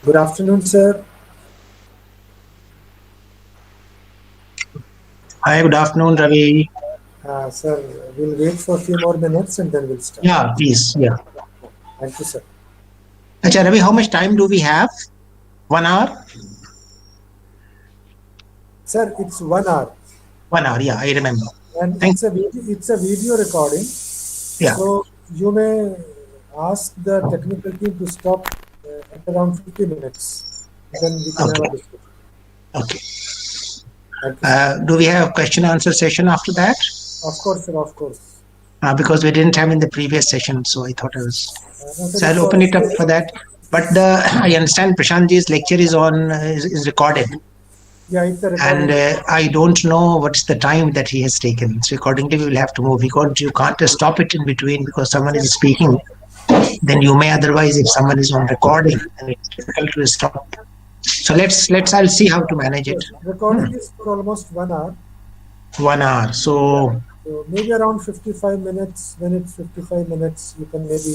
Good afternoon, sir. Hi, good afternoon, Ravi. Sir, we'll wait for a few more minutes and then we'll start. Yeah, please. Yeah. Thank you, sir. Acha, Ravi, how much time do we have? 1 hour? Sir, it's 1 hour, 1 hour. Yeah, I remember. and Thank. it's a video recording. Yeah. So you may ask the technical team to stop at around 50 minutes. Then we can have Okay. a discussion. Okay. Thank you, sir. Do we have a question answer session after that? Of course, sir. Of course. Because we didn't have in the previous session, so I thought I was. No, sir. So I'll It's open all. it up for that. But I understand Prashantji's lecture is on is recorded, Yeah, it's a and recording. I don't know what's the time that he has taken. So accordingly, we will have to move. Because you can't just stop it in between because someone is speaking. Then you may otherwise, if someone is on recording, then it's difficult to stop. So let's I'll see how to manage it. Yes, recording is for almost 1 hour. 1 hour. Yeah. So So maybe around 55 minutes. When it's 55 minutes, you can maybe.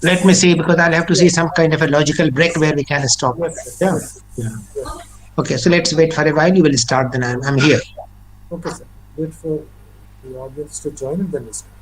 let me see because I'll have to see some kind of a logical break where we can stop. Yes, sir. Yeah. Yes, Yeah. yes. Okay. So let's wait for a while. You will start. Then I'm here. Okay, sir. Wait for the audience to join and then we start.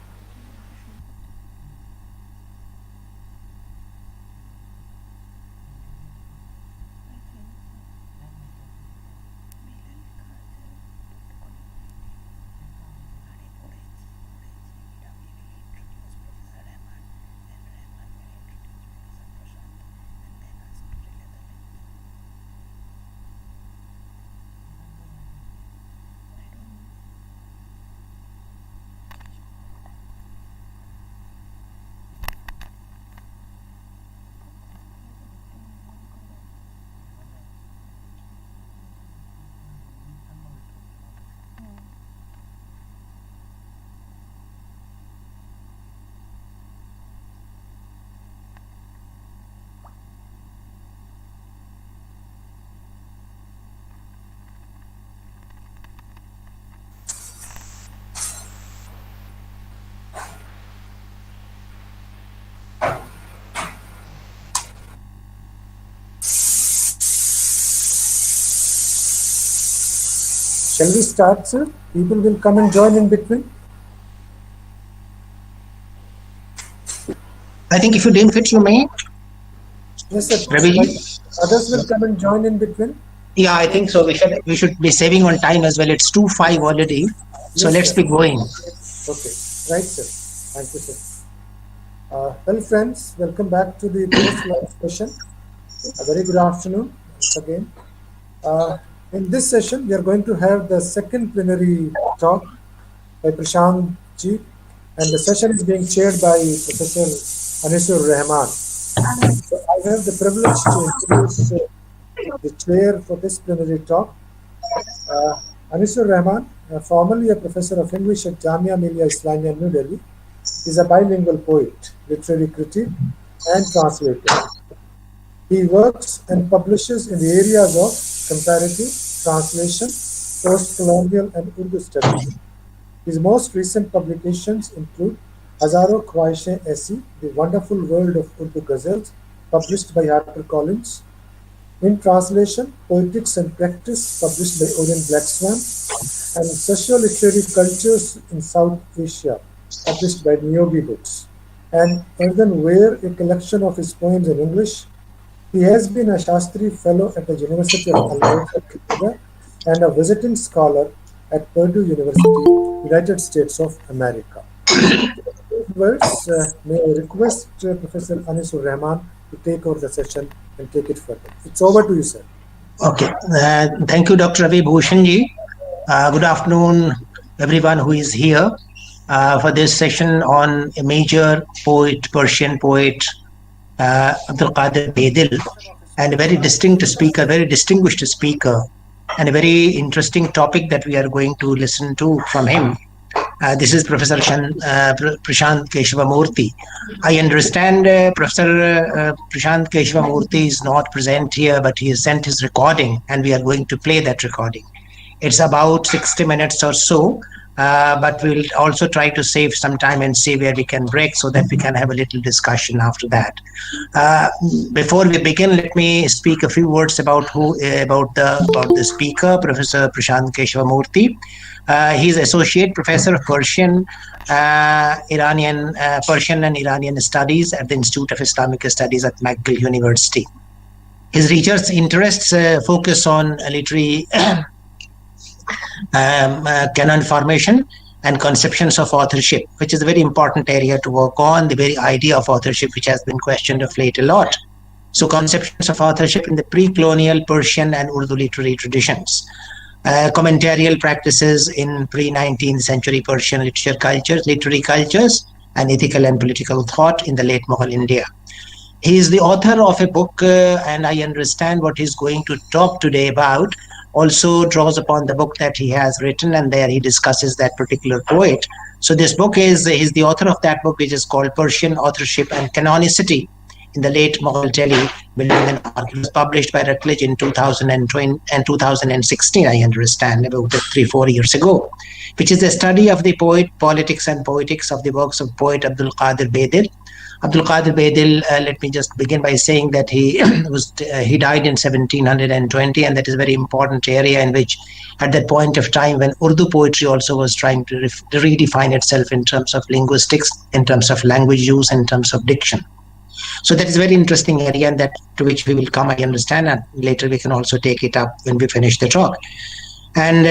Shall we start, sir? People will come and join in between. I think if you deem fit, you may. Yes, sir. Ravi. Like others will come and join in between. Yeah, I think so. We should be saving on time as well. It's 2:05 already. So Yes, let's sir. be going. Okay. Right, sir. Thank you, sir. Well, friends, welcome back to the post-live session. A very good afternoon once again. In this session, we are going to have the second plenary talk by Prashant Ji, and the session is being chaired by Professor Anisur Rahman. So I have the privilege to introduce the chair for this plenary talk, Anisur Rahman, formerly a professor of English at Jamia Millia Islamia, New Delhi, is a bilingual poet, literary critic, and translator. He works and publishes in the areas of comparative, translation, post-colonial, and Urdu studies. His most recent publications include Hazaro Khwaishein Aisi, The Wonderful World of Urdu Ghazals, published by HarperCollins. In translation, Poetics and Practice, published by Orient Black Swan, and Socio-Literary Cultures in South Asia, published by Niyogi Books. And Earthenware, a collection of his poems in English. He has been a Shastri Fellow at the University of Alberta, Canada, and a visiting scholar at Purdue University, United States of America. Words, may I request Professor Anisur Rahman to take over the session and take it further. It's over to you, sir. Okay. Thank you, Dr. Ravi Bhushanji. Good afternoon, everyone who is here for this session on a major poet, Persian poet, Abdul Qadir Bedil, and a very distinct speaker, very distinguished speaker, and a very interesting topic that we are going to listen to from him. This is Professor Prashant Keshavamurthy. I understand Professor Prashant Keshavamurthy is not present here, but he has sent his recording, and we are going to play that recording. It's about 60 minutes or so. but we'll also try to save some time and see where we can break so that we can have a little discussion after that. Uh, Before we begin, let me speak a few words about the speaker, Professor Prashant Keshwamurthy. He's associate professor of Persian and Iranian Studies at the Institute of Islamic Studies at McGill University. His research interests focus on literary canon formation and conceptions of authorship, which is a very important area to work on, the very idea of authorship, which has been questioned of late a lot. So, conceptions of authorship in the pre-colonial Persian and Urdu literary traditions. Commentarial practices in pre-19th century Persian literature cultures, literary cultures, and ethical and political thought in the late Mughal India. He is the author of a book, and I understand what he's going to talk today about also draws upon the book that he has written, and there he discusses that particular poet. So this book he's the author of that book, which is called Persian Authorship and Canonicity in the Late Mughal Delhi, Building an Ark. It was published by Routledge in 2020 and 2016, I understand, about 3-4 years ago, which is a study of the poet, politics, and poetics of the works of poet Abdul Qadir Bedil. Abdul Qadir Bedil, let me just begin by saying that he he died in 1720, and that is a very important area in which, at that point of time when Urdu poetry also was trying to redefine itself in terms of linguistics, in terms of language use, in terms of diction. So that is a very interesting area, and that to which we will come, I understand, and later we can also take it up when we finish the talk. And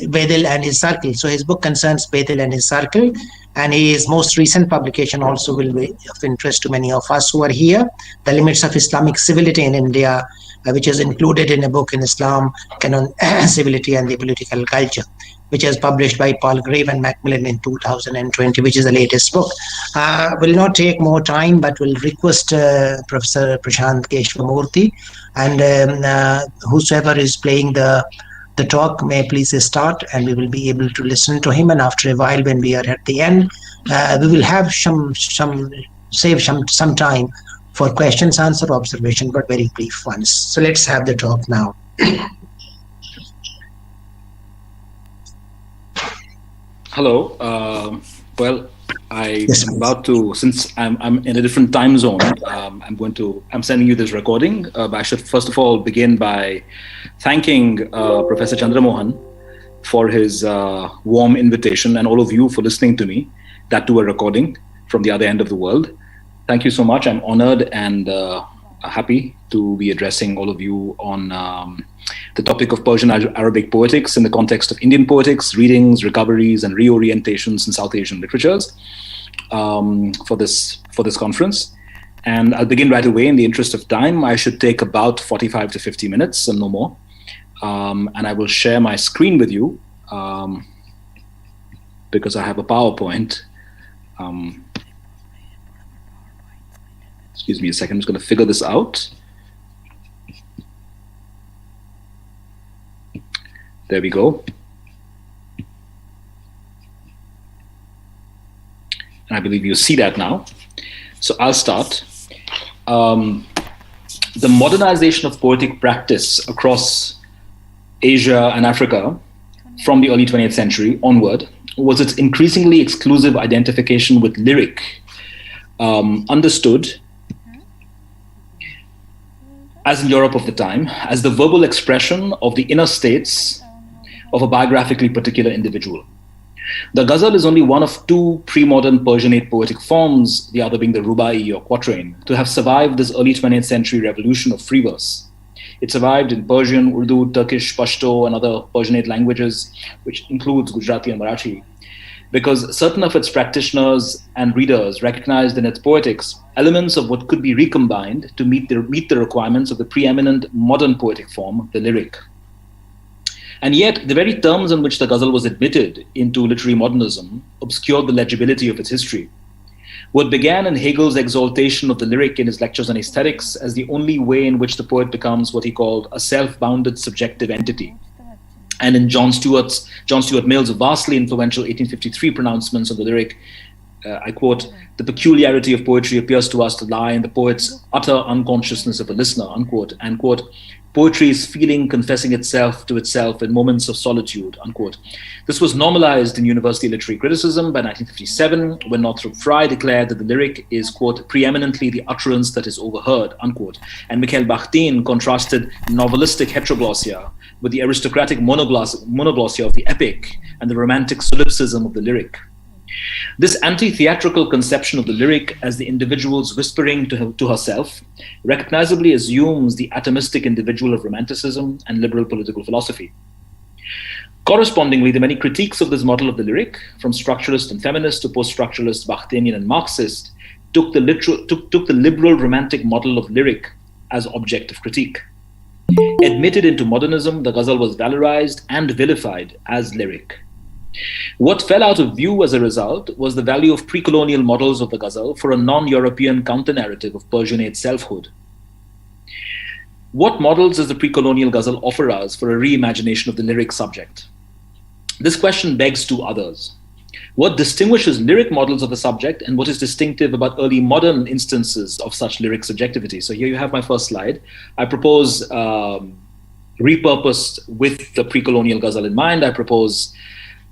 Bedil and his circle. So his book concerns Bedil and his circle, and his most recent publication also will be of interest to many of us who are here, The Limits of Islamic Civility in India, which is included in a book in Islam, Canon, Civility and the Political Culture, which is published by Palgrave and Macmillan in 2020, which is the latest book. Will not take more time, but will request Professor Prashant Keshwamurthy and whosoever is playing the talk may please start, and we will be able to listen to him. And after a while, when we are at the end, we will have save some time for questions, answer, observation, but very brief ones. So let's have the talk now. Hello. Well, I'm about to, since I'm in a different time zone, I'm sending you this recording. But I should first of all begin by thanking Professor Chandramohan for his warm invitation, and all of you for listening to me, that to a recording from the other end of the world. Thank you so much. I'm honored and happy to be addressing all of you on the topic of Persian-Arabic poetics in the context of Indian poetics, readings, recoveries, and reorientations in South Asian literatures for this conference. And I'll begin right away. In the interest of time, I should take about 45 to 50 minutes and no more. And I will share my screen with you because I have a PowerPoint. Excuse me a second, I'm just going to figure this out. There we go. And I believe you see that now. So I'll start. The modernization of poetic practice across Asia and Africa from the early 20th century onward was its increasingly exclusive identification with lyric, understood as in Europe of the time, as the verbal expression of the inner states of a biographically particular individual. The ghazal is only one of two pre-modern Persianate poetic forms, the other being the rubai or quatrain, to have survived this early 20th century revolution of free verse. It survived in Persian, Urdu, Turkish, Pashto, and other Persianate languages, which includes Gujarati and Marathi, because certain of its practitioners and readers recognized in its poetics elements of what could be recombined to meet the requirements of the preeminent modern poetic form, the lyric. And yet, the very terms in which the ghazal was admitted into literary modernism obscured the legibility of its history. What began in Hegel's exaltation of the lyric in his lectures on aesthetics as the only way in which the poet becomes what he called a self-bounded subjective entity, and in John Stuart Mill's vastly influential 1853 pronouncements on the lyric, I quote, "The peculiarity of poetry appears to us to lie in the poet's utter unconsciousness of a listener," unquote, and quote, "Poetry is feeling confessing itself to itself in moments of solitude," unquote. This was normalized in university literary criticism by 1957, when Northrop Frye declared that the lyric is, quote, "preeminently the utterance that is overheard," unquote. And Mikhail Bakhtin contrasted novelistic heteroglossia with the aristocratic monoglossia of the epic and the romantic solipsism of the lyric. This anti-theatrical conception of the lyric as the individual's whispering to herself recognizably assumes the atomistic individual of Romanticism and liberal political philosophy. Correspondingly, the many critiques of this model of the lyric, from structuralist and feminist to post-structuralist, Bakhtinian and Marxist, took the liberal romantic model of lyric as object of critique. Admitted into modernism, the ghazal was valorized and vilified as lyric. What fell out of view as a result was the value of pre-colonial models of the ghazal for a non-European counter-narrative of Persianate selfhood. What models does the pre-colonial ghazal offer us for a reimagination of the lyric subject? This question begs two others. What distinguishes lyric models of the subject, and what is distinctive about early modern instances of such lyric subjectivity? So here you have my first slide. I propose, repurposed with the pre-colonial ghazal in mind, I propose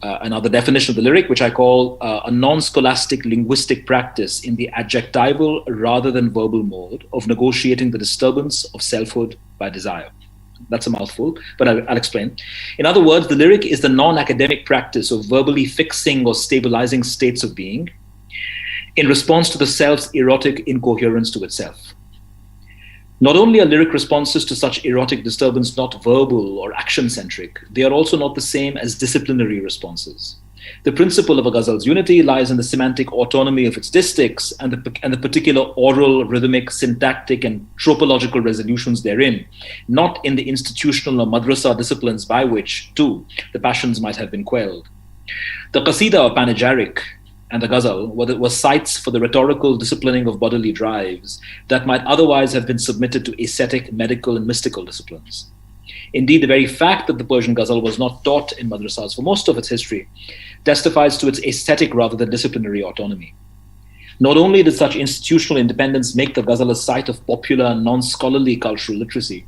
another definition of the lyric, which I call a non-scholastic linguistic practice in the adjectival rather than verbal mode of negotiating the disturbance of selfhood by desire. That's a mouthful, but I'll explain. In other words, the lyric is the non-academic practice of verbally fixing or stabilizing states of being in response to the self's erotic incoherence to itself. Not only are lyric responses to such erotic disturbance not verbal or action-centric, they are also not the same as disciplinary responses. The principle of a ghazal's unity lies in the semantic autonomy of its distichs and the particular oral, rhythmic, syntactic, and tropological resolutions therein, not in the institutional or madrasa disciplines by which, too, the passions might have been quelled. The qasida or panegyric and the ghazal were sites for the rhetorical disciplining of bodily drives that might otherwise have been submitted to ascetic, medical, and mystical disciplines. Indeed, the very fact that the Persian ghazal was not taught in madrasas for most of its history testifies to its aesthetic rather than disciplinary autonomy. Not only did such institutional independence make the ghazal a site of popular, non-scholarly cultural literacy,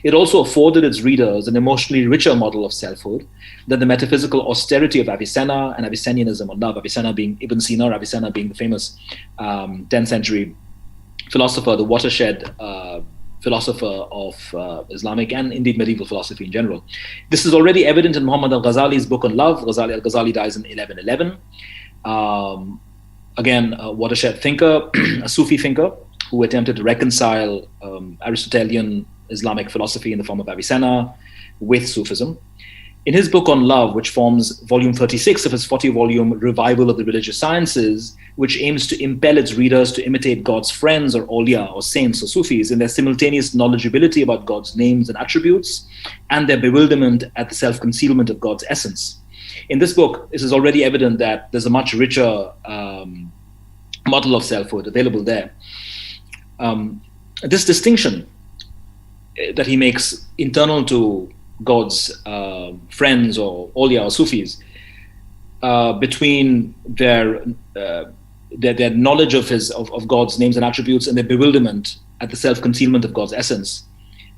it also afforded its readers an emotionally richer model of selfhood than the metaphysical austerity of Avicenna and Avicennianism or love, Avicenna being Ibn Sina, or Avicenna being the famous 10th century philosopher, the watershed philosopher of Islamic and indeed medieval philosophy in general. This is already evident in Muhammad al-Ghazali's book on love. Al-Ghazali dies in 1111. Again, a watershed thinker, a Sufi thinker who attempted to reconcile Aristotelian Islamic philosophy in the form of Avicenna with Sufism. In his book on love, which forms volume 36 of his 40-volume Revival of the Religious Sciences, which aims to impel its readers to imitate God's friends or awliya or saints or Sufis in their simultaneous knowledgeability about God's names and attributes and their bewilderment at the self-concealment of God's essence. In this book, it is already evident that there's a much richer model of selfhood available there. This distinction that he makes internal to God's friends or awliya or Sufis between their knowledge of God's names and attributes and their bewilderment at the self-concealment of God's essence.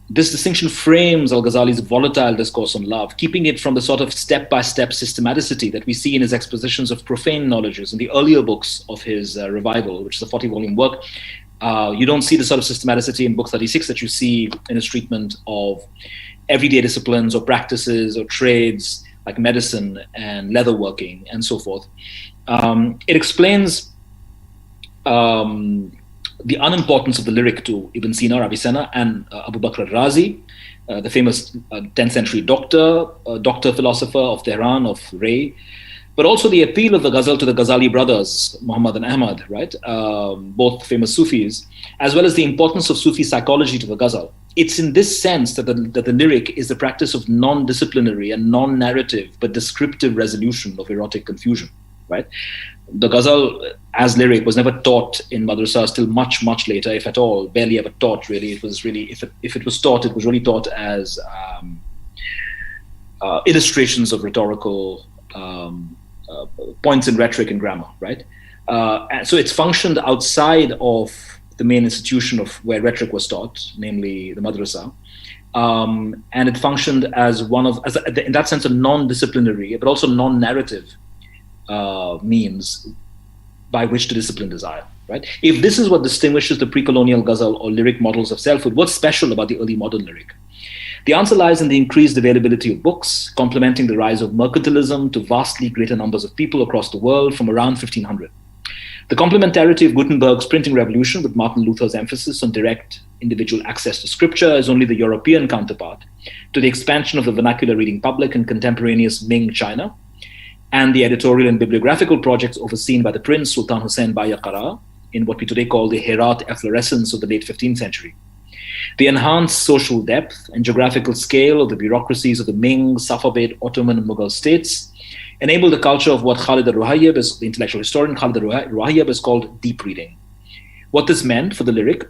This distinction frames Al-Ghazali's volatile discourse on love, keeping it from the sort of step-by-step systematicity that we see in his expositions of profane knowledges in the earlier books of his Revival, which is a 40-volume work. You don't see the sort of systematicity in book 36 that you see in his treatment of everyday disciplines or practices or trades like medicine and leatherworking and so forth. It explains the unimportance of the lyric to Ibn Sina, Avicenna, and Abu Bakr al-Razi, the famous 10th century doctor philosopher of Tehran, of Ray, but also the appeal of the ghazal to the Ghazali brothers, Muhammad and Ahmad, right? Both famous Sufis, as well as the importance of Sufi psychology to the ghazal. It's in this sense that the lyric is the practice of non-disciplinary and non-narrative, but descriptive resolution of erotic confusion, right? The ghazal as lyric was never taught in madrasas till much, much later, if at all, barely ever taught really. It was really, if it was taught, it was really taught as illustrations of rhetorical points in rhetoric and grammar, right? So it's functioned outside of the main institution of where rhetoric was taught, namely the madrasa. And it functioned as in that sense, a non-disciplinary, but also non-narrative means by which to discipline desire. Right? If this is what distinguishes the pre-colonial ghazal or lyric models of selfhood, what's special about the early modern lyric? The answer lies in the increased availability of books, complementing the rise of mercantilism to vastly greater numbers of people across the world from around 1500. The complementarity of Gutenberg's printing revolution with Martin Luther's emphasis on direct individual access to scripture is only the European counterpart to the expansion of the vernacular reading public in contemporaneous Ming China and the editorial and bibliographical projects overseen by the Prince Sultan Hussein Baya Qara in what we today call the Herat efflorescence of the late 15th century. The enhanced social depth and geographical scale of the bureaucracies of the Ming, Safavid, Ottoman, and Mughal states enabled the culture of what Khalid al-Ruhayyab, the intellectual historian Khalid al-Ruhayyab, is called deep reading. What this meant for the lyric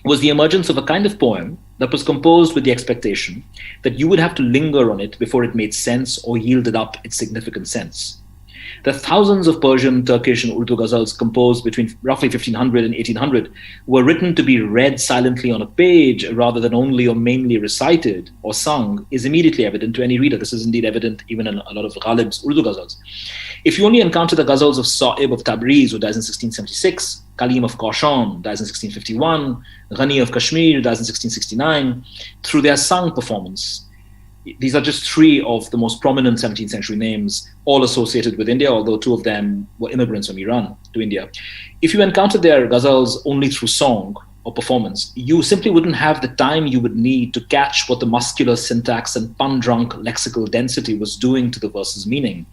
was the emergence of a kind of poem that was composed with the expectation that you would have to linger on it before it made sense or yielded up its significant sense. The thousands of Persian, Turkish, and Urdu ghazals composed between roughly 1500 and 1800 were written to be read silently on a page rather than only or mainly recited or sung is immediately evident to any reader. This is indeed evident even in a lot of Ghalib's Urdu ghazals. If you only encounter the ghazals of Sa'ib of Tabriz, who dies in 1676, Kalim of Kashan, dies in 1651, Ghani of Kashmir, dies in 1669, through their sung performance, these are just three of the most prominent 17th century names, all associated with India, although two of them were immigrants from Iran to India. If you encountered their ghazals only through song or performance, you simply wouldn't have the time you would need to catch what the muscular syntax and pun-drunk lexical density was doing to the verse's meaning.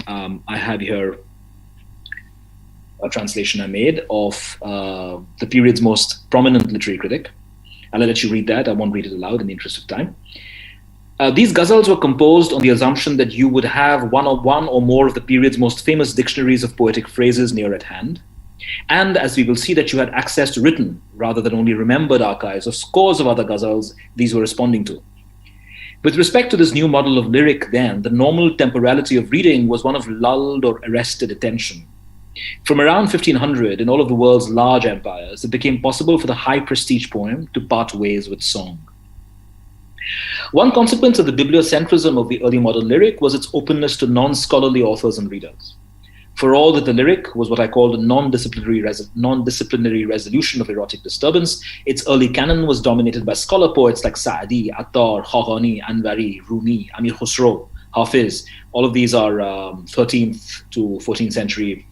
I have here a translation I made of the period's most prominent literary critic. I'll let you read that. I won't read it aloud in the interest of time. These ghazals were composed on the assumption that you would have one or more of the period's most famous dictionaries of poetic phrases near at hand. And as we will see, that you had access to written rather than only remembered archives of scores of other ghazals these were responding to. With respect to this new model of lyric then, the normal temporality of reading was one of lulled or arrested attention. From around 1500, in all of the world's large empires, it became possible for the high prestige poem to part ways with song. One consequence of the bibliocentrism of the early modern lyric was its openness to non-scholarly authors and readers. For all that the lyric was what I called a non-disciplinary resolution of erotic disturbance, its early canon was dominated by scholar poets like Sa'di, Attar, Khaghani, Anvari, Rumi, Amir Khusro, Hafiz. All of these are 13th to 14th century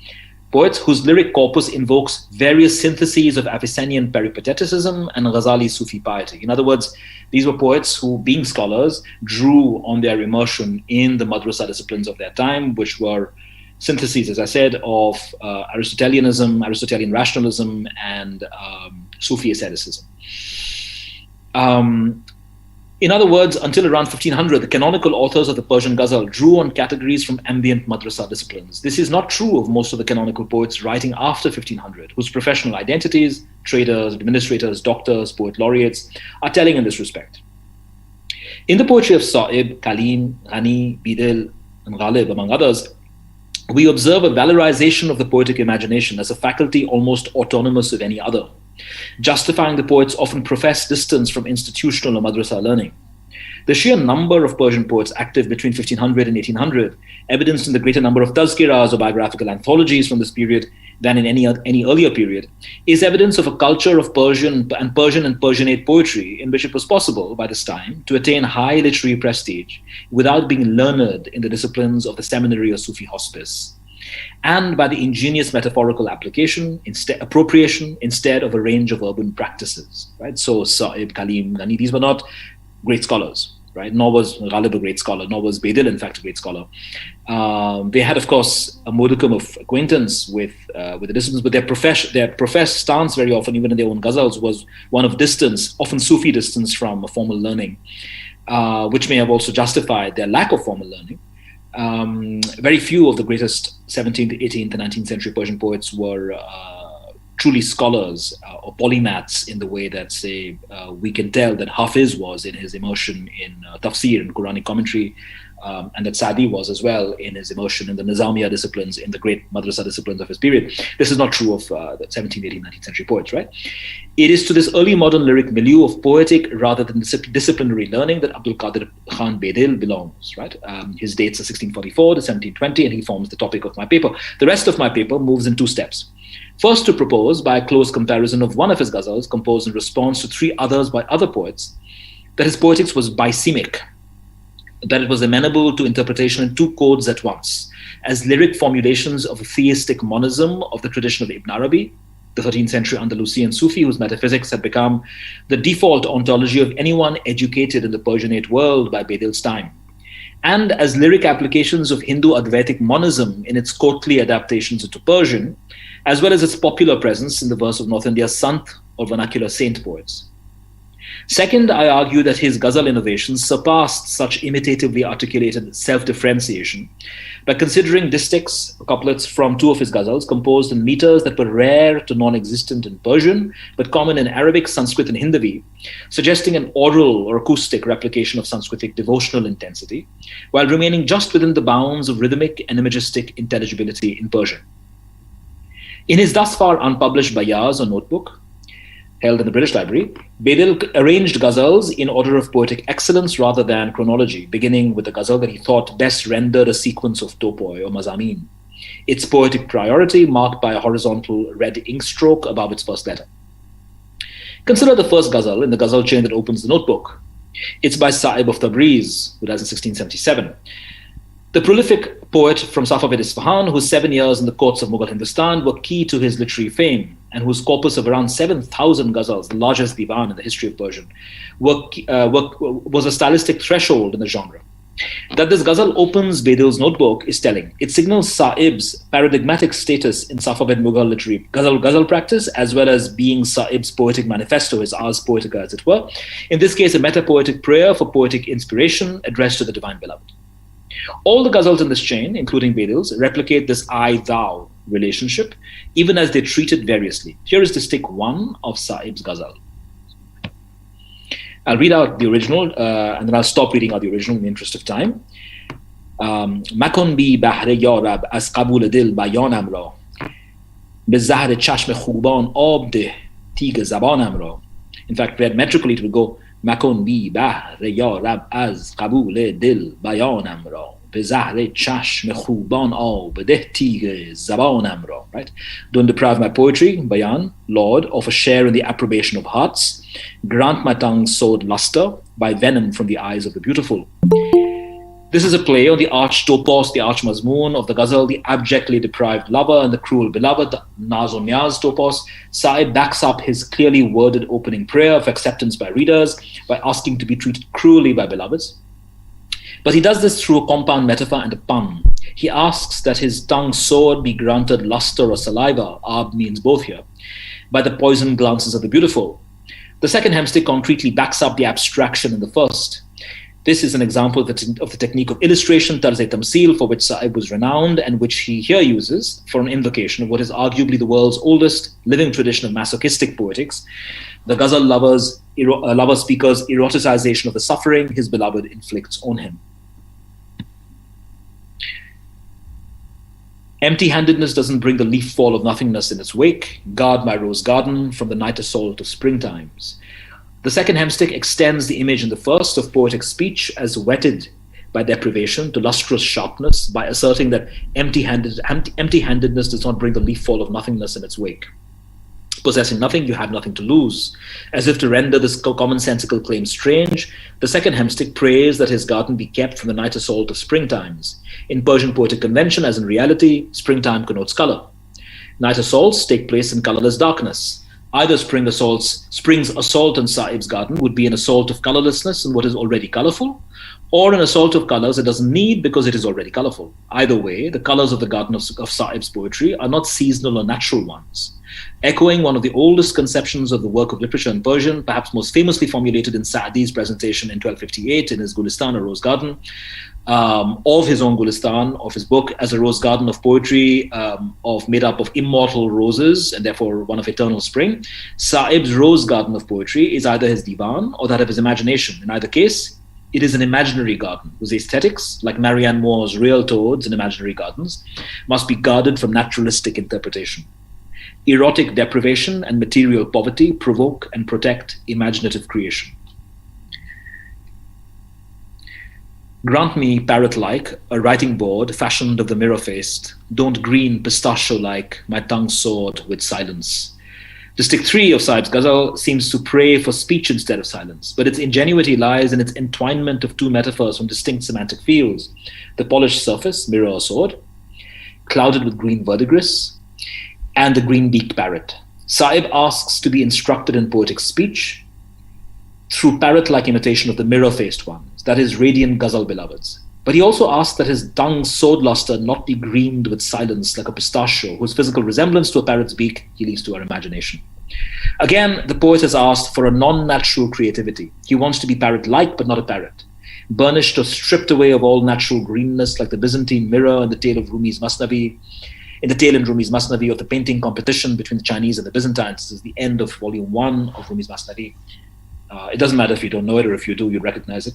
poets whose lyric corpus invokes various syntheses of Avicennian peripateticism and Ghazali Sufi piety. In other words, these were poets who, being scholars, drew on their immersion in the madrasa disciplines of their time, which were syntheses, as I said, of Aristotelianism, Aristotelian rationalism, and Sufi asceticism. In other words, until around 1500, the canonical authors of the Persian ghazal drew on categories from ambient madrasa disciplines. This is not true of most of the canonical poets writing after 1500, whose professional identities, traders, administrators, doctors, poet laureates, are telling in this respect. In the poetry of Sa'ib, Kalim, Ghani, Bidil, and Ghalib, among others, we observe a valorization of the poetic imagination as a faculty almost autonomous of any other, justifying the poet's often professed distance from institutional or madrasa learning. The sheer number of Persian poets active between 1500 and 1800, evidenced in the greater number of tazkiras or biographical anthologies from this period than in any earlier period, is evidence of a culture of Persian and Persianate poetry in which it was possible by this time to attain high literary prestige without being learned in the disciplines of the seminary or Sufi hospice, and by the ingenious metaphorical appropriation instead of a range of urban practices. Right? So Sa'ib, Kalim, Ghani, these were not great scholars, right? Nor was Ghalib a great scholar, nor was Bedil, in fact, a great scholar. They had, of course, a modicum of acquaintance with the disciplines, but their professed stance very often, even in their own ghazals, was one of distance, often Sufi distance from formal learning, which may have also justified their lack of formal learning. Very few of the greatest 17th, 18th, and 19th century Persian poets were truly scholars or polymaths in the way that, say, we can tell that Hafiz was in his immersion in tafsir and Quranic commentary, and that Sadi was as well in his immersion in the Nizamiya disciplines, in the great madrasa disciplines of his period. This is not true of the 17th, 18th, 19th century poets, right? It is to this early modern lyric milieu of poetic rather than disciplinary learning that Abdul Qadir Khan Bedil belongs, right? His dates are 1644 to 1720, and he forms the topic of my paper. The rest of my paper moves in two steps. First, to propose, by a close comparison of one of his ghazals composed in response to three others by other poets, that his poetics was bisemic, that it was amenable to interpretation in two codes at once, as lyric formulations of a theistic monism of the tradition of Ibn Arabi, the 13th century Andalusian Sufi whose metaphysics had become the default ontology of anyone educated in the Persianate world by Bedil's time, and as lyric applications of Hindu Advaitic monism in its courtly adaptations into Persian, as well as its popular presence in the verse of North India's Sant or vernacular saint poets. Second, I argue that his ghazal innovations surpassed such imitatively articulated self-differentiation by considering distichs, couplets from two of his ghazals composed in meters that were rare to non-existent in Persian, but common in Arabic, Sanskrit, and Hindavi, suggesting an oral or acoustic replication of Sanskritic devotional intensity, while remaining just within the bounds of rhythmic and imagistic intelligibility in Persian. In his thus far unpublished bayaz or notebook, held in the British Library, Bedil arranged ghazals in order of poetic excellence rather than chronology, beginning with the ghazal that he thought best rendered a sequence of topoi or mazamin, its poetic priority marked by a horizontal red ink stroke above its first letter. Consider the first ghazal in the ghazal chain that opens the notebook. It's by Sa'ib of Tabriz, who dies in 1677. The prolific poet from Safavid Isfahan, whose 7 years in the courts of Mughal Hindustan were key to his literary fame, and whose corpus of around 7,000 ghazals, the largest divan in the history of Persian, was a stylistic threshold in the genre. That this ghazal opens Bedil's notebook is telling. It signals Sa'ib's paradigmatic status in Safavid Mughal literary ghazal practice, as well as being Sa'ib's poetic manifesto, his ars poetica as it were. In this case, a meta-poetic prayer for poetic inspiration addressed to the divine beloved. All the ghazals in this chain, including Bedil's, replicate this I-thou relationship, even as they treat it variously. Here is distinct one of Sa'ib's ghazal. I'll read out the original, and then I'll stop reading out the original in the interest of time. Makon bi bahre yarab az qabul dil bayanam ra be zahr chashm khuban ab de tig zabanam ra. In fact, read metrically, it will go Makon bi bahre yarab az qabul dil bayanam ra be zahr chashm khuban ab de tig zabanam ra. Right? Don't deprive my poetry, bayan, Lord, of a share in the approbation of hearts. Grant my tongue sword luster by venom from the eyes of the beautiful. This is a play on the arch topos, the arch mazmoon of the ghazal, the abjectly deprived lover and the cruel beloved, the naz or nyaz topos. Sa'ib backs up his clearly worded opening prayer of acceptance by readers by asking to be treated cruelly by beloveds. But he does this through a compound metaphor and a pun. He asks that his tongue sword be granted luster or saliva, ab means both here, by the poisoned glances of the beautiful. The second hemstick concretely backs up the abstraction in the first. This is an example of the technique of illustration, tarz-e-tamsil, for which Sa'ib was renowned and which he here uses for an invocation of what is arguably the world's oldest living tradition of masochistic poetics, the ghazal lover speaker's eroticization of the suffering his beloved inflicts on him. Empty-handedness doesn't bring the leaf fall of nothingness in its wake. Guard my rose garden from the night assault of springtimes. The second hemstick extends the image in the first of poetic speech as whetted by deprivation to lustrous sharpness by asserting that empty-handedness does not bring the leaf fall of nothingness in its wake. Possessing nothing, you have nothing to lose. As if to render this commonsensical claim strange, the second hemstick prays that his garden be kept from the night assault of springtimes. In Persian poetic convention, as in reality, springtime connotes color. Night assaults take place in colorless darkness. Either spring's assault on Sa'ib's garden would be an assault of colorlessness in what is already colorful, or an assault of colors it doesn't need because it is already colorful. Either way, the colors of the garden of Sa'ib's poetry are not seasonal or natural ones. Echoing one of the oldest conceptions of the work of literature in Persian, perhaps most famously formulated in Sa'di's presentation in 1258 in his Gulistan, a Rose Garden, of his own Gulistan, of his book, as a rose garden of poetry made up of immortal roses and therefore one of eternal spring. Sa'ib's rose garden of poetry is either his divan or that of his imagination. In either case, It is an imaginary garden whose aesthetics, like Marianne Moore's real toads in imaginary gardens, must be guarded from naturalistic interpretation. Erotic deprivation and material poverty provoke and protect imaginative creation. Grant me, parrot-like, a writing board fashioned of the mirror-faced. Don't green pistachio-like my tongue soared with silence. Distinct 3 of Saib's ghazal seems to pray for speech instead of silence, but its ingenuity lies in its entwinement of two metaphors from distinct semantic fields: the polished surface, mirror or sword, clouded with green verdigris, and the green-beaked parrot. Saib asks to be instructed in poetic speech through parrot-like imitation of the mirror-faced ones, that is, radiant ghazal beloveds. But he also asks that his tongue's sword luster not be greened with silence like a pistachio, whose physical resemblance to a parrot's beak he leaves to our imagination. Again, the poet has asked for a non-natural creativity. He wants to be parrot-like, but not a parrot. Burnished or stripped away of all natural greenness, like the Byzantine mirror in the tale of Rumi's Masnavi, in Rumi's Masnavi of the painting competition between the Chinese and the Byzantines. This is the end of volume 1 of Rumi's Masnavi. It doesn't matter if you don't know it, or if you do, you'd recognize it.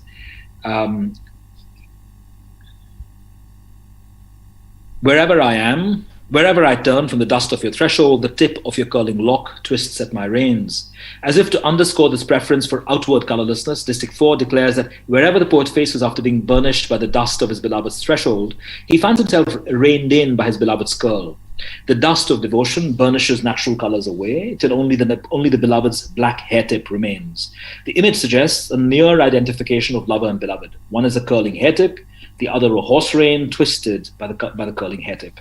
Wherever I turn from the dust of your threshold, the tip of your curling lock twists at my reins. As if to underscore this preference for outward colorlessness, Distic 4 declares that wherever the poet faces after being burnished by the dust of his beloved's threshold, he finds himself reined in by his beloved's curl. The dust of devotion burnishes natural colors away till only the beloved's black hair tip remains. The image suggests a near identification of lover and beloved. One is a curling hair tip, the other a horse rein twisted by the curling hair tip.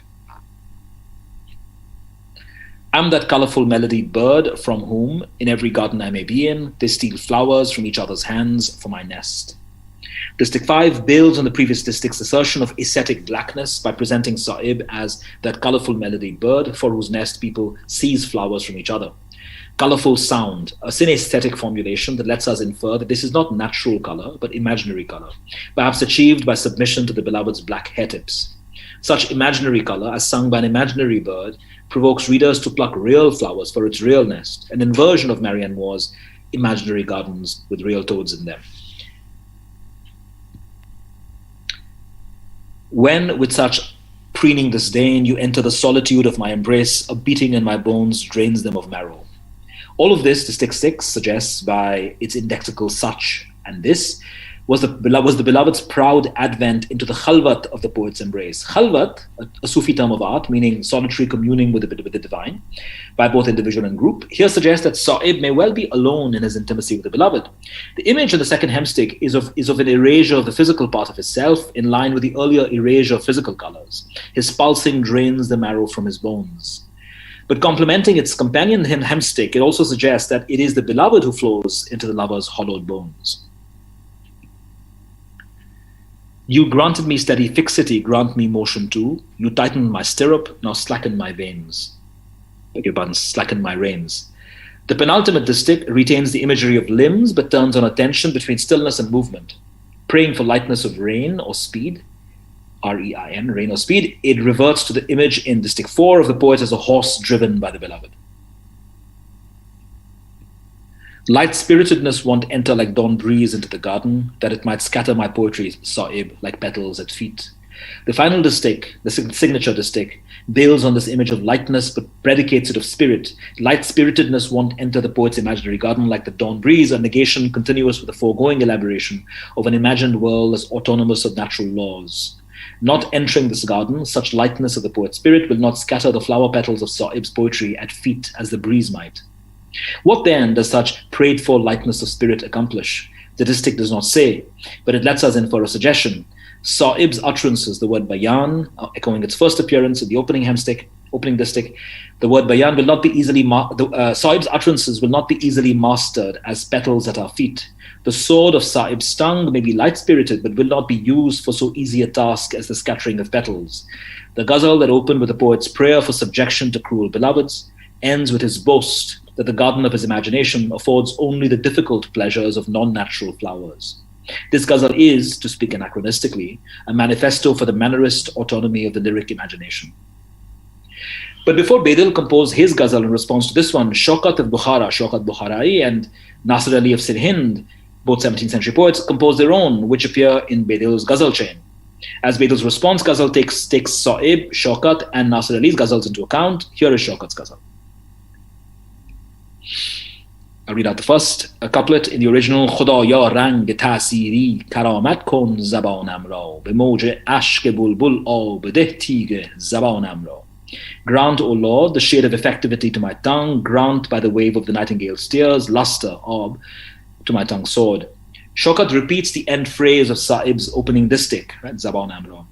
I'm that colorful melodied bird from whom, in every garden I may be in, they steal flowers from each other's hands for my nest. Distic 5 builds on the previous distic's assertion of ascetic blackness by presenting Saib as that colorful melodied bird for whose nest people seize flowers from each other. Colorful sound, a synesthetic formulation that lets us infer that this is not natural color, but imaginary color, perhaps achieved by submission to the beloved's black hair tips. Such imaginary color, as sung by an imaginary bird, provokes readers to pluck real flowers for its real nest, an inversion of Marianne Moore's imaginary gardens with real toads in them. When, with such preening disdain, you enter the solitude of my embrace, a beating in my bones drains them of marrow. All of this, Distic 6 suggests by its indexical such and this, was the beloved's proud advent into the khalwat of the poet's embrace. Khalwat, a Sufi term of art, meaning solitary communing with the divine, by both individual and group, here suggests that Saib may well be alone in his intimacy with the beloved. The image in the second hemstick is of an erasure of the physical part of his self, in line with the earlier erasure of physical colors. His pulsing drains the marrow from his bones. But complementing its companion hemstick, it also suggests that it is the beloved who flows into the lover's hollowed bones. You granted me steady fixity, grant me motion too. You tightened my stirrup, now slacken my veins. Beg your pardon, slacken my reins. The penultimate distic retains the imagery of limbs, but turns on a tension between stillness and movement. Praying for lightness of rein or speed, R-E-I-N, rein or speed, it reverts to the image in distic 4 of the poet as a horse driven by the beloved. Light-spiritedness won't enter like dawn breeze into the garden, that it might scatter my poetry, Saib, like petals at feet. The final distic, the signature distic, builds on this image of lightness but predicates it of spirit. Light-spiritedness won't enter the poet's imaginary garden like the dawn breeze, a negation continuous with the foregoing elaboration of an imagined world as autonomous of natural laws. Not entering this garden, such lightness of the poet's spirit will not scatter the flower petals of Saib's poetry at feet as the breeze might. What then does such prayed-for lightness of spirit accomplish? The distic does not say, but it lets us infer a suggestion. Saib's utterances, the word bayan, echoing its first appearance in the opening distic, the word bayan will not be easily, Saib's utterances will not be easily mastered as petals at our feet. The sword of Saib's tongue may be light-spirited, but will not be used for so easy a task as the scattering of petals. The ghazal that opened with the poet's prayer for subjection to cruel beloveds ends with his boast that the garden of his imagination affords only the difficult pleasures of non-natural flowers. This ghazal is, to speak anachronistically, a manifesto for the mannerist autonomy of the lyric imagination. But before Bedil composed his ghazal in response to this one, Shaukat Bukharai and Nasir Ali of Sirhind Both 17th century poets composed their own, which appear in Bedil's ghazal chain. As Bedil's response ghazal takes Sa'ib, Shaukat, and Nasir Ali's ghazals into account, here is Shaukat's ghazal. I'll read out the first couplet in the original. خدایا رنگ تأثیری کرامت کن زبانم را به موج اشک بلبل آب ده تیغ زبانم را. Grant, O Lord, the shade of effectivity to my tongue. Grant by the wave of the nightingale's tears, luster, orb, to my tongue sword. Shaukat repeats the end phrase of Sa'ib's opening distich, right, Zaban Amra,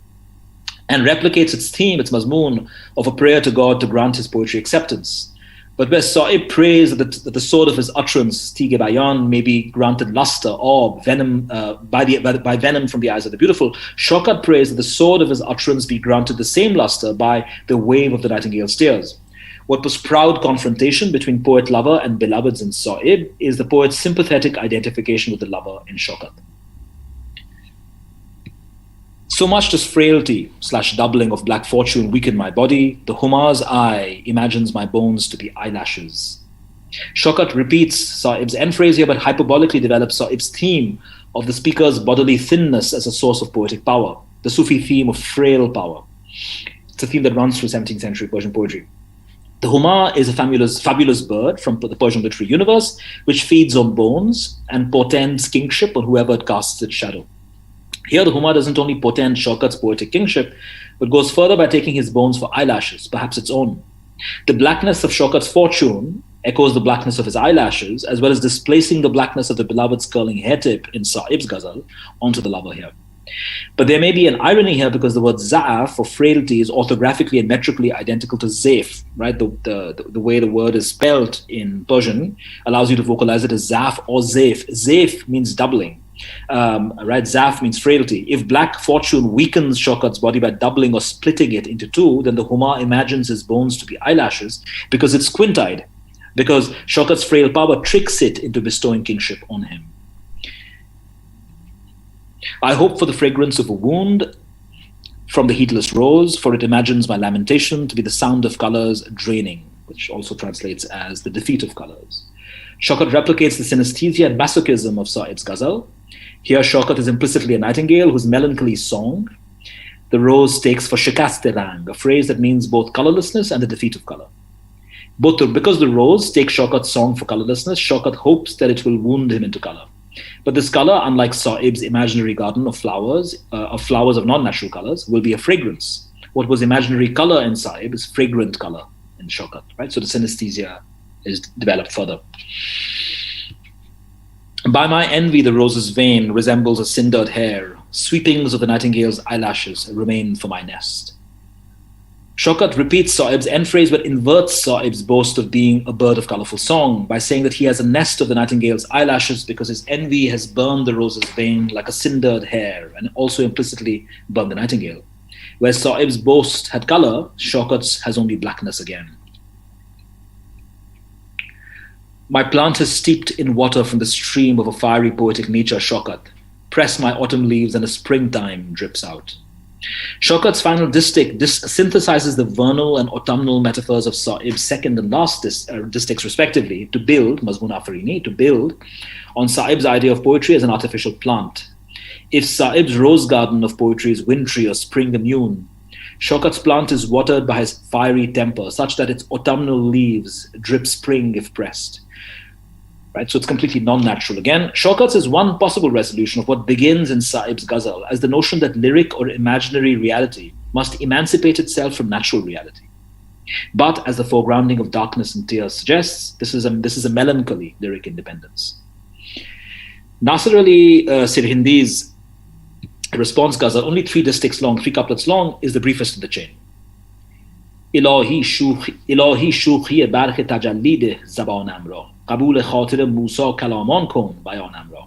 and replicates its theme, its mazmoon, of a prayer to God to grant his poetry acceptance. But where Sa'ib prays that the sword of his utterance, Tige Bayan, may be granted luster, orb, venom, by venom from the eyes of the beautiful, Shaukat prays that the sword of his utterance be granted the same luster by the wave of the nightingale's tears. What was proud confrontation between poet-lover and beloveds in Sa'ib is the poet's sympathetic identification with the lover in Shaukat. So much does frailty / doubling of black fortune weaken my body. The Huma's eye imagines my bones to be eyelashes. Shaukat repeats Sa'ib's end phrase here, but hyperbolically develops Sa'ib's theme of the speaker's bodily thinness as a source of poetic power, the Sufi theme of frail power. It's a theme that runs through 17th century Persian poetry. The Huma is a fabulous bird from the Persian literary universe, which feeds on bones and portends kingship on whoever it casts its shadow. Here, the Huma doesn't only portend Shaukat's poetic kingship, but goes further by taking his bones for eyelashes, perhaps its own. The blackness of Shaukat's fortune echoes the blackness of his eyelashes, as well as displacing the blackness of the beloved's curling hair tip in Sa'ib's ghazal onto the lover here. But there may be an irony here because the word za'af for frailty is orthographically and metrically identical to zayf, right? The way the word is spelled in Persian allows you to vocalize it as zaf or zayf. Zayf means doubling. Right, Zaf means frailty. If black fortune weakens Shaukat's body by doubling or splitting it into two, then the Huma imagines his bones to be eyelashes because it's squint-eyed, because Shaukat's frail power tricks it into bestowing kingship on him. I hope for the fragrance of a wound from the heatless rose, for it imagines my lamentation to be the sound of colors draining, which also translates as the defeat of colors. Shaukat replicates the synesthesia and masochism of Sa'ib's ghazal. Here, Shaukat is implicitly a nightingale whose melancholy song the rose takes for shikaste rang, a phrase that means both colorlessness and the defeat of color. Because the rose takes Shaukat's song for colorlessness, Shaukat hopes that it will wound him into color. But this color, unlike Sa'ib's imaginary garden of flowers of non-natural colors, will be a fragrance. What was imaginary color in Sa'ib is fragrant color in Shaukat, right? So the synesthesia is developed further. By my envy, the rose's vein resembles a cindered hair. Sweepings of the nightingale's eyelashes remain for my nest. Shaukat repeats Sa'ib's end phrase, but inverts Sa'ib's boast of being a bird of colorful song by saying that he has a nest of the nightingale's eyelashes because his envy has burned the rose's vein like a cindered hair and also implicitly burned the nightingale. Where Sa'ib's boast had color, Shaukat's has only blackness again. My plant has steeped in water from the stream of a fiery poetic nature, Shaukat. Press my autumn leaves and a springtime drips out. Shaukat's final distich synthesizes the vernal and autumnal metaphors of Sa'ib's second and last distichs respectively to build, Mazmun Afarini, to build on Sa'ib's idea of poetry as an artificial plant. If Sa'ib's rose garden of poetry is wintry or spring immune, Shaukat's plant is watered by his fiery temper such that its autumnal leaves drip spring if pressed. Right, so it's completely non-natural. Again, Shaukat's is one possible resolution of what begins in Sa'ib's ghazal as the notion that lyric or imaginary reality must emancipate itself from natural reality. But as the foregrounding of darkness and tears suggests, this is a melancholy lyric independence. Nasir Ali Sirhindi's response ghazal, only 3 distichs long, 3 couplets long, is the briefest in the chain. Ilahi shukhi barkh tajalli de zabanam ra qabul khatir Musa kalaman kon bayanam ra.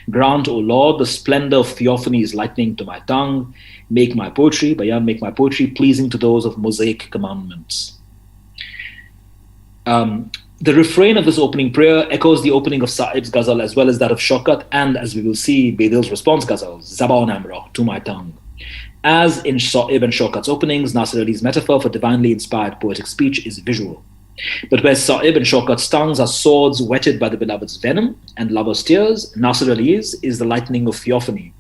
Grant, O Lord, the splendor of theophanies lightning to my tongue. Make my poetry, bayan, make my poetry pleasing to those of Mosaic commandments. The refrain of this opening prayer echoes the opening of Sa'ib's ghazal as well as that of Shaukat, and as we will see, Bedil's response ghazal, Zabanam ra, to my tongue. As in Sa'ib and Shaukat's openings, Nasir Ali's metaphor for divinely inspired poetic speech is visual. But where Sa'ib and Shawkat's tongues are swords whetted by the beloved's venom and lover's tears, Nasir Ali's is the lightning of theophany.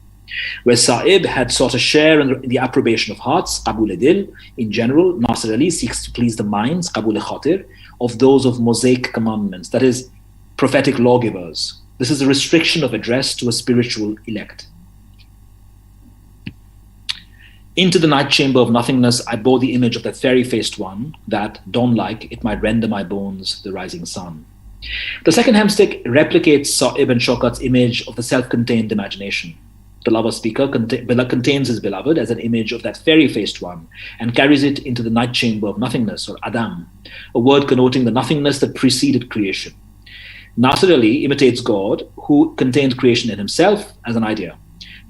Where Sa'ib had sought a share in the approbation of hearts, Qabul Dil, in general, Nasir Ali seeks to please the minds, Qabul Khatir, of those of Mosaic commandments, that is, prophetic lawgivers. This is a restriction of address to a spiritual elect. Into the night chamber of nothingness, I bore the image of that fairy-faced one, that, dawn-like, it might render my bones the rising sun. The second hemstick replicates Sa'ib and Shawkat's image of the self-contained imagination. The lover speaker contains his beloved as an image of that fairy-faced one and carries it into the night chamber of nothingness, or Adam, a word connoting the nothingness that preceded creation. Nasir Ali imitates God, who contained creation in himself, as an idea.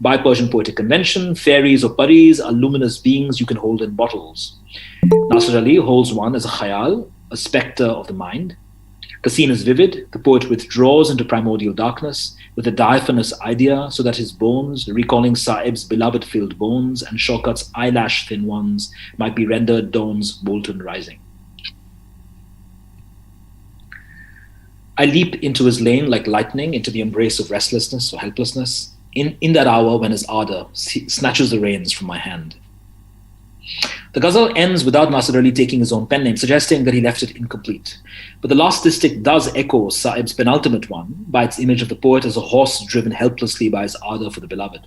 By Persian poetic convention, fairies or paris are luminous beings you can hold in bottles. Nasir Ali holds one as a khayal, a spectre of the mind. The scene is vivid. The poet withdraws into primordial darkness with a diaphanous idea so that his bones, recalling Sa'ib's beloved-filled bones and Shawkat's eyelash-thin ones, might be rendered dawn's molten rising. I leap into his lane like lightning into the embrace of restlessness or helplessness, in that hour when his ardor snatches the reins from my hand. The ghazal ends without Nasir Ali taking his own pen name, suggesting that he left it incomplete. But the last distich does echo Sa'ib's penultimate one by its image of the poet as a horse driven helplessly by his ardor for the beloved.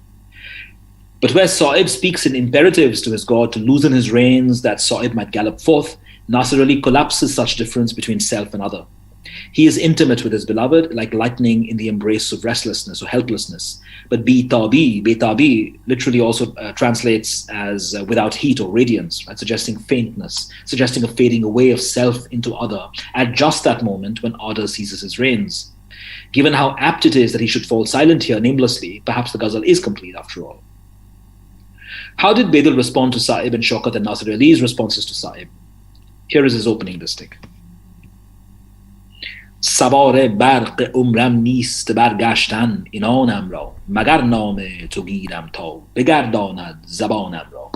But where Sa'ib speaks in imperatives to his God to loosen his reins that Sa'ib might gallop forth, Nasir Ali collapses such difference between self and other. He is intimate with his beloved, like lightning in the embrace of restlessness or helplessness. But betabi literally also translates as without heat or radiance, right? Suggesting faintness, suggesting a fading away of self into other at just that moment when ardor seizes his reins. Given how apt it is that he should fall silent here namelessly, perhaps the ghazal is complete after all. How did Bedil respond to Sa'ib and Shawkat and Nasir Ali's responses to Sa'ib? Here is his opening distich. سوار برق عمرم نیست برگشتن اینانم را مگر نام تو گیرم تا بگرداند زبانم را.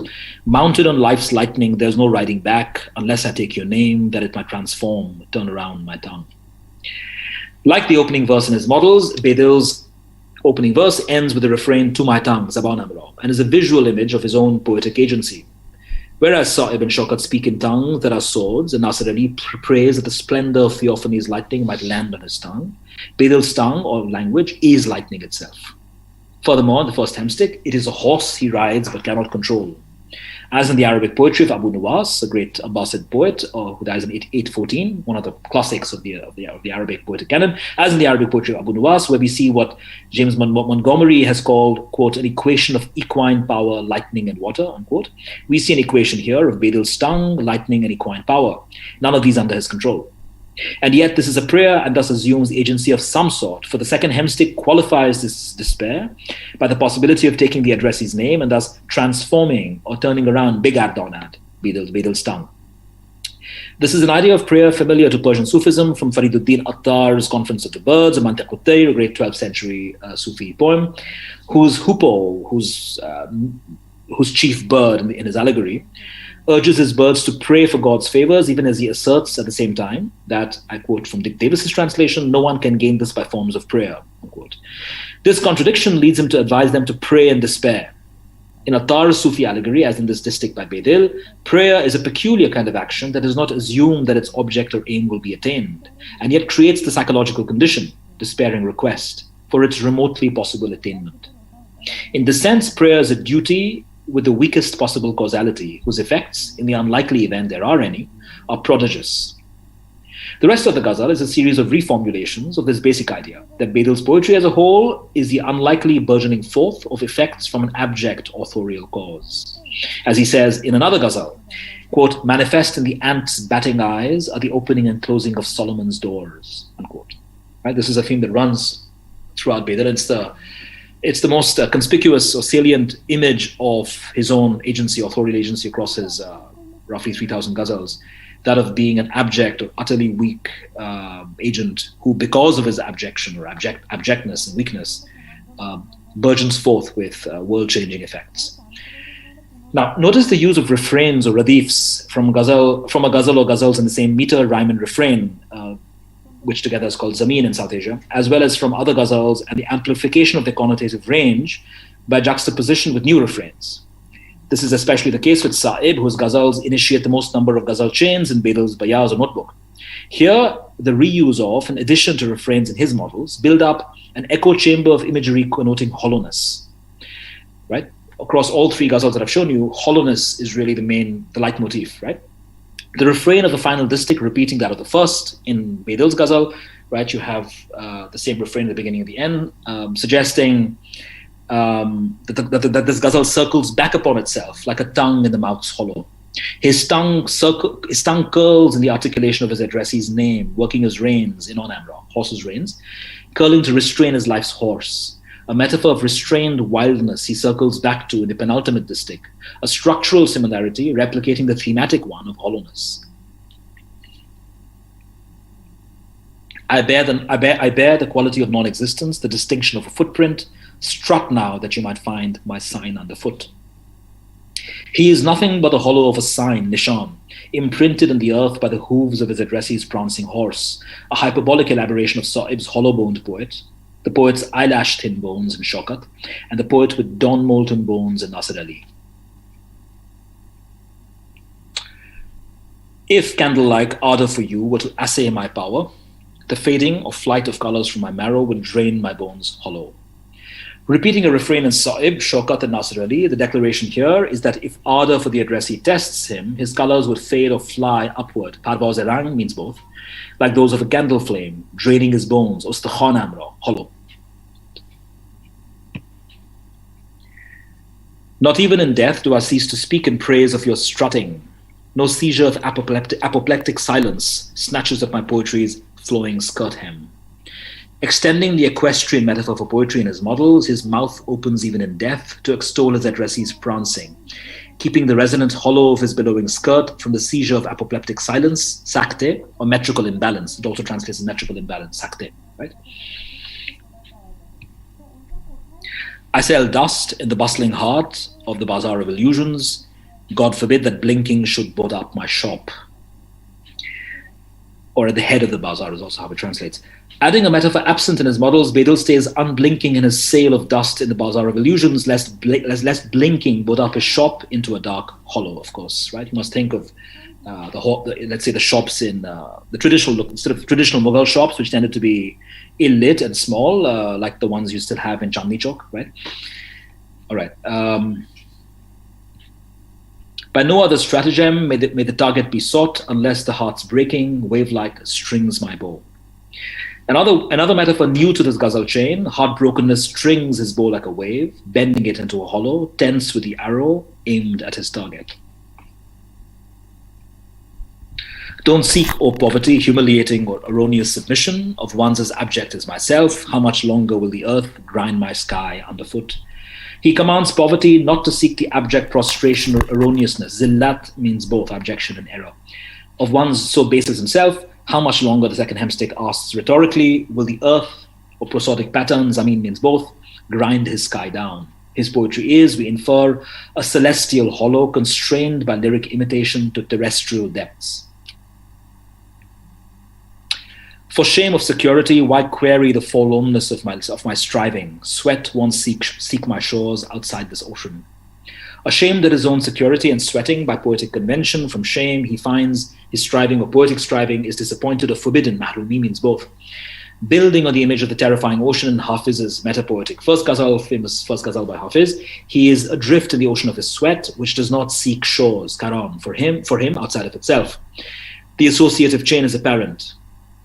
Mounted on life's lightning, there's no riding back unless I take your name that it might transform, turn around my tongue. Like the opening verse in his models, Bedil's opening verse ends with the refrain to my tongue, zabanam ra, and is a visual image of his own poetic agency. Whereas Sa'ib and Shawkat speak in tongues that are swords, and Nasir Ali prays that the splendor of theophany's lightning might land on his tongue, Bedil's tongue, or language, is lightning itself. Furthermore, in the first hemstick, it is a horse he rides but cannot control. As in the Arabic poetry of Abu Nuwas, a great Abbasid poet who dies in 814, one of the classics of the Arabic poetic canon, as in the Arabic poetry of Abu Nuwas, where we see what James Montgomery has called, quote, an equation of equine power, lightning, and water, unquote. We see an equation here of Bedil's tongue, lightning, and equine power. None of these under his control. And yet this is a prayer and thus assumes agency of some sort, for the second hemstick qualifies this despair by the possibility of taking the addressee's name and thus transforming or turning around Bigardonad, Bedil's tongue. This is an idea of prayer familiar to Persian Sufism from Fariduddin Attar's Conference of the Birds, a Mantiq ut-Tayr, a great 12th century Sufi poem, whose hoopoe, whose chief bird in his allegory, urges his birds to pray for God's favors, even as he asserts at the same time that, I quote from Dick Davis's translation, no one can gain this by forms of prayer, unquote. This contradiction leads him to advise them to pray in despair. In Attar's Sufi allegory, as in this distich by Bedil, prayer is a peculiar kind of action that does not assume that its object or aim will be attained, and yet creates the psychological condition, despairing request, for its remotely possible attainment. In this sense, prayer is a duty with the weakest possible causality, whose effects, in the unlikely event there are any, are prodigious. The rest of the ghazal is a series of reformulations of this basic idea, that Bedil's poetry as a whole is the unlikely burgeoning forth of effects from an abject authorial cause. As he says in another ghazal, quote, manifest in the ant's batting eyes are the opening and closing of Solomon's doors, unquote. Right? This is a theme that runs throughout Bedil. It's the most conspicuous or salient image of his own agency, authorial agency across his roughly 3,000 ghazals, that of being an abject or utterly weak agent who, because of his abjection or abjectness and weakness, burgeons forth with world-changing effects. Now, notice the use of refrains or radifs from a ghazal or ghazals in the same meter, rhyme, and refrain, which together is called zameen in South Asia, as well as from other ghazals, and the amplification of their connotative range by juxtaposition with new refrains. This is especially the case with Sa'ib, whose ghazals initiate the most number of ghazal chains in Bedal's Bayaz or notebook. Here, the reuse of, in addition to refrains in his models, build up an echo chamber of imagery connoting hollowness, right? Across all three ghazals that I've shown you, hollowness is really the leitmotif, right? The refrain of the final distic repeating that of the first in Bedal's ghazal, right? You have the same refrain at the beginning and the end, suggesting that this ghazal circles back upon itself like a tongue in the mouth's hollow. His tongue curls in the articulation of his addressee's name, working as reins in Onamra, horse's reins, curling to restrain his life's horse. A metaphor of restrained wildness he circles back to in the penultimate distic, a structural similarity replicating the thematic one of hollowness. I bear the quality of non-existence, the distinction of a footprint. Strut now that you might find my sign underfoot. He is nothing but the hollow of a sign, nishan, imprinted in the earth by the hooves of his addressee's prancing horse, a hyperbolic elaboration of Sa'ib's hollow-boned poet, the poet's eyelash-thin bones in Shaukat, and the poet with dawn-molten bones in Nasir Ali. If candle-like ardor for you were to assay my power, the fading or flight of colors from my marrow would drain my bones hollow. Repeating a refrain in Sa'ib, Shaukat, and Nasir Ali, the declaration here is that if ardor for the addressee tests him, his colors would fade or fly upward. Parvaz erang means both, like those of a candle flame, draining his bones, or stakhan amra, hollow. Not even in death do I cease to speak in praise of your strutting. No seizure of apoplectic silence snatches at my poetry's flowing skirt hem. Extending the equestrian metaphor for poetry in his models, his mouth opens even in death to extol his addressee's prancing, keeping the resonant hollow of his billowing skirt from the seizure of apoplectic silence, sakte, or metrical imbalance. It also translates as metrical imbalance, sakte, right? I sell dust in the bustling heart of the bazaar of illusions. God forbid that blinking should board up my shop. Or at the head of the bazaar is also how it translates. Adding a metaphor absent in his models, Bedal stays unblinking in his sale of dust in the bazaar of illusions, lest blinking board up his shop into a dark hollow, of course, right? You must think of let's say the shops in the traditional look, instead of traditional Mughal shops, which tended to be ill-lit and small, like the ones you still have in Chandni Chowk, right? All right. By no other stratagem may the target be sought, unless the heart's breaking, wave-like strings my bow. Another metaphor new to this ghazal chain, heartbrokenness strings his bow like a wave, bending it into a hollow, tense with the arrow aimed at his target. Don't seek, O poverty, humiliating or erroneous submission of one's as abject as myself. How much longer will the earth grind my sky underfoot? He commands poverty not to seek the abject prostration or erroneousness. Zillat means both abjection and error. Of one's so base as himself, how much longer, the second hemstick asks rhetorically, will the earth, or prosodic pattern, Zameen means both, grind his sky down? His poetry is, we infer, a celestial hollow constrained by lyric imitation to terrestrial depths. For shame of security, why query the forlornness of my striving? Sweat won't seek my shores outside this ocean. Ashamed at his own security and sweating by poetic convention, from shame he finds his striving or poetic striving is disappointed or forbidden. Mahrumi means both. Building on the image of the terrifying ocean in Hafiz's metapoetic famous first ghazal by Hafiz, he is adrift in the ocean of his sweat, which does not seek shores, karam, for him outside of itself. The associative chain is apparent.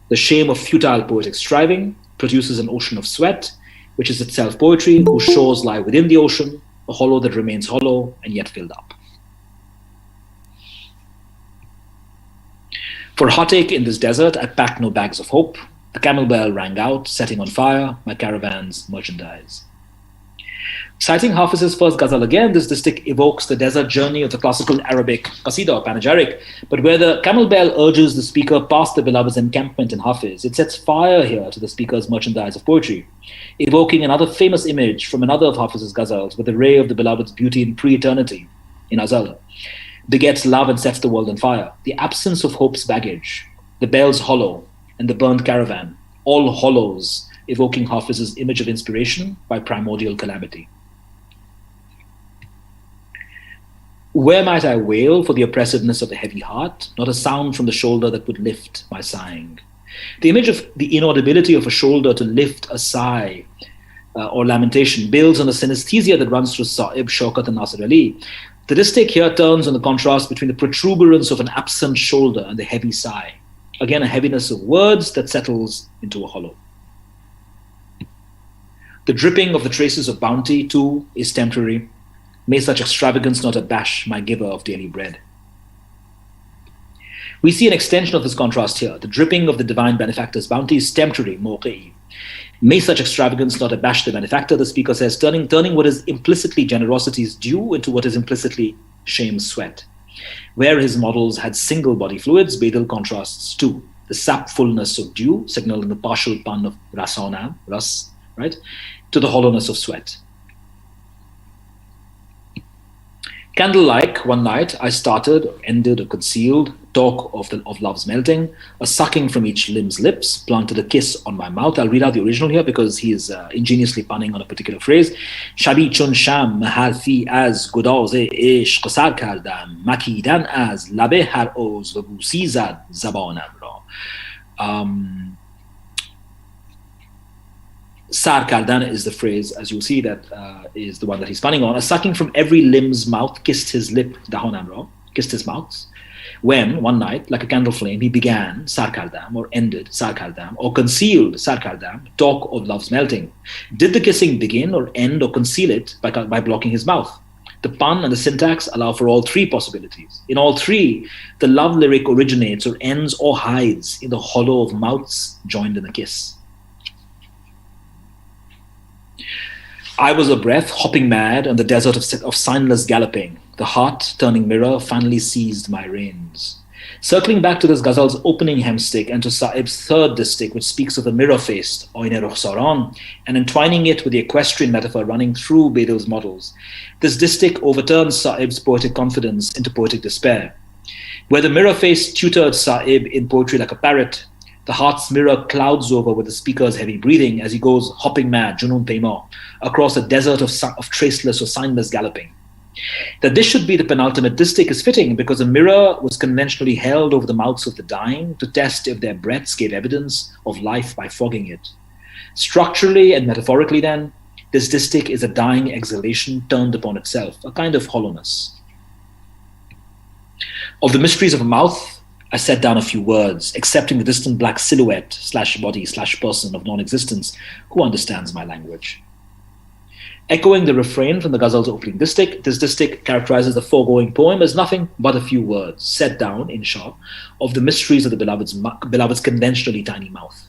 The shame of futile poetic striving produces an ocean of sweat, which is itself poetry, whose shores lie within the ocean, a hollow that remains hollow and yet filled up. For heartache in this desert, I packed no bags of hope. The camel bell rang out, setting on fire my caravan's merchandise. Citing Hafiz's first ghazal again, this distic evokes the desert journey of the classical Arabic qasida or panegyric, but where the camel bell urges the speaker past the beloved's encampment in Hafiz, it sets fire here to the speaker's merchandise of poetry, evoking another famous image from another of Hafiz's ghazals with the ray of the beloved's beauty in pre-eternity. in Azal, begets love and sets the world on fire. The absence of hope's baggage, the bell's hollow, and the burned caravan, all hollows evoking Hafiz's image of inspiration by primordial calamity. Where might I wail for the oppressiveness of the heavy heart? Not a sound from the shoulder that would lift my sighing. The image of the inaudibility of a shoulder to lift a sigh or lamentation builds on the synesthesia that runs through Sa'ib, Shaukat, and Nasir Ali. The distich here turns on the contrast between the protuberance of an absent shoulder and the heavy sigh. Again, a heaviness of words that settles into a hollow. The dripping of the traces of bounty, too, is temporary. May such extravagance not abash my giver of daily bread. We see an extension of this contrast here. The dripping of the divine benefactor's bounty is temporary, mawqi'i. May such extravagance not abash the benefactor, the speaker says, turning what is implicitly generosity's due into what is implicitly shame's sweat. Where his models had single body fluids, Bedil contrasts too. The sapfulness of dew, signaled in the partial pun of rasona, ras, right, to the hollowness of sweat. Candle-like, one night, I started, or ended, or concealed, talk of love's melting, a sucking from each limb's lips, planted a kiss on my mouth. I'll read out the original here because he is ingeniously punning on a particular phrase. Shabi chun sham harfi az gudaze ishq sar kardam, makidan az labe har oz wa busi zad zabanam ra. Sar kardan is the phrase, as you'll see, that is the one that he's punning on. A sucking from every limb's mouth kissed his lip, dahon amro, kissed his mouth. When, one night, like a candle flame, he began sar kardam, or ended sar kardam, or concealed sar kardam, talk of love's melting. Did the kissing begin or end or conceal it by blocking his mouth? The pun and the syntax allow for all three possibilities. In all three, the love lyric originates or ends or hides in the hollow of mouths joined in a kiss. I was a breath, hopping mad on the desert of signless galloping. The heart-turning mirror finally seized my reins. Circling back to this ghazal's opening hemstick and to Sa'ib's third distich, which speaks of the mirror-faced, Oyne Rukhsaran, and entwining it with the equestrian metaphor running through Bedil's models, this distich overturns Sa'ib's poetic confidence into poetic despair. Where the mirror-faced tutored Sa'ib in poetry like a parrot, the heart's mirror clouds over with the speaker's heavy breathing as he goes hopping mad, Junun Pema, across a desert of traceless or signless galloping. That this should be the penultimate distich is fitting because a mirror was conventionally held over the mouths of the dying to test if their breaths gave evidence of life by fogging it. Structurally and metaphorically then, this distich is a dying exhalation turned upon itself, a kind of hollowness. Of the mysteries of a mouth, I set down a few words, accepting the distant black silhouette / body / person of non-existence who understands my language. Echoing the refrain from the ghazal's opening distich, this distich characterizes the foregoing poem as nothing but a few words set down, in short, of the mysteries of the beloved's conventionally tiny mouth.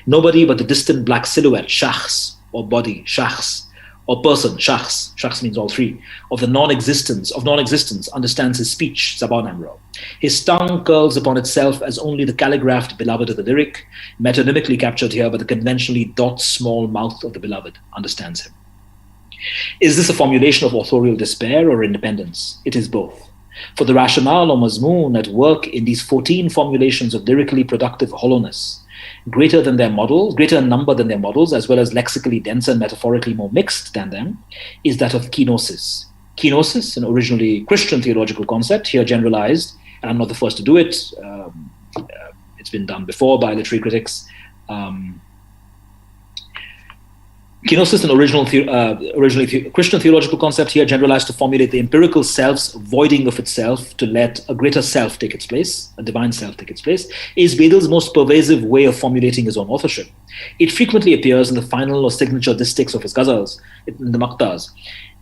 Nobody but the distant black silhouette, shakhs, or body, shakhs, or person, shakhs, shakhs means all three, of non-existence, understands his speech, Zaban Amro. His tongue curls upon itself as only the calligraphed beloved of the lyric, metonymically captured here by the conventionally dot-small mouth of the beloved, understands him. Is this a formulation of authorial despair or independence? It is both. For the rationale or mazmoon at work in these 14 formulations of lyrically productive hollowness, greater in number than their models, as well as lexically denser and metaphorically more mixed than them, is that of kenosis. Kenosis, an originally Christian theological concept, here generalized, and I'm not the first to do it. It's been done before by literary critics. Kenosis, an originally Christian theological concept, here generalized to formulate the empirical self's voiding of itself to let a greater self take its place, a divine self take its place, is Bedil's most pervasive way of formulating his own authorship. It frequently appears in the final or signature distichs of his ghazals, in the maqtas.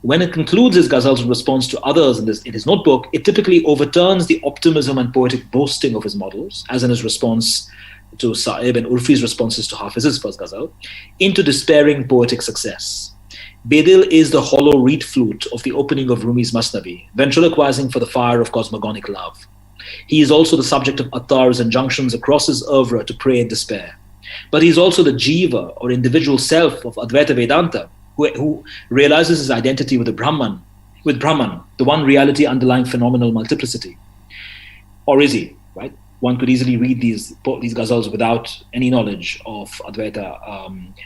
When it concludes his ghazals in response to others in his notebook, it typically overturns the optimism and poetic boasting of his models, as in his response to Sa'ib and Urfi's responses to Hafiz's first ghazal, into despairing poetic success. Bedil is the hollow reed flute of the opening of Rumi's Masnavi, ventriloquizing for the fire of cosmogonic love. He is also the subject of Attar's injunctions across his oeuvre to pray in despair. But he is also the jiva, or individual self, of Advaita Vedanta, who realizes his identity with the Brahman, with Brahman, the one reality underlying phenomenal multiplicity? Or is he, right? One could easily read these ghazals without any knowledge of Advaita.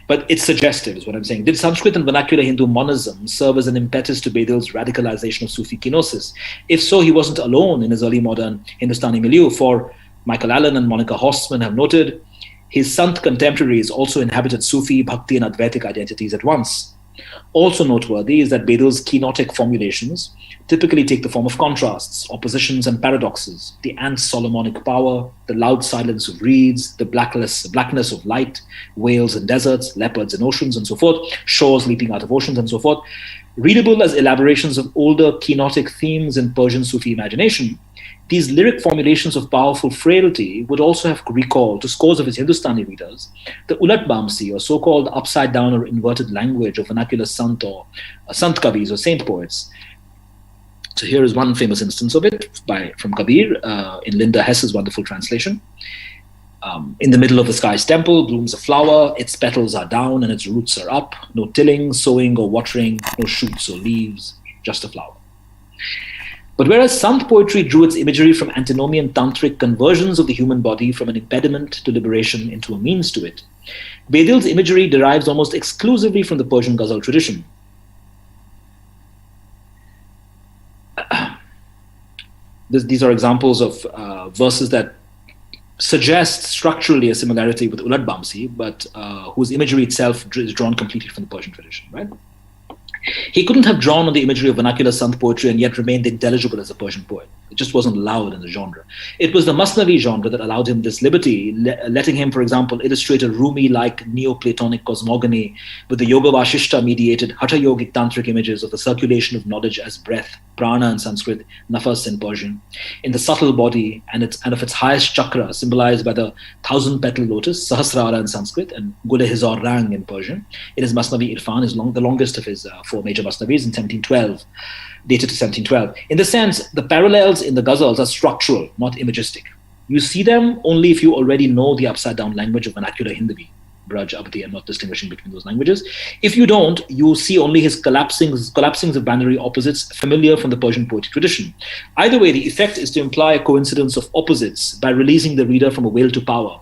But it's suggestive, is what I'm saying. Did Sanskrit and vernacular Hindu monism serve as an impetus to Bedel's radicalization of Sufi kenosis? If so, he wasn't alone in his early modern Hindustani milieu, for Michael Allen and Monica Horstman have noted, his Sant contemporaries also inhabited Sufi, Bhakti, and Advaitic identities at once. Also noteworthy is that Bedel's kenotic formulations typically take the form of contrasts, oppositions, and paradoxes. The ant's Solomonic power, the loud silence of reeds, the blackness of light, whales in deserts, leopards in oceans, and so forth, shores leaping out of oceans, and so forth. Readable as elaborations of older kenotic themes in Persian Sufi imagination, these lyric formulations of powerful frailty would also have recalled to scores of his Hindustani readers the Ulat Bamsi, or so-called upside-down or inverted language of vernacular Sant or Sant Kavis or saint poets. So here is one famous instance of it from Kabir in Linda Hess's wonderful translation. In the middle of the sky's temple blooms a flower, its petals are down and its roots are up, no tilling, sowing or watering, no shoots or leaves, just a flower. But whereas Sant poetry drew its imagery from antinomian tantric conversions of the human body from an impediment to liberation into a means to it, Bedel's imagery derives almost exclusively from the Persian ghazal tradition. These are examples of verses that suggest structurally a similarity with Ulat Bamsi, but whose imagery itself is drawn completely from the Persian tradition, right? He couldn't have drawn on the imagery of vernacular Sant poetry and yet remained intelligible as a Persian poet. It just wasn't allowed in the genre. It was the Masnavi genre that allowed him this liberty, letting him, for example, illustrate a Rumi-like Neoplatonic cosmogony with the Yoga Vashishta-mediated Hatha Yogic tantric images of the circulation of knowledge as breath, prana in Sanskrit, nafas in Persian, in the subtle body and of its highest chakra, symbolized by the thousand-petal lotus, Sahasrara in Sanskrit, and Gule-Hizar Rang in Persian. In his Masnavi Irfan is the longest of his four major Masnavis in 1712. Dated to 1712. In this sense, the parallels in the ghazals are structural, not imagistic. You see them only if you already know the upside-down language of vernacular Hindavi, Braj, Abdi. I'm not distinguishing between those languages. If you don't, you see only his collapsings of binary opposites familiar from the Persian poetic tradition. Either way, the effect is to imply a coincidence of opposites by releasing the reader from a will to power.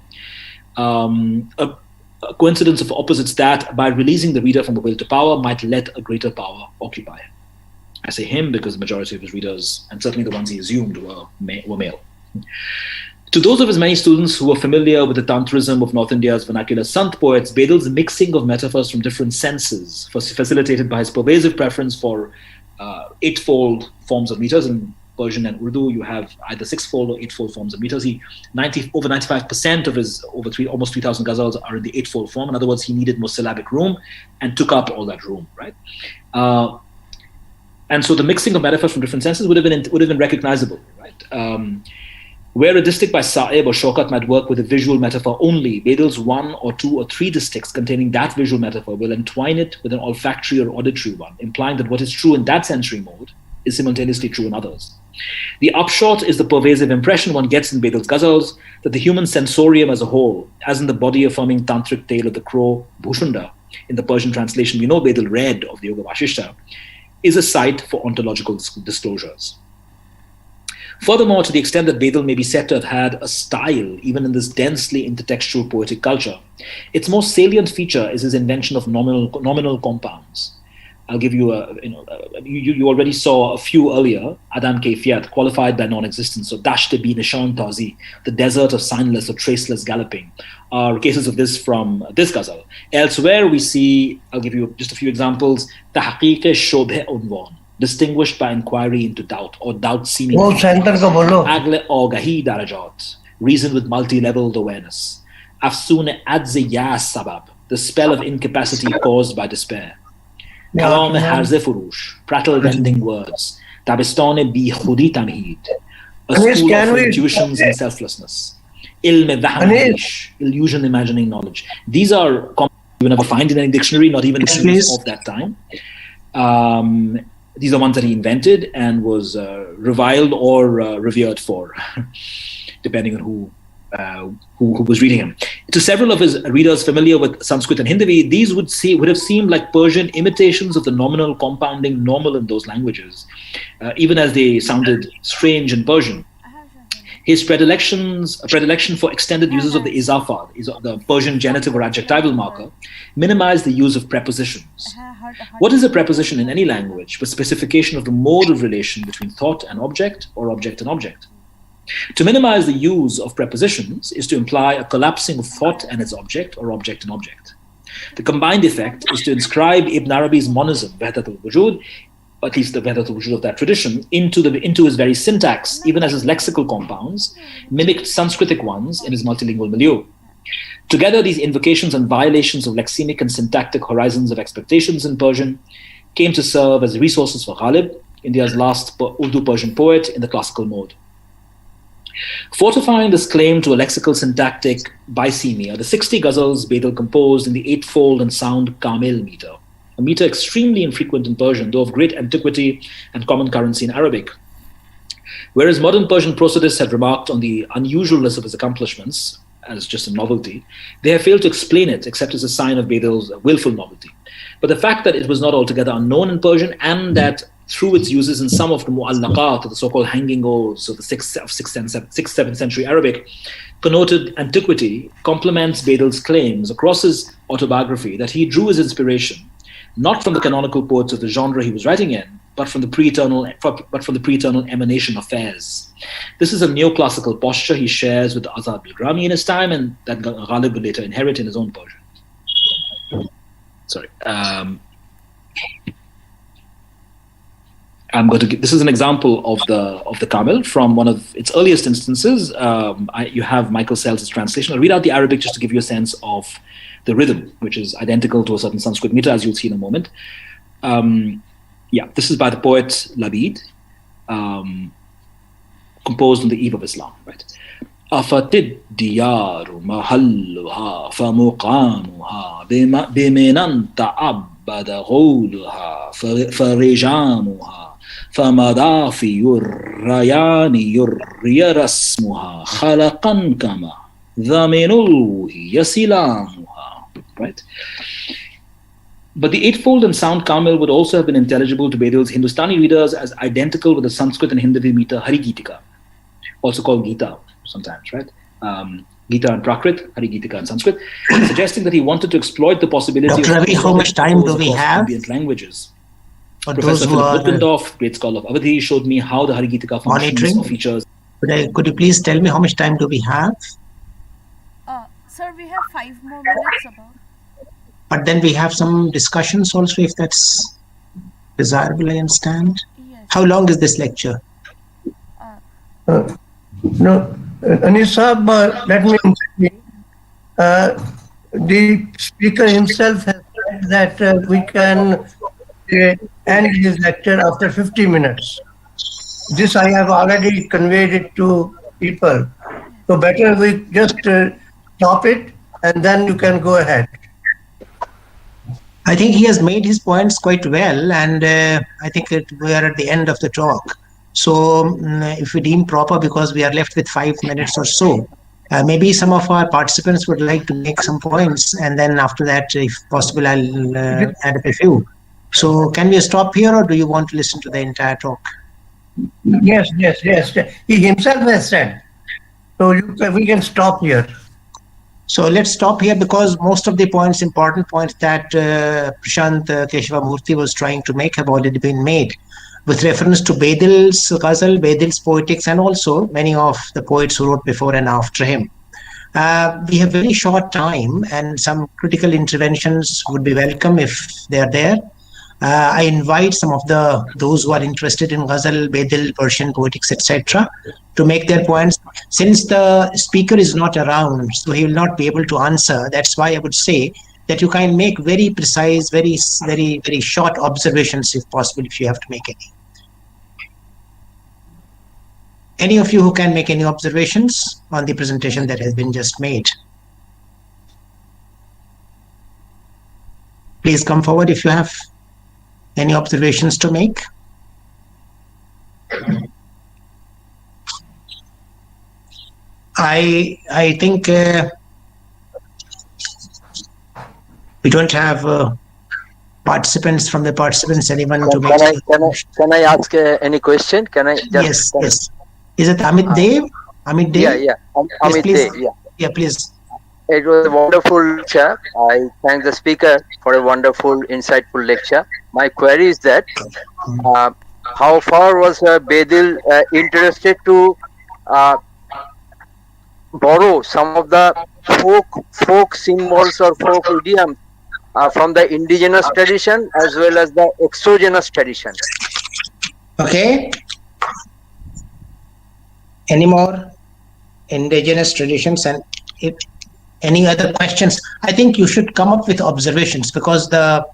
A coincidence of opposites that, by releasing the reader from the will to power, might let a greater power occupy him. I say him because the majority of his readers, and certainly the ones he assumed, were male. To those of his many students who were familiar with the Tantrism of North India's vernacular Sant poets, Bedel's mixing of metaphors from different senses was facilitated by his pervasive preference for eightfold forms of meters. In Persian and Urdu, you have either sixfold or eightfold forms of meters. Over 95% of his almost 3,000 ghazals are in the eightfold form. In other words, he needed more syllabic room and took up all that room, right? And so the mixing of metaphors from different senses would have been recognizable, right? Where a distich by Saeb or Shaukat might work with a visual metaphor only, Bedel's one or two or three distichs containing that visual metaphor will entwine it with an olfactory or auditory one, implying that what is true in that sensory mode is simultaneously true in others. The upshot is the pervasive impression one gets in Bedel's ghazals that the human sensorium as a whole, as in the body-affirming tantric tale of the crow Bhushunda, in the Persian translation we know Bedel read of the Yoga Vashishta, is a site for ontological disclosures. Furthermore, to the extent that Bedel may be said to have had a style, even in this densely intertextual poetic culture, its most salient feature is his invention of nominal compounds. I'll give you you already saw a few earlier, Adam Kayfiyat, qualified by non-existence, so Dashte bi Nishan Tazi, the desert of signless or traceless galloping, are cases of this from this ghazal. Elsewhere we see, I'll give you just a few examples, Tahqiq Shobhe Unwan, distinguished by inquiry into doubt, or doubt seeming Agle Ogahi Darajat, reason with multi-leveled awareness, Afsune Adze Yas Sabab, the spell of incapacity caused by despair, Kalam Harze Furush, prattle-vending words, Tabistane Bi Khudi Tamheed, a school of intuitions and selflessness, Ilm Vahamish, illusion imagining knowledge. These are common you never find in any dictionary, not even dictionaries of that time. These are ones that he invented and was reviled or revered for, depending on who who was reading him. To several of his readers familiar with Sanskrit and Hindi, these would have seemed like Persian imitations of the nominal compounding normal in those languages, even as they sounded strange in Persian. His predilection for extended uses of the izafa, the Persian genitive or adjectival marker, minimized the use of prepositions. What is a preposition in any language but specification of the mode of relation between thought and object, or object and object? To minimize the use of prepositions is to imply a collapsing of thought and its object, or object and object. The combined effect is to inscribe Ibn Arabi's monism, Wahdat al-Wujud, at least the Wahdat al-Wujud of that tradition, into his very syntax, even as his lexical compounds mimicked Sanskritic ones in his multilingual milieu. Together, these invocations and violations of lexemic and syntactic horizons of expectations in Persian came to serve as resources for Ghalib, India's last Urdu Persian poet in the classical mode. Fortifying this claim to a lexical syntactic bisemi are the 60 ghazals Bedel composed in the eightfold and sound Kamil meter, a meter extremely infrequent in Persian, though of great antiquity and common currency in Arabic. Whereas modern Persian prosodists had remarked on the unusualness of his accomplishments as just a novelty, they have failed to explain it except as a sign of Bedel's willful novelty. But the fact that it was not altogether unknown in Persian, and that through its uses in some of the mu'allaqat, or the so-called hanging odes of the 6th, 7th century Arabic, connoted antiquity, complements Bedel's claims across his autobiography that he drew his inspiration not from the canonical poets of the genre he was writing in, but from the pre-eternal emanation of Faiz. This is a neoclassical posture he shares with Azad Bilgrami in his time, and that Ghalib would later inherit in his own Persian. Sorry. This is an example of the Kamil from one of its earliest instances. You have Michael Sells' translation. I'll read out the Arabic just to give you a sense of the rhythm, which is identical to a certain Sanskrit meter, as you'll see in a moment. This is by the poet Labid, composed on the eve of Islam. Right. أفتد ديار محلها فمقامها بمن تعبد غولها فرجامها فمضافي الريان يري رسمها خلقا كما ذمن الوهي سلامها. Right. But the eightfold and sound Kamil would also have been intelligible to Bedel's Hindustani readers as identical with the Sanskrit and Hindi meter Harigitika, also called Gita sometimes, right? Gita and Prakrit, Harigitika and Sanskrit, suggesting that he wanted to exploit the possibility Dr. Ravi, how much time do we have? Ambient languages. For Professor those who Philip are Lutgendorf, great scholar of Avadhi, showed me how the Harigitika functions or features. Could you please tell me how much time do we have? Sir, we have 5 more minutes about. But then we have some discussions also, if that's desirable, I understand. Yes. How long is this lecture? No, Anis Saab, let me intervene. The speaker himself has said that we can end his lecture after 50 minutes. This I have already conveyed it to people. So better we just stop it and then you can go ahead. I think he has made his points quite well, and I think that we are at the end of the talk. So if we deem proper, because we are left with 5 minutes or so, maybe some of our participants would like to make some points, and then after that, if possible, I'll add up a few. So can we stop here, or do you want to listen to the entire talk? Yes. He himself has said. So we can stop here. So let's stop here, because most of the points, important points that Prashant Keshavamurthy was trying to make have already been made with reference to Bedel's ghazal, Bedel's poetics, and also many of the poets who wrote before and after him. We have very short time, and some critical interventions would be welcome if they are there. I invite some of those who are interested in ghazal, Bedel, Persian poetics, etc., to make their points. Since the speaker is not around, so he will not be able to answer. That's why I would say that you can make very precise, very short observations, if possible, if you have to make any. Any of you who can make any observations on the presentation that has been just made? Please come forward if you have any observations to make. I think we don't have participants from the participants. Anyone to make? Can I ask any question? Can I just? Yes, yes. Is it Amit Dev? Amit Dev? Yeah. Yes, Amit please. Dey, yeah. Yeah, please. It was a wonderful lecture. I thank the speaker for a wonderful, insightful lecture. My query is that how far was Bedil interested to borrow some of the folk symbols or folk idioms from the indigenous tradition as well as the exogenous tradition? Okay. Any more indigenous traditions and any other questions? I think you should come up with observations because the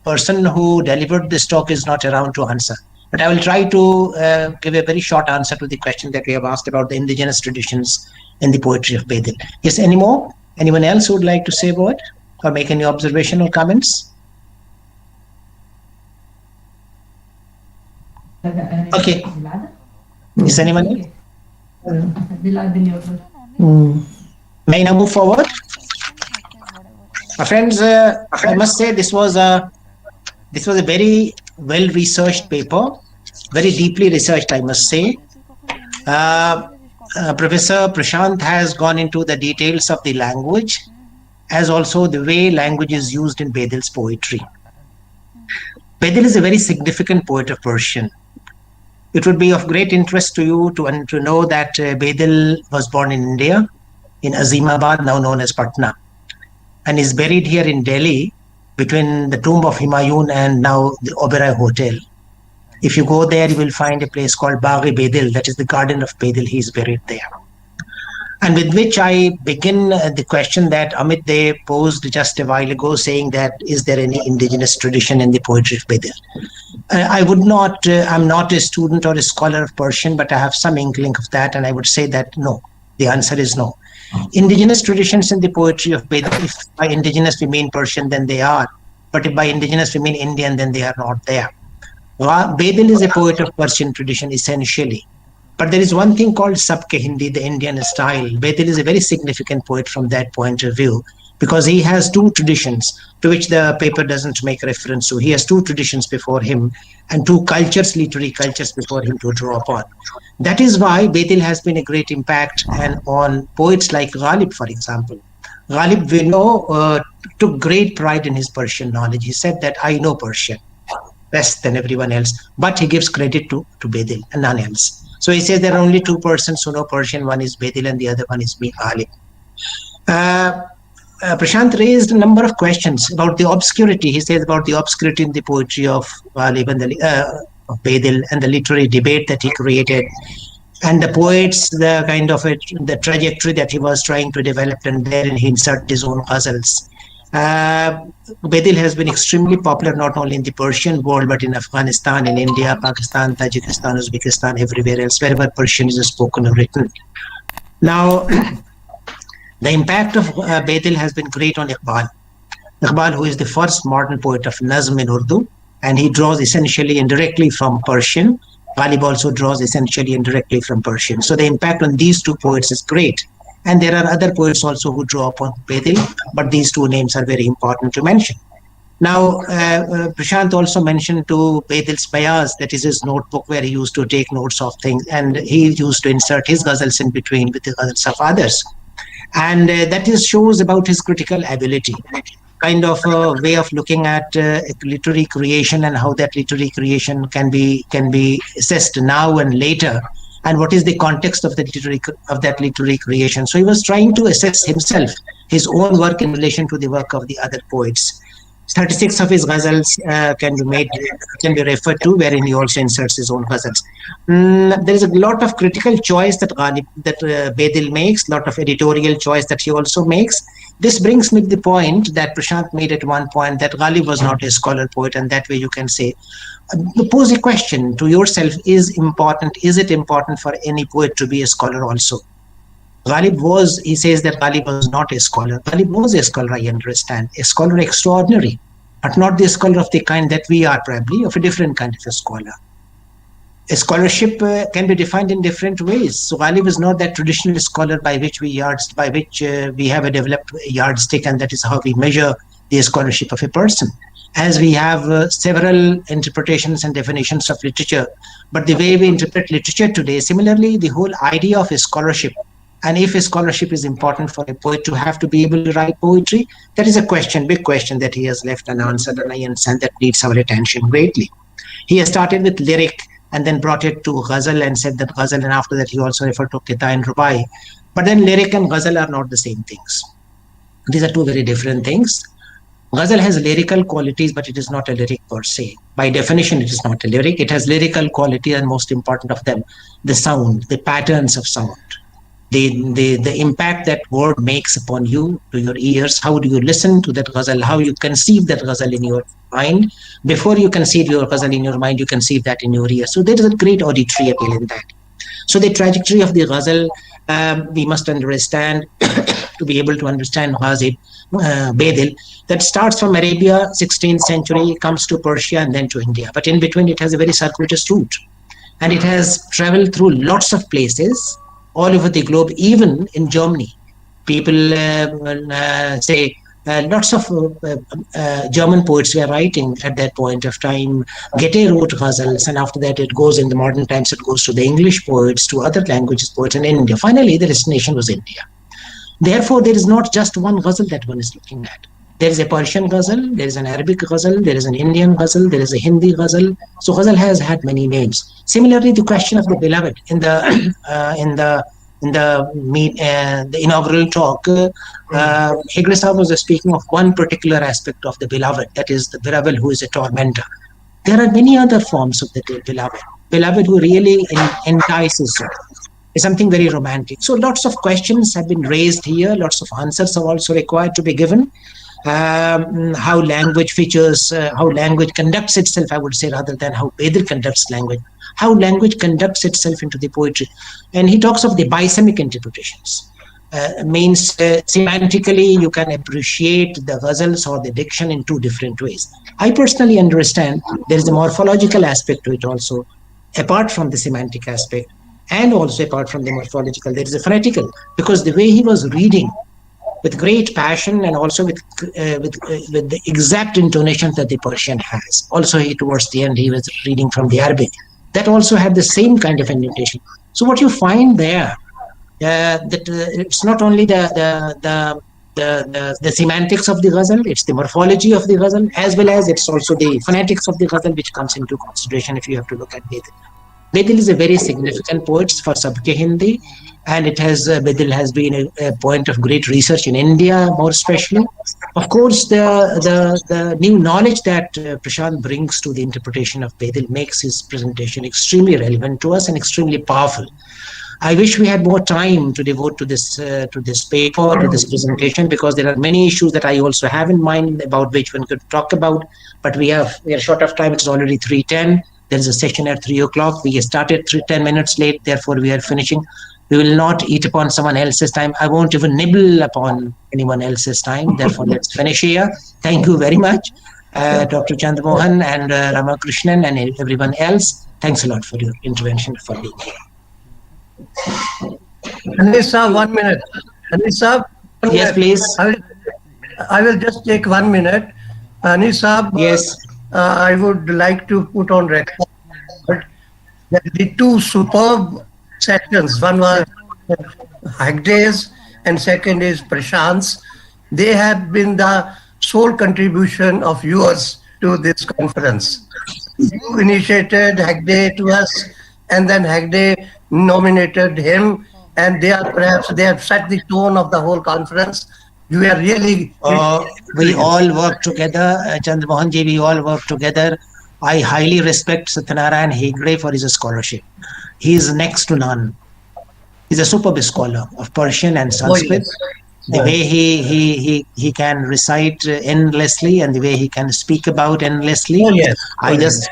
person who delivered this talk is not around to answer. But I will try to give a very short answer to the question that we have asked about the indigenous traditions in the poetry of Bedil. Yes, any more? Anyone else who would like to say a word or make any observation or comments? Okay. Is anyone else? May I now move forward? Friends, I must say this was a very well researched paper, very deeply researched, I must say. Professor Prashant has gone into the details of the language as also the way language is used in Bedil's poetry. Bedil is a very significant poet of Persian. It would be of great interest to you to know that Bedil was born in India, in Azimabad, now known as Patna, and is buried here in Delhi between the tomb of Humayun and now the Oberoi Hotel. If you go there, you will find a place called Bagh-e-Bedil, that is the Garden of Bedil. He is buried there. And with which I begin the question that Amit Dey posed just a while ago, saying that is there any indigenous tradition in the poetry of Bedil? I would not, I'm not a student or a scholar of Persian, but I have some inkling of that, and I would say that no. The answer is no. Indigenous traditions in the poetry of Bedil, if by indigenous we mean Persian, then they are. But if by indigenous we mean Indian, then they are not there. Bedil is a poet of Persian tradition, essentially. But there is one thing called Sabke Hindi, the Indian style. Bedil is a very significant poet from that point of view, because he has two traditions to which the paper doesn't make reference to. He has two traditions before him and two cultures, literary cultures before him to draw upon. That is why Bedil has been a great impact and on poets like Ghalib, for example. Ghalib, we know, took great pride in his Persian knowledge. He said that I know Persian best than everyone else, but he gives credit to Bedil and none else. So he says there are only two persons who know Persian. One is Bedil and the other one is me, Ghalib. Prashant raised a number of questions about the obscurity. He says about the obscurity in the poetry of Ghalib and of Bedil and the literary debate that he created, and the poets, the kind of the trajectory that he was trying to develop, and therein he inserted his own ghazals. Bedil has been extremely popular not only in the Persian world but in Afghanistan, in India, Pakistan, Tajikistan, Uzbekistan, everywhere else, wherever Persian is spoken or written. Now, the impact of Bedil has been great on Iqbal. Iqbal, who is the first modern poet of Nazm in Urdu, and he draws essentially indirectly from Persian. Ghalib also draws essentially indirectly from Persian. So the impact on these two poets is great. And there are other poets also who draw upon Bedil, but these two names are very important to mention. Now, Prashant also mentioned to Bedil's Bayaz, that is his notebook where he used to take notes of things, and he used to insert his ghazals in between with the ghazals of others. And that shows about his critical ability, kind of a way of looking at literary creation and how that literary creation can be assessed now and later, and what is the context of that literary creation. So he was trying to assess himself, his own work in relation to the work of the other poets. 36 of his ghazals can be referred to, wherein he also inserts his own ghazals. There is a lot of critical choice that Bedil makes, lot of editorial choice that he also makes. This brings me to the point that Prashant made at one point, that Ghalib was not a scholar poet, and that way you can say, pose a question to yourself, is it important for any poet to be a scholar also? He says that Ghalib was not a scholar. Ghalib was a scholar, I understand, a scholar extraordinary, but not the scholar of the kind that we are, probably, of a different kind of a scholar. scholarship can be defined in different ways. So Ghalib is not that traditional scholar by which we have a developed yardstick, and that is how we measure the scholarship of a person. As we have several interpretations and definitions of literature, but the way we interpret literature today, similarly, the whole idea of a scholarship, and if a scholarship is important for a poet to have to be able to write poetry, that is a question, big question that he has left unanswered, and I understand that needs our attention greatly. He has started with lyric and then brought it to ghazal and said that ghazal, and after that he also referred to qita and rubai. But then lyric and ghazal are not the same things. These are two very different things. Ghazal has lyrical qualities, but it is not a lyric per se. By definition, it is not a lyric. It has lyrical quality, and most important of them, the sound, the patterns of sound, the impact that word makes upon you, to your ears. How do you listen to that ghazal? How you conceive that ghazal in your mind? Before you conceive your ghazal in your mind, you conceive that in your ears. So there is a great auditory appeal in that. So the trajectory of the ghazal, we must understand to be able to understand Ghazib, Bedil, that starts from Arabia, 16th century, comes to Persia and then to India. But in between, it has a very circuitous route. And it has traveled through lots of places all over the globe, even in Germany. People say lots of German poets were writing at that point of time. Goethe wrote ghazals, and after that it goes, in the modern times, it goes to the English poets, to other languages poets in India. Finally, the destination was India. Therefore, there is not just one ghazal that one is looking at. There is a Persian ghazal, there is an Arabic ghazal, there is an Indian ghazal, there is a Hindi ghazal. So ghazal has had many names. Similarly, the question of the beloved in the inaugural talk, Hegre Sahib was speaking of one particular aspect of the beloved, that is the beloved who is a tormentor. There are many other forms of the beloved who really entices you. Is something very romantic. So lots of questions have been raised here. Lots of answers are also required to be given. How language features, how language conducts itself, I would say, rather than how Bedil conducts language. How language conducts itself into the poetry. And he talks of the bisemic interpretations. Means semantically, you can appreciate the ghazals or the diction in two different ways. I personally understand there is a morphological aspect to it also, apart from the semantic aspect. And also apart from the morphological, there is a phonetical, because the way he was reading with great passion and also with the exact intonation that the Persian has. Also, towards the end, he was reading from the Arabic. That also had the same kind of intonation. So what you find there, that it's not only the semantics of the ghazal, it's the morphology of the ghazal, as well as it's also the phonetics of the ghazal, which comes into consideration if you have to look at Bedil. Bedil is a very significant poet for Sabke Hindi, and Bedil has been a point of great research in India, more especially. Of course, the new knowledge that Prashant brings to the interpretation of Bedil makes his presentation extremely relevant to us and extremely powerful. I wish we had more time to devote to this paper, to this presentation, because there are many issues that I also have in mind about which one could talk about. But we are short of time. It's already 3:10. There is a session at 3 o'clock. We started 10 minutes late. Therefore, we are finishing. We will not eat upon someone else's time. I won't even nibble upon anyone else's time. Therefore, let's finish here. Thank you very much, Dr. Chandramohan and Ramakrishnan and everyone else. Thanks a lot for your intervention, for being here. Anisa, 1 minute. Anisa, yes, please. I will just take 1 minute. Anisa, yes. I would like to put on record that the two superb sessions, one was Hegde's and second is Prashant's, they have been the sole contribution of yours to this conference. You initiated Hegde to us, and then Hegde nominated him, and they have set the tone of the whole conference. You are really... we all work together, Chandramohan ji, we all work together. I highly respect Satyanarayan Hegde for his scholarship. He is next to none. He's a superb scholar of Persian and Sanskrit. yes. The way he can recite endlessly and the way he can speak about endlessly.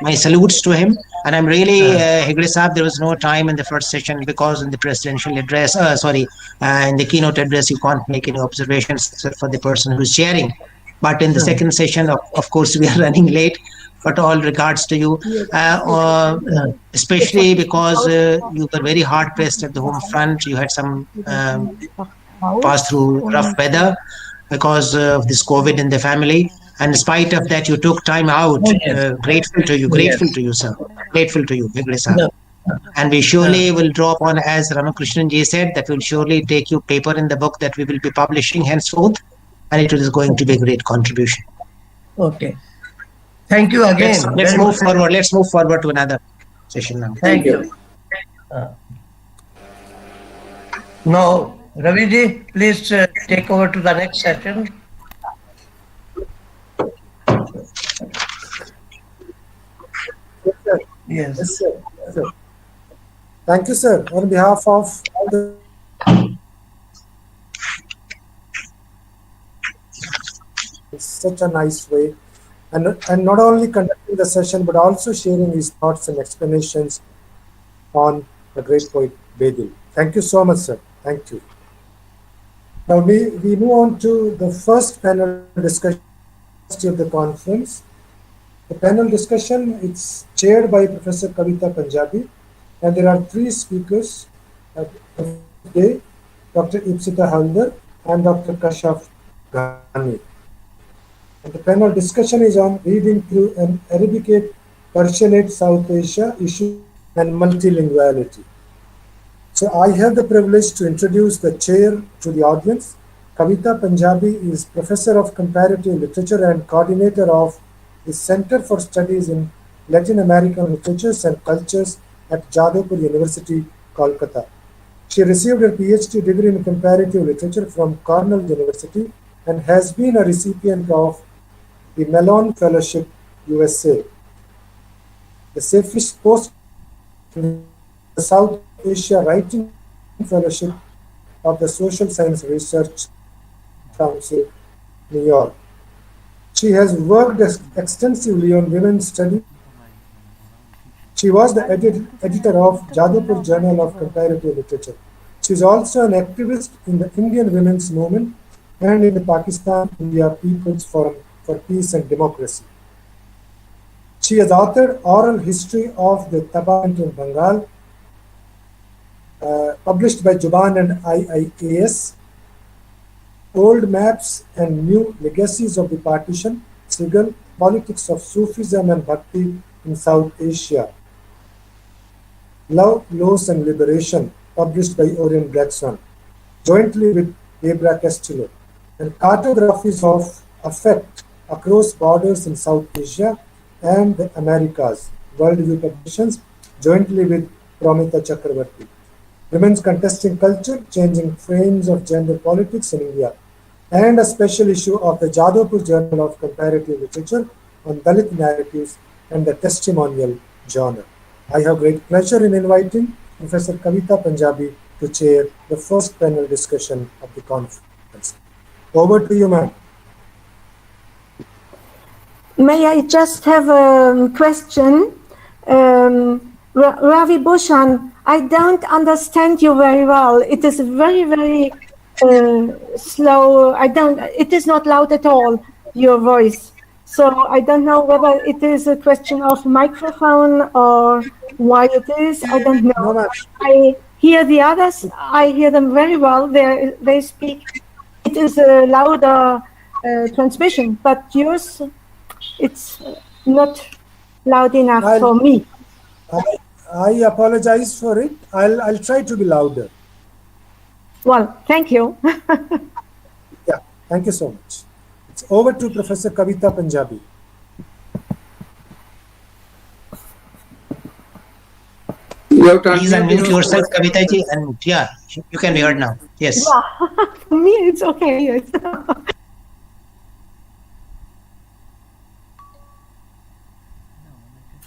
My salutes to him. And I'm really, Hegde Sahib, there was no time in the first session because in the presidential address, in the keynote address, you can't make any observations except for the person who's sharing. But in the second session, of course, we are running late. but all regards to you, especially because you were very hard pressed at the home front. You had some pass through rough weather because of this COVID in the family. And in spite of that, you took time out. Oh, yes. Grateful to you, Yes. grateful to you, sir. Grateful to you, Vigre sir. No. And we surely will draw upon, as Ramakrishnan ji said, that will surely take you paper in the book that we will be publishing henceforth, and it is going to be a great contribution. Okay. Thank you again. Let's very move much. forward. Let's move forward to another session now. Thank you. Now, Raviji, please take over to the next session. Yes, Yes. sir. Yes, sir. Thank you, sir. On behalf of all the such a nice way, and not only conducting the session but also sharing his thoughts and explanations on the great poet Bedil. Thank you so much, sir. Thank you. Now we move on to the first panel discussion of the conference. The panel discussion is chaired by Professor Kavita Punjabi, and there are three speakers today: Dr. Ipsita Haldar and Dr. Kashaf Ghani. And the panel discussion is on reading through an Arabicate Persianate South Asia issue and multilinguality. So I have the privilege to introduce the chair to the audience. Kavita Punjabi is Professor of Comparative Literature and Coordinator of the Center for Studies in Latin American Literatures and Cultures at Jadavpur University, Kolkata. She received her PhD degree in Comparative Literature from Cornell University and has been a recipient of the Mellon Fellowship, USA, the Safest Post in the South Asia Writing Fellowship of the Social Science Research Council, New York. She has worked extensively on women's studies. She was the editor of Jadavpur Journal of Comparative Literature. She is also an activist in the Indian women's movement and in the Pakistan India People's Forum for Peace and Democracy. She has authored Oral History of the Tabant in Bengal, published by Juban and IIAS, Old Maps and New Legacies of the Partition, Sigal, Politics of Sufism and Bhakti in South Asia, Love, Loss and Liberation, published by Orient Blackstone, jointly with Debra Castillo, and Cartographies of Affect Across Borders in South Asia and the Americas, Worldview Publications, jointly with Promita Chakravarti. Women's Contesting Culture, Changing Frames of Gender Politics in India, and a special issue of the Jadavpur Journal of Comparative Literature on Dalit narratives and the testimonial genre. I have great pleasure in inviting Professor Kavita Punjabi to chair the first panel discussion of the conference. Over to you, ma'am. May I just have a question? Ravi Bhushan, I don't understand you very well. It is very, very slow. It is not loud at all, your voice. So I don't know whether it is a question of microphone or why it is. I don't know. No, ma'am. I hear the others. I hear them very well. They speak. It is a louder transmission, but yours, it's not loud enough for me. I apologize for it. I'll try to be louder. Well, thank you. Yeah, thank you so much. It's over to Professor Kavita Punjabi. Please unmute yourself, Kavita ji, and yeah, you can be heard now. Yes. Yeah, for me it's okay. Yes.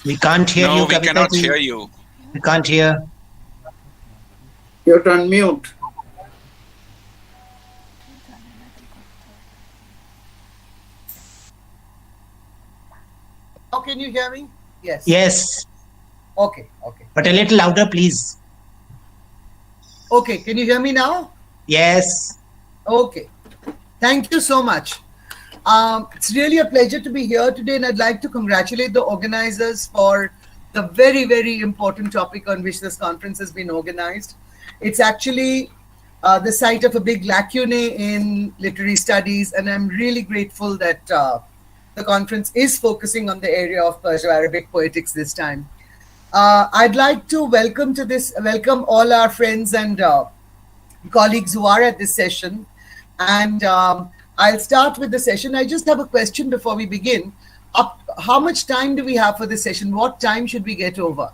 We can't hear you, No, we Kavita cannot ji. hear you. We can't hear. You have to unmute. Now can you hear me? Yes. Yes, Okay. but a little louder, please. Okay. Can you hear me now? Yes. Okay. Thank you so much. It's really a pleasure to be here today, and I'd like to congratulate the organizers for the very, very important topic on which this conference has been organized. It's actually the site of a big lacune in literary studies, and I'm really grateful that the conference is focusing on the area of Persian-Arabic poetics this time. I'd like to welcome all our friends and colleagues who are at this session, and I'll start with the session. I just have a question before we begin. How much time do we have for this session? What time should we get over?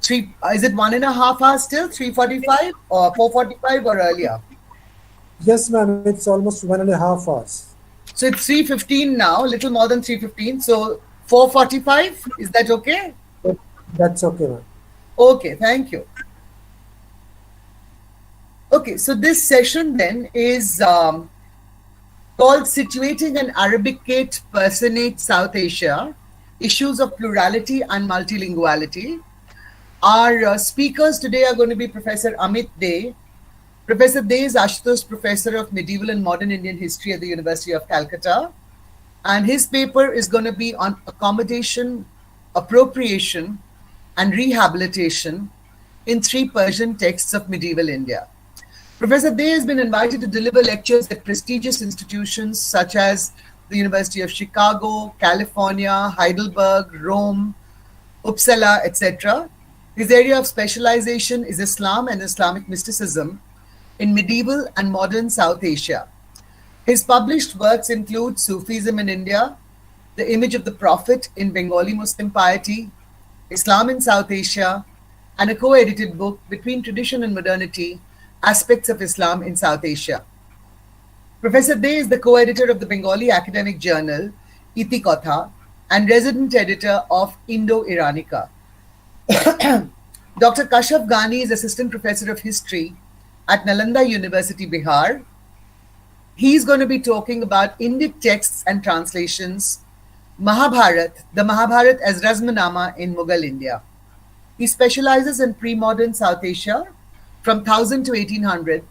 Is it 1.5 hours still? 3:45 or 4:45 or earlier? Yes, ma'am. It's almost 1.5 hours. So it's 3:15 now, a little more than 3:15. So 4:45, is that okay? That's okay, ma'am. Okay, thank you. Okay, so this session then is called Situating an Arabicate Personate South Asia, Issues of Plurality and Multilinguality. Our speakers today are going to be Professor Amit Dey. Professor Dey is Ashutosh Professor of Medieval and Modern Indian History at the University of Calcutta. And his paper is going to be on accommodation, appropriation, and rehabilitation in 3 Persian texts of medieval India. Professor Dey has been invited to deliver lectures at prestigious institutions such as the University of Chicago, California, Heidelberg, Rome, Uppsala, etc. His area of specialization is Islam and Islamic mysticism in medieval and modern South Asia. His published works include Sufism in India, The Image of the Prophet in Bengali Muslim Piety, Islam in South Asia, and a co-edited book, Between Tradition and Modernity, Aspects of Islam in South Asia. Professor Dey is the co-editor of the Bengali academic journal, Iti Kotha, and resident editor of Indo-Iranica. Dr. Kashaf Ghani is assistant professor of history at Nalanda University, Bihar. He's going to be talking about Indic texts and translations, Mahabharat, the Mahabharat as Razmanama in Mughal India. He specializes in pre-modern South Asia from 1000 to 1800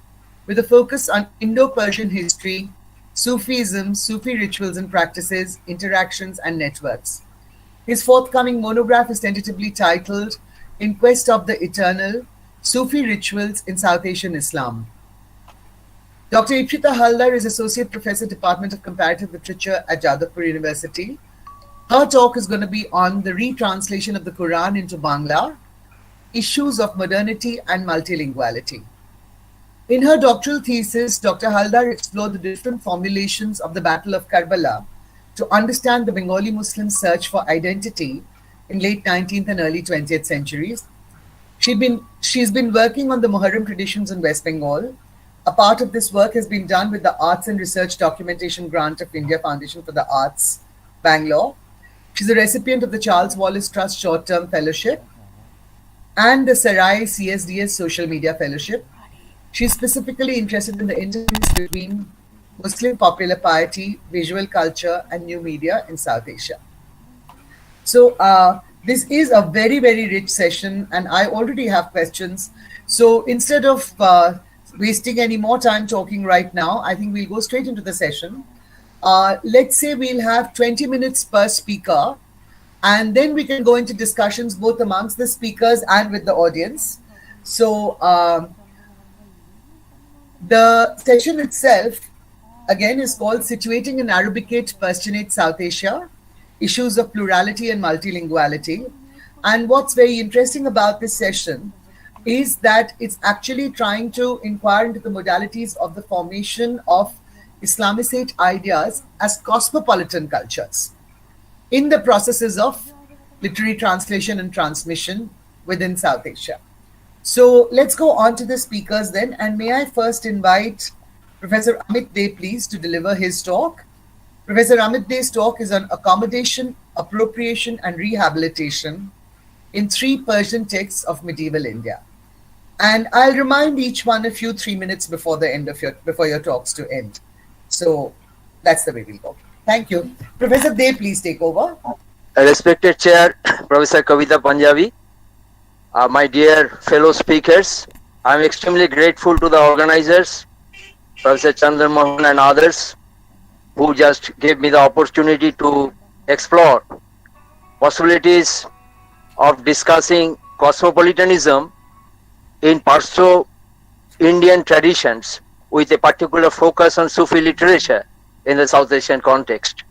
with a focus on Indo-Persian history, Sufism, Sufi rituals and practices, interactions and networks. His forthcoming monograph is tentatively titled In Quest of the Eternal, Sufi Rituals in South Asian Islam. Dr. Ipshita Haldar is Associate Professor, Department of Comparative Literature at Jadavpur University. Her talk is going to be on the retranslation of the Quran into Bangla, Issues of Modernity and Multilinguality. In her doctoral thesis, Dr. Haldar explored the different formulations of the Battle of Karbala to understand the Bengali Muslim search for identity in late 19th and early 20th centuries. She's been working on the Muharram traditions in West Bengal. A part of this work has been done with the Arts and Research Documentation Grant of India Foundation for the Arts, Bangalore. She's a recipient of the Charles Wallace Trust Short-Term Fellowship and the Sarai CSDS Social Media Fellowship. She's specifically interested in the interlinks between Muslim popular piety, visual culture, and new media in South Asia. So this is a very, very rich session, and I already have questions. So instead of wasting any more time talking right now, I think we'll go straight into the session. Let's say we'll have 20 minutes per speaker, and then we can go into discussions both amongst the speakers and with the audience. So the session itself, again, is called Situating an Arabicate Persianate South Asia, Issues of Plurality and Multilinguality. And what's very interesting about this session is that it's actually trying to inquire into the modalities of the formation of Islamicate ideas as cosmopolitan cultures in the processes of literary translation and transmission within South Asia. So let's go on to the speakers then, and may I first invite Professor Amit Dey, please, to deliver his talk. Professor Amit Dey's talk is on accommodation, appropriation, and rehabilitation in 3 Persian texts of medieval India. And I'll remind each one of you 3 minutes before the end of your talks to end. So that's the way we'll go. Thank you. Professor Dey, please take over. Respected Chair, Professor Kavita Punjabi, my dear fellow speakers, I'm extremely grateful to the organizers, Professor Chandra Mohan and others, who just gave me the opportunity to explore possibilities of discussing cosmopolitanism in Perso-Indian traditions with a particular focus on Sufi literature in the South Asian context.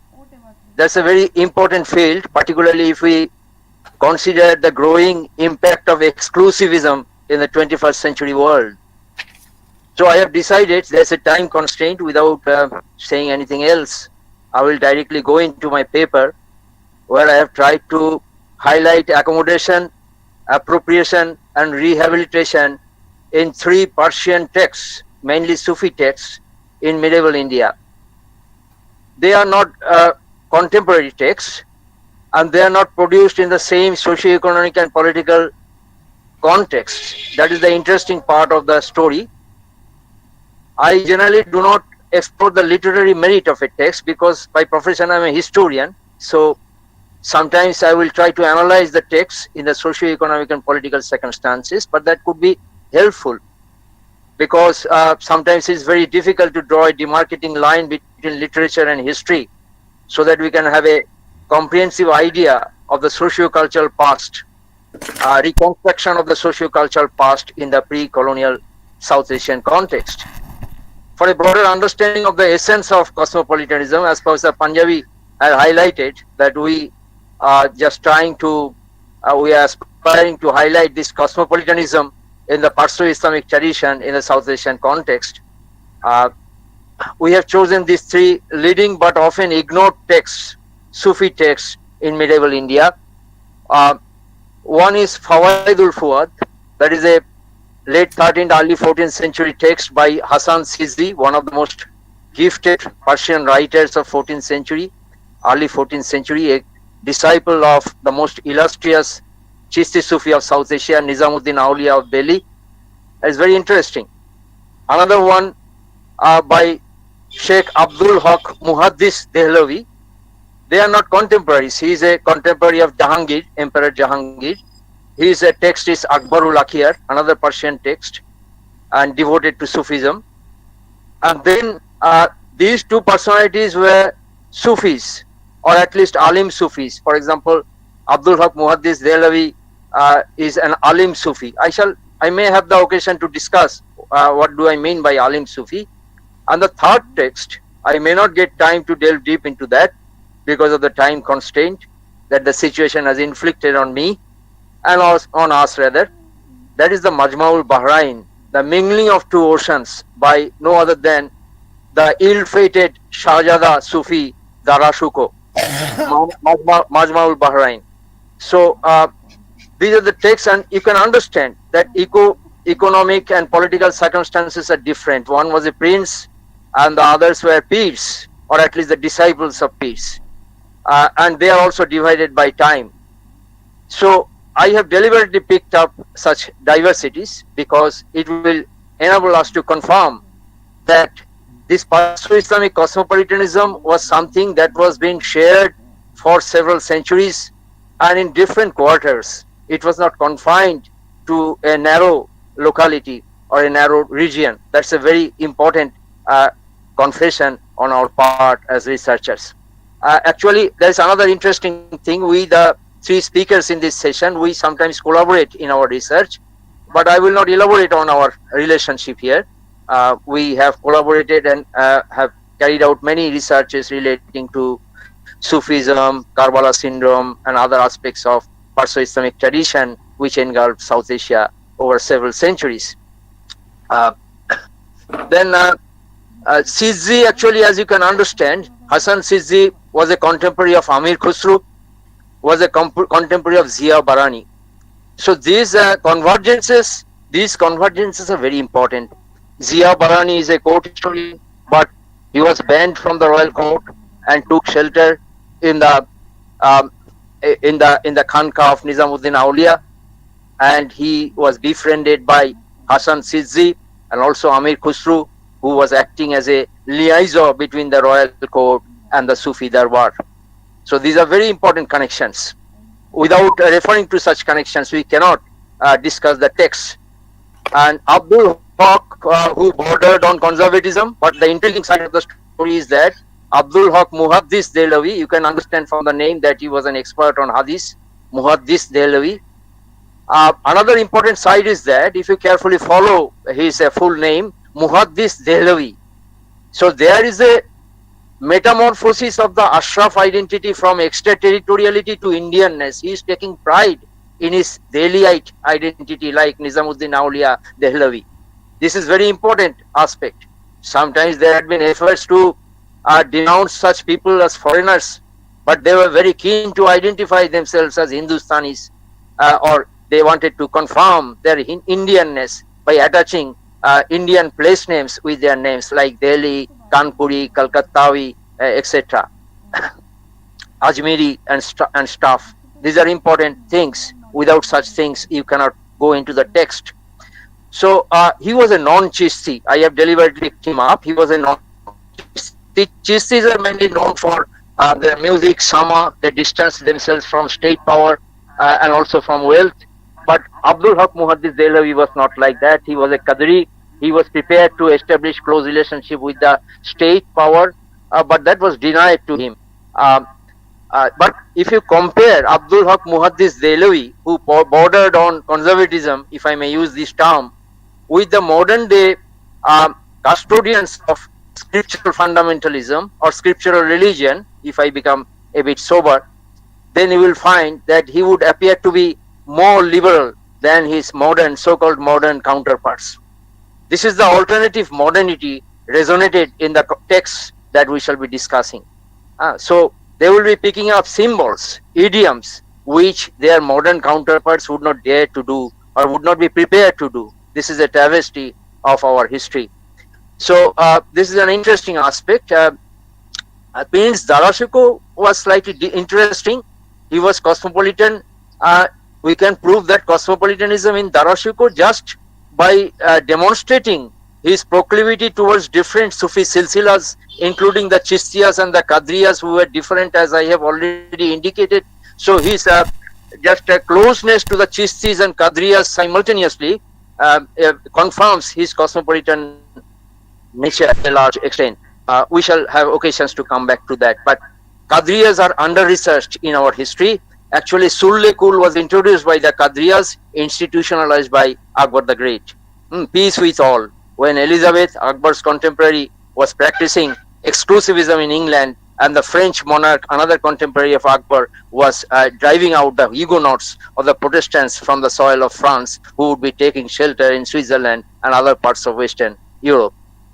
That's a very important field, particularly if we consider the growing impact of exclusivism in the 21st century world. So I have decided there's a time constraint. Without saying anything else, I will directly go into my paper, where I have tried to highlight accommodation, appropriation and rehabilitation in 3 Persian texts, mainly Sufi texts, in medieval India. They are not contemporary texts, and they are not produced in the same socio-economic and political context. That is the interesting part of the story. I generally do not explore the literary merit of a text, because by profession I am a historian. So sometimes I will try to analyze the text in the socio-economic and political circumstances, but that could be helpful, because sometimes it's very difficult to draw a demarcating line between literature and history, so that we can have a comprehensive idea of the socio-cultural past, reconstruction of the socio-cultural past in the pre-colonial South Asian context. For a broader understanding of the essence of cosmopolitanism, as Professor Punjabi had highlighted, that we are just trying to, we are aspiring to highlight this cosmopolitanism in the Perso-Islamic tradition in the South Asian context. We have chosen these 3 leading but often ignored texts, Sufi texts in medieval India. One is Fawaidul Fuad, that is a late 13th, early 14th century text by Hasan Sizzi, one of the most gifted Persian writers of 14th century, early 14th century, a disciple of the most illustrious Chishti Sufi of South Asia, Nizamuddin Auliya of Delhi. It's very interesting. Another one by Sheikh Abdul Haq Muhaddis Dehlavi. They are not contemporaries. He is a contemporary of Jahangir, Emperor Jahangir. His text is Akbarul Akhir, another Persian text, and devoted to Sufism. And then these 2 personalities were Sufis, or at least Alim Sufis. For example, Abdul Haq Muhaddis Dehlavi is an Alim Sufi. I may have the occasion to discuss what do I mean by Alim Sufi. And the 3rd text, I may not get time to delve deep into that because of the time constraint that the situation has inflicted on me, and on us rather. That is the Majma'ul Bahrain, the mingling of 2 oceans, by no other than the ill-fated Shahjada Sufi Darashuko, Majma'ul Bahrain. So these are the texts, and you can understand that economic and political circumstances are different. One was a prince and the others were peers, or at least the disciples of peers. And they are also divided by time. So I have deliberately picked up such diversities because it will enable us to confirm that this Perso-Islamic cosmopolitanism was something that was being shared for several centuries and in different quarters. It was not confined to a narrow locality or a narrow region. That's a very important confession on our part as researchers. Actually, there's another interesting thing. We, the 3 speakers in this session, we sometimes collaborate in our research, but I will not elaborate on our relationship here. We have collaborated and have carried out many researches relating to Sufism, Karbala syndrome, and other aspects of Perso-Islamic tradition, which engulfed South Asia over several centuries. Then Sizzi, actually, as you can understand, Hasan Sizzi was a contemporary of Amir Khusru, was a contemporary of Zia Barani. So these convergences are very important. Zia Barani is a court historian, but he was banned from the royal court and took shelter in the Khanqa of Nizamuddin Auliya, and he was befriended by Hasan Sizzi and also Amir Khusru, who was acting as a liaison between the royal court and the Sufi Darbar. So these are very important connections. Without referring to such connections, we cannot discuss the text. And Abdul Haq, who bordered on conservatism, but the intriguing side of the story is that Abdul Haq Muhaddis Dehlavi. You can understand from the name that he was an expert on Hadith, Muhaddis Dehlavi. Another important side is that if you carefully follow his full name, Muhaddis Dehlavi. So there is a metamorphosis of the Ashraf identity from extraterritoriality to Indianness. He is taking pride in his Delhiite identity like Nizamuddin Aulia Dehlavi. This is very important aspect. Sometimes there had been efforts to denounce such people as foreigners, but they were very keen to identify themselves as Hindustanis, or they wanted to confirm their Indianness by attaching Indian place names with their names like Delhi, Kanpuri, Kalkattavi, etc. Ajmeri and stuff. These are important things. Without such things, you cannot go into the text. So he was a non-Chishti. I have deliberately picked him up. He was a non-Chishti. Chistis are mainly known for their music, sama. They distance themselves from state power and also from wealth. But Abdul Haq Muhaddis Dehlavi was not like that. He was a Qadri. He was prepared to establish close relationship with the state power, but that was denied to him. But if you compare Abdul Haq Muhaddis Dehlavi, who bordered on conservatism, if I may use this term, with the modern day custodians of scriptural fundamentalism or scriptural religion, if I become a bit sober, then you will find that he would appear to be more liberal than his modern, so-called modern counterparts. This is the alternative modernity resonated in the texts that we shall be discussing. So they will be picking up symbols, idioms, which their modern counterparts would not dare to do or would not be prepared to do. This is a travesty of our history. So this is an interesting aspect. Prince Darashiko was slightly interesting. He was cosmopolitan. We can prove that cosmopolitanism in Darashiko just by demonstrating his proclivity towards different Sufi silsilas, including the Chistiyas and the Qadriyas, who were different, as I have already indicated. So his just a closeness to the Chistis and Qadriyas simultaneously confirms his cosmopolitan nature to a large extent. We shall have occasions to come back to that. But Qadriyas are under-researched in our history. Actually, Sulle Kul was introduced by the Qadriyas, institutionalized by Akbar the Great. Peace with all. When Elizabeth, Akbar's contemporary, was practicing exclusivism in England, and the French monarch, another contemporary of Akbar, was driving out the Huguenots or the Protestants from the soil of France, who would be taking shelter in Switzerland and other parts of Western Europe,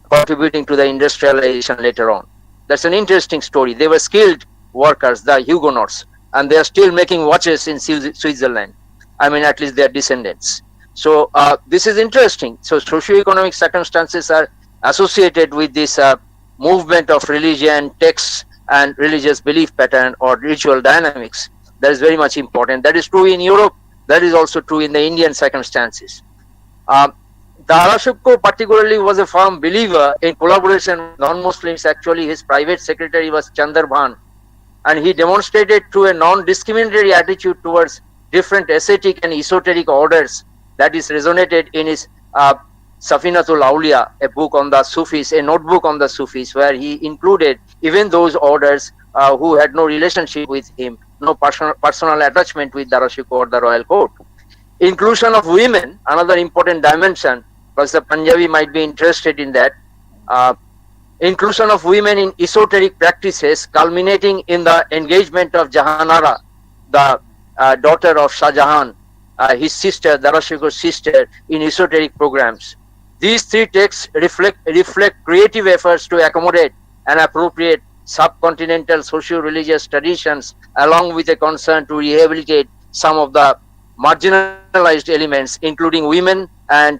contributing to the industrialization later on. That's an interesting story. They were skilled workers, the Huguenots, and they are still making watches in Switzerland. I mean, at least their descendants. So this is interesting. So socio-economic circumstances are associated with this movement of religion, texts, and religious belief pattern or ritual dynamics. That is very much important. That is true in Europe. That is also true in the Indian circumstances. Darashiko particularly was a firm believer in collaboration with non-Muslims. Actually, his private secretary was Chandrabhan, and he demonstrated through a non-discriminatory attitude towards different ascetic and esoteric orders that is resonated in his Safinatul Awliya, a book on the Sufis, a notebook on the Sufis, where he included even those orders who had no relationship with him, no personal attachment with Darashiko or the royal court. Inclusion of women, another important dimension, because the Punjabi might be interested in that. Inclusion of women in esoteric practices, culminating in the engagement of Jahanara, the daughter of Shah Jahan, his sister, Darashiko's sister, in esoteric programs. These three texts reflect creative efforts to accommodate and appropriate subcontinental socio-religious traditions, along with a concern to rehabilitate some of the marginalized elements, including women and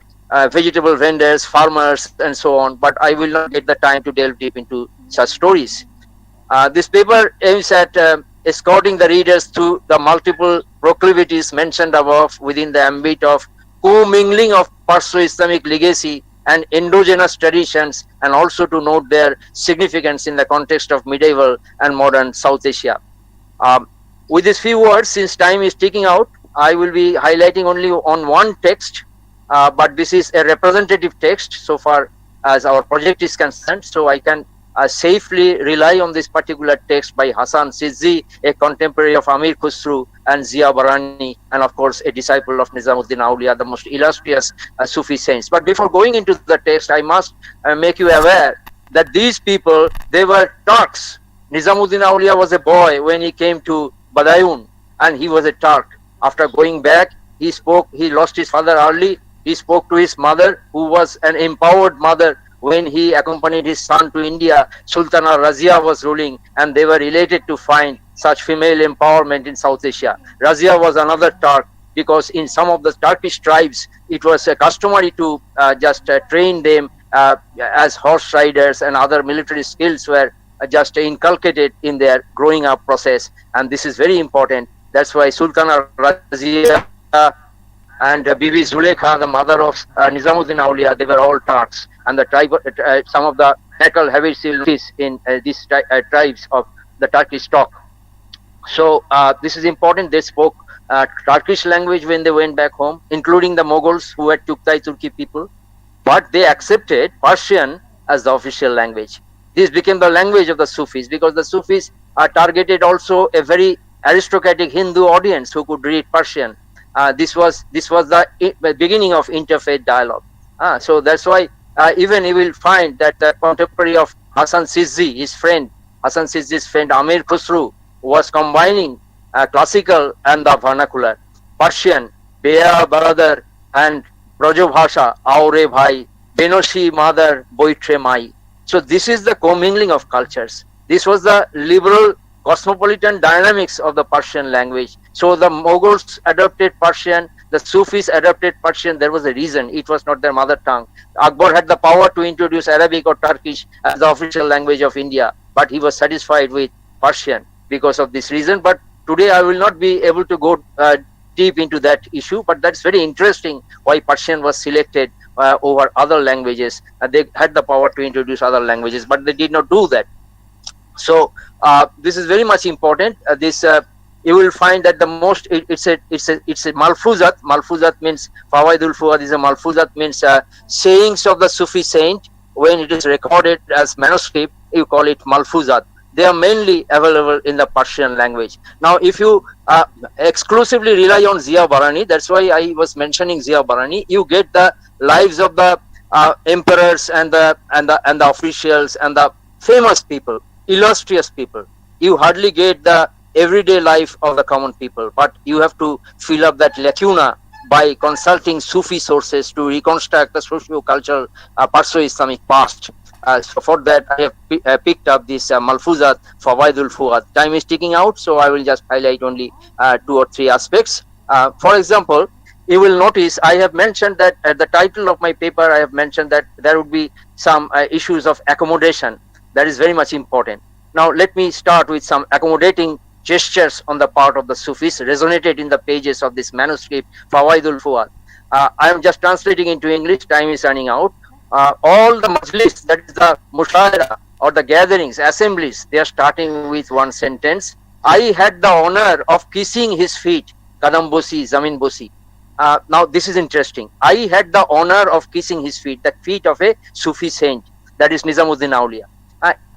vegetable vendors, farmers, and so on. But I will not get the time to delve deep into such stories. This paper aims at escorting the readers through the multiple proclivities mentioned above within the ambit of co-mingling of Perso-Islamic legacy and endogenous traditions, and also to note their significance in the context of medieval and modern South Asia. With these few words, since time is ticking out, I will be highlighting only on one text, but this is a representative text so far as our project is concerned, so I can safely rely on this particular text by Hasan Sizzi, a contemporary of Amir Khusru and Zia Barani, and of course a disciple of Nizamuddin Auliya, the most illustrious Sufi saints. But before going into the text, I must make you aware that these people, they were Turks. Nizamuddin Auliya was a boy when he came to Badayun, and he was a Turk. After going back, he lost his father early. He spoke to his mother, who was an empowered mother. When he accompanied his son to India, Sultana Razia was ruling, and they were elated to find such female empowerment in South Asia. Razia was another Turk, because in some of the Turkish tribes, it was customary to just train them as horse riders, and other military skills were just inculcated in their growing up process. And this is very important. That's why Sultana Razia and Bibi Zulekha, the mother of Nizamuddin Auliya, they were all Turks. And the tribe, some of the Nekal Havisi in these tribes of the Turkish stock. So this is important. They spoke Turkish language when they went back home, including the Mughals who were Tuktai Turki people. But they accepted Persian as the official language. This became the language of the Sufis, because the Sufis targeted also a very aristocratic Hindu audience who could read Persian. This was the beginning of interfaith dialogue. So that's why even you will find that the contemporary of Hasan Sizzi, his friend, Hasan Sizzi's friend Amir Khusru, was combining classical and the vernacular. Persian, Beya brother, and Brajo Bhasha, Aure Bhai, Benoshi mother, Boitre Mai. So this is the commingling of cultures. This was the liberal cosmopolitan dynamics of the Persian language. So the Mughals adopted Persian, the Sufis adopted Persian. There was a reason. It was not their mother tongue. Akbar had the power to introduce Arabic or Turkish as the official language of India, but he was satisfied with Persian because of this reason. But today I will not be able to go deep into that issue, but that's very interesting why Persian was selected over other languages. They had the power to introduce other languages, but they did not do that. So this is very much important. You will find that the most it's a malfuzat. Malfuzat means Fawaidul Fuad is a malfuzat, means sayings of the Sufi saint. When it is recorded as manuscript, you call it malfuzat. They are mainly available in the Persian language. Now, if you exclusively rely on Zia Barani, that's why I was mentioning Zia Barani, you get the lives of the emperors and the officials and the famous people, illustrious people. You hardly get the everyday life of the common people, but you have to fill up that lacuna by consulting Sufi sources to reconstruct the socio-cultural Perso-Islamic past. So for that, I have picked up this Malfuzat Fawaidul Fuad. Time is ticking out, so I will just highlight only 2 or 3 aspects. For example, you will notice I have mentioned that at the title of my paper, I have mentioned that there would be some issues of accommodation. That is very much important. Now, let me start with some accommodating gestures on the part of the Sufis resonated in the pages of this manuscript, Fawaidul Fuad. I am just translating into English, time is running out. All the majlis, that is the mushaira or the gatherings, assemblies, they are starting with one sentence. I had the honor of kissing his feet, Kadam Bosi, Zamin Bosi. Now this is interesting. I had the honor of kissing his feet, the feet of a Sufi saint, that is Nizamuddin Auliya.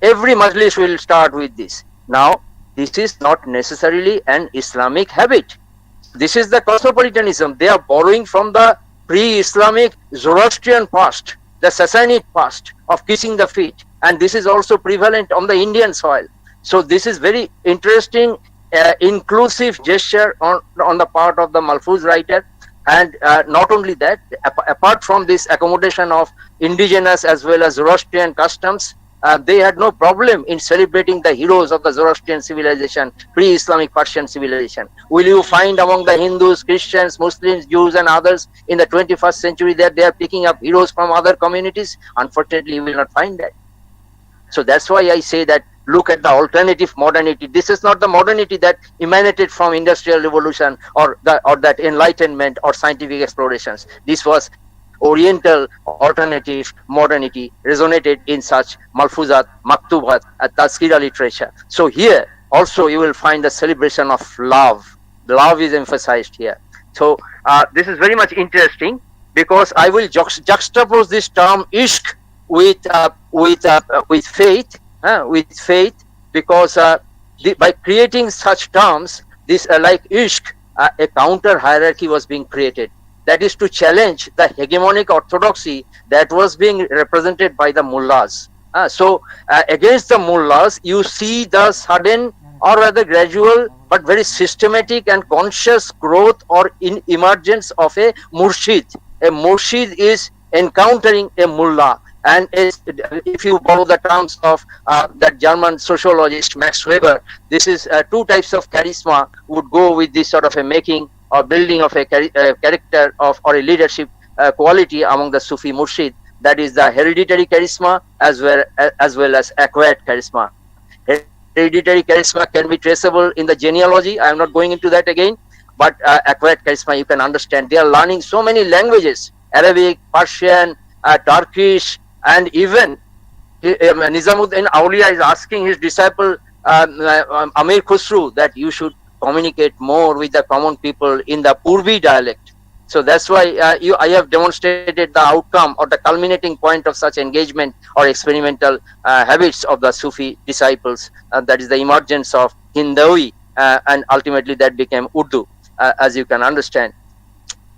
Every majlis will start with this. Now, this is not necessarily an Islamic habit. This is the cosmopolitanism. They are borrowing from the pre-Islamic Zoroastrian past, the Sassanid past of kissing the feet. And this is also prevalent on the Indian soil. So this is very interesting, inclusive gesture on the part of the Malfuz writer. And not only that, apart from this accommodation of indigenous as well as Zoroastrian customs, they had no problem in celebrating the heroes of the Zoroastrian civilization, pre-Islamic Persian civilization. Will you find among the Hindus, Christians, Muslims, Jews and others in the 21st century that they are picking up heroes from other communities? Unfortunately, you will not find that. So that's why I say that look at the alternative modernity. This is not the modernity that emanated from Industrial Revolution or that Enlightenment or scientific explorations. This was Oriental alternative modernity resonated in such Malfuzat, Maktubat, Tazkira literature. So here also you will find the celebration of love. Love is emphasized here. So this is very much interesting because I will juxtapose this term ishq with faith, with faith, because by creating such terms, this like ishq, a counter hierarchy was being created. That is to challenge the hegemonic orthodoxy that was being represented by the mullahs. So against the mullahs, you see the sudden or rather gradual but very systematic and conscious growth or emergence of a murshid. A murshid is encountering a mullah. And if you borrow the terms of that German sociologist Max Weber, this is two types of charisma would go with this sort of a making or building of a character of or a leadership quality among the Sufi murshid. That is the hereditary charisma as well as acquired charisma. Hereditary charisma can be traceable in the genealogy. I am not going into that again, but acquired charisma you can understand. They are learning so many languages: Arabic, Persian, Turkish, and even Nizamuddin Aulia is asking his disciple Amir Khusru that you should communicate more with the common people in the Purvi dialect. So that's why I have demonstrated the outcome or the culminating point of such engagement or experimental habits of the Sufi disciples. That is the emergence of Hindawi, and ultimately that became Urdu, as you can understand.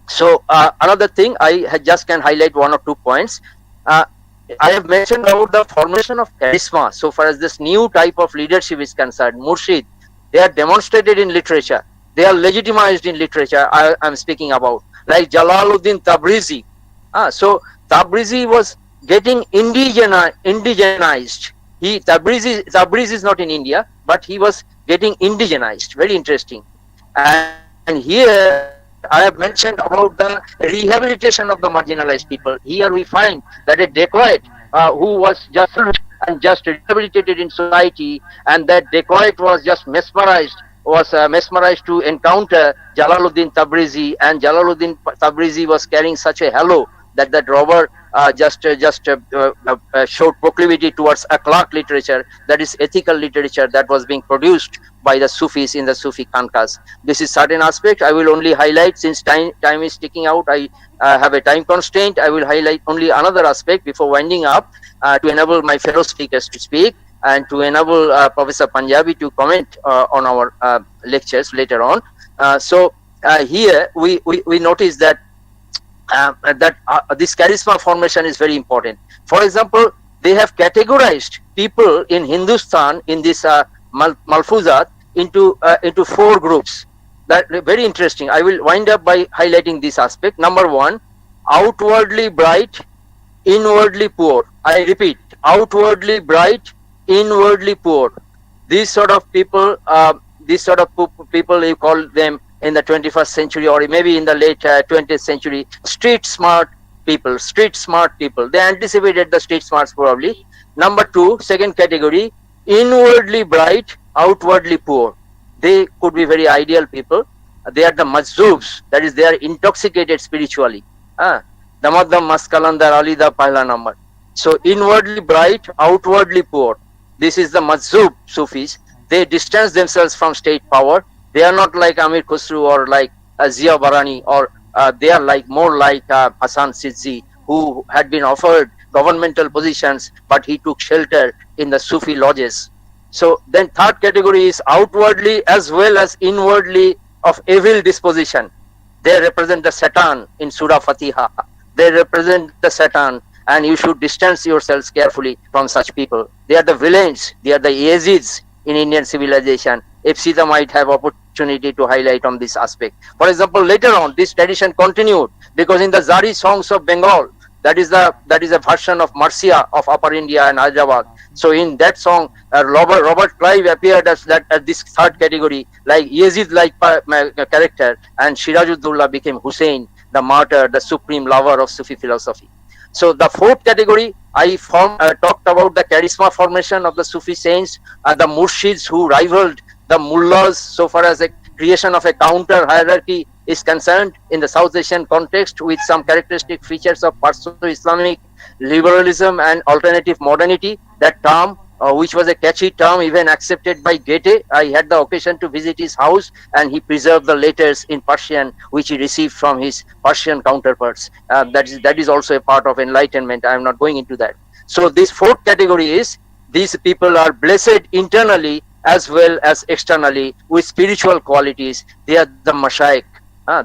So another thing, I just can highlight one or 2 points. I have mentioned about the formation of charisma. So far as this new type of leadership is concerned, murshid, they are demonstrated in literature. They are legitimized in literature. I am speaking about, like Jalaluddin Tabrizi. So Tabrizi was getting indigenized. Tabrizi is not in India, but he was getting indigenized. Very interesting. And here I have mentioned about the rehabilitation of the marginalized people. Here we find that a dacoit who was just rehabilitated in society, and that dacoit was just mesmerized to encounter Jalaluddin Tabrizi, and Jalaluddin Tabrizi was carrying such a halo that robber showed proclivity towards akhlaq literature, that is ethical literature that was being produced by the Sufis in the Sufi Kankas. This is certain aspect. I will only highlight, since time is ticking out, I have a time constraint. I will highlight only another aspect before winding up to enable my fellow speakers to speak and to enable Professor Punjabi to comment on our lectures later on. So here we notice that this charisma formation is very important. For example, they have categorized people in Hindustan in this Malfuzat into 4 groups. That very interesting. I will wind up by highlighting this aspect. Number 1, outwardly bright, inwardly poor. I repeat, outwardly bright, inwardly poor. These sort of people, you call them in the 21st century or maybe in the late 20th century, street smart people. They anticipated the street smarts probably. Number 2, second category, inwardly bright, outwardly poor. They could be very ideal people. They are the majzoobs, that is, they are intoxicated spiritually. Damadam Maskalandar Ali da Pahla number. So inwardly bright, outwardly poor. This is the majzoob Sufis. They distance themselves from state power. They are not like Amir Khusru or like Zia Barani, or they are more like Hassan Sidzi, who had been offered governmental positions, but he took shelter in the Sufi lodges. So then third category is outwardly as well as inwardly of evil disposition. They represent the Satan in Surah Fatiha. They represent the Satan, and you should distance yourselves carefully from such people. They are the villains. They are the Yazids in Indian civilization. If Sita might have opportunity to highlight on this aspect. For example, later on, this tradition continued because in the Zari songs of Bengal, that is a version of Marcia of Upper India and Hyderabad. So in that song, Robert Clive appeared as this third category, like Yazid-like character, and Shirajuddullah became Hussein, the martyr, the supreme lover of Sufi philosophy. So the fourth category, I talked about the charisma formation of the Sufi saints, the murshids who rivaled the mullahs so far as the creation of a counter hierarchy is concerned in the South Asian context, with some characteristic features of Perso-Islamic liberalism and alternative modernity. That term, which was a catchy term even accepted by Goethe. I had the occasion to visit his house, and he preserved the letters in Persian which he received from his Persian counterparts. That is also a part of enlightenment. I am not going into that. So this fourth category is these people are blessed internally as well as externally with spiritual qualities. They are the Mashaykh.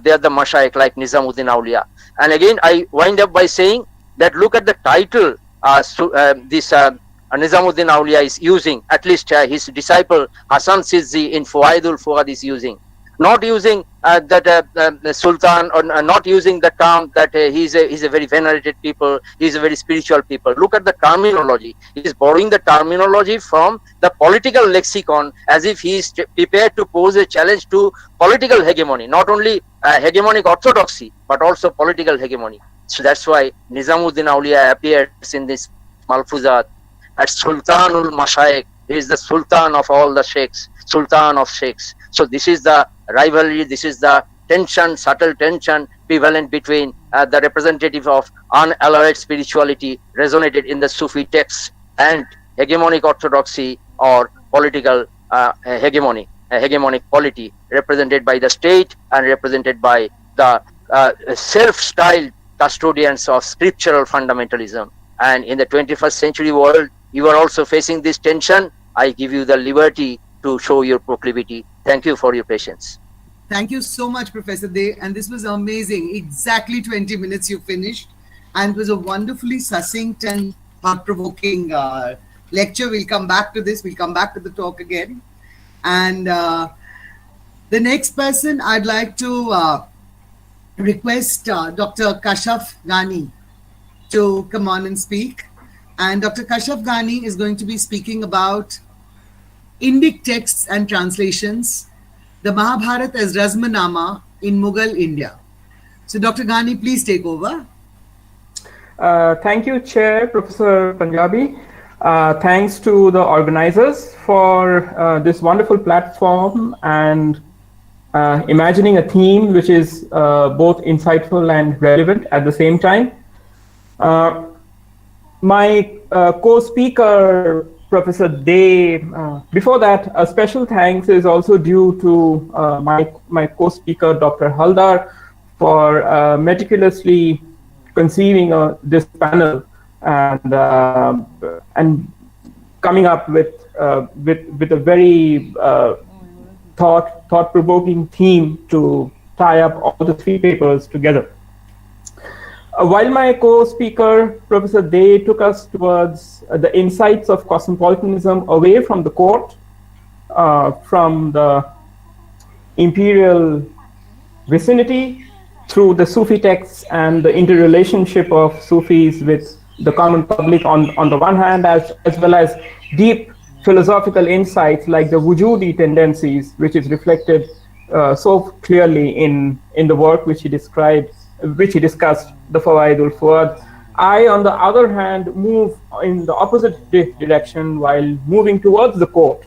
They are the Mashaykh like Nizamuddin Auliya. And again, I wind up by saying that look at the title Nizamuddin Auliya is using, at least his disciple Hasan Sizzi in Fuaidul Fuad is using. Not using the Sultan, or not using the term that he's a very venerated people, he's a very spiritual people. Look at the terminology. He is borrowing the terminology from the political lexicon as if he is prepared to pose a challenge to political hegemony, not only hegemonic orthodoxy, but also political hegemony. So that's why Nizamuddin Auliya appears in this Malfuzat as Sultanul Mashaykh. He is the Sultan of all the Sheikhs, Sultan of Sheikhs. So this is the rivalry, this is the tension, subtle tension prevalent between the representative of unalloyed spirituality resonated in the Sufi texts and hegemonic orthodoxy or political hegemonic polity represented by the state and represented by the self-styled custodians of scriptural fundamentalism. And in the 21st century world, you are also facing this tension. I give you the liberty to show your proclivity. Thank you for your patience. Thank you so much, Professor Dey. And this was amazing. Exactly 20 minutes you finished. And it was a wonderfully succinct and thought-provoking lecture. We'll come back to this. We'll come back to the talk again. And the next person, I'd like to request Dr. Kashaf Ghani to come on and speak. And Dr. Kashaf Ghani is going to be speaking about Indic texts and translations, the Mahabharata as Razmanama in Mughal India. So Dr. Ghani, please take over. Thank you, Chair, Professor Punjabi. Thanks to the organizers for this wonderful platform and imagining a theme which is both insightful and relevant at the same time. My co-speaker, Professor Dey, before that, a special thanks is also due to my co-speaker, Dr. Haldar, for meticulously conceiving this panel and coming up with a very thought-provoking theme to tie up all the three papers together. While my co-speaker, Professor Dey, took us towards the insights of cosmopolitanism away from the court, from the imperial vicinity, through the Sufi texts and the interrelationship of Sufis with the common public on the one hand, as well as deep philosophical insights like the wujudi tendencies, which is reflected so clearly in the work which he discussed, the Fawaidul Fuad. I, on the other hand, move in the opposite direction while moving towards the court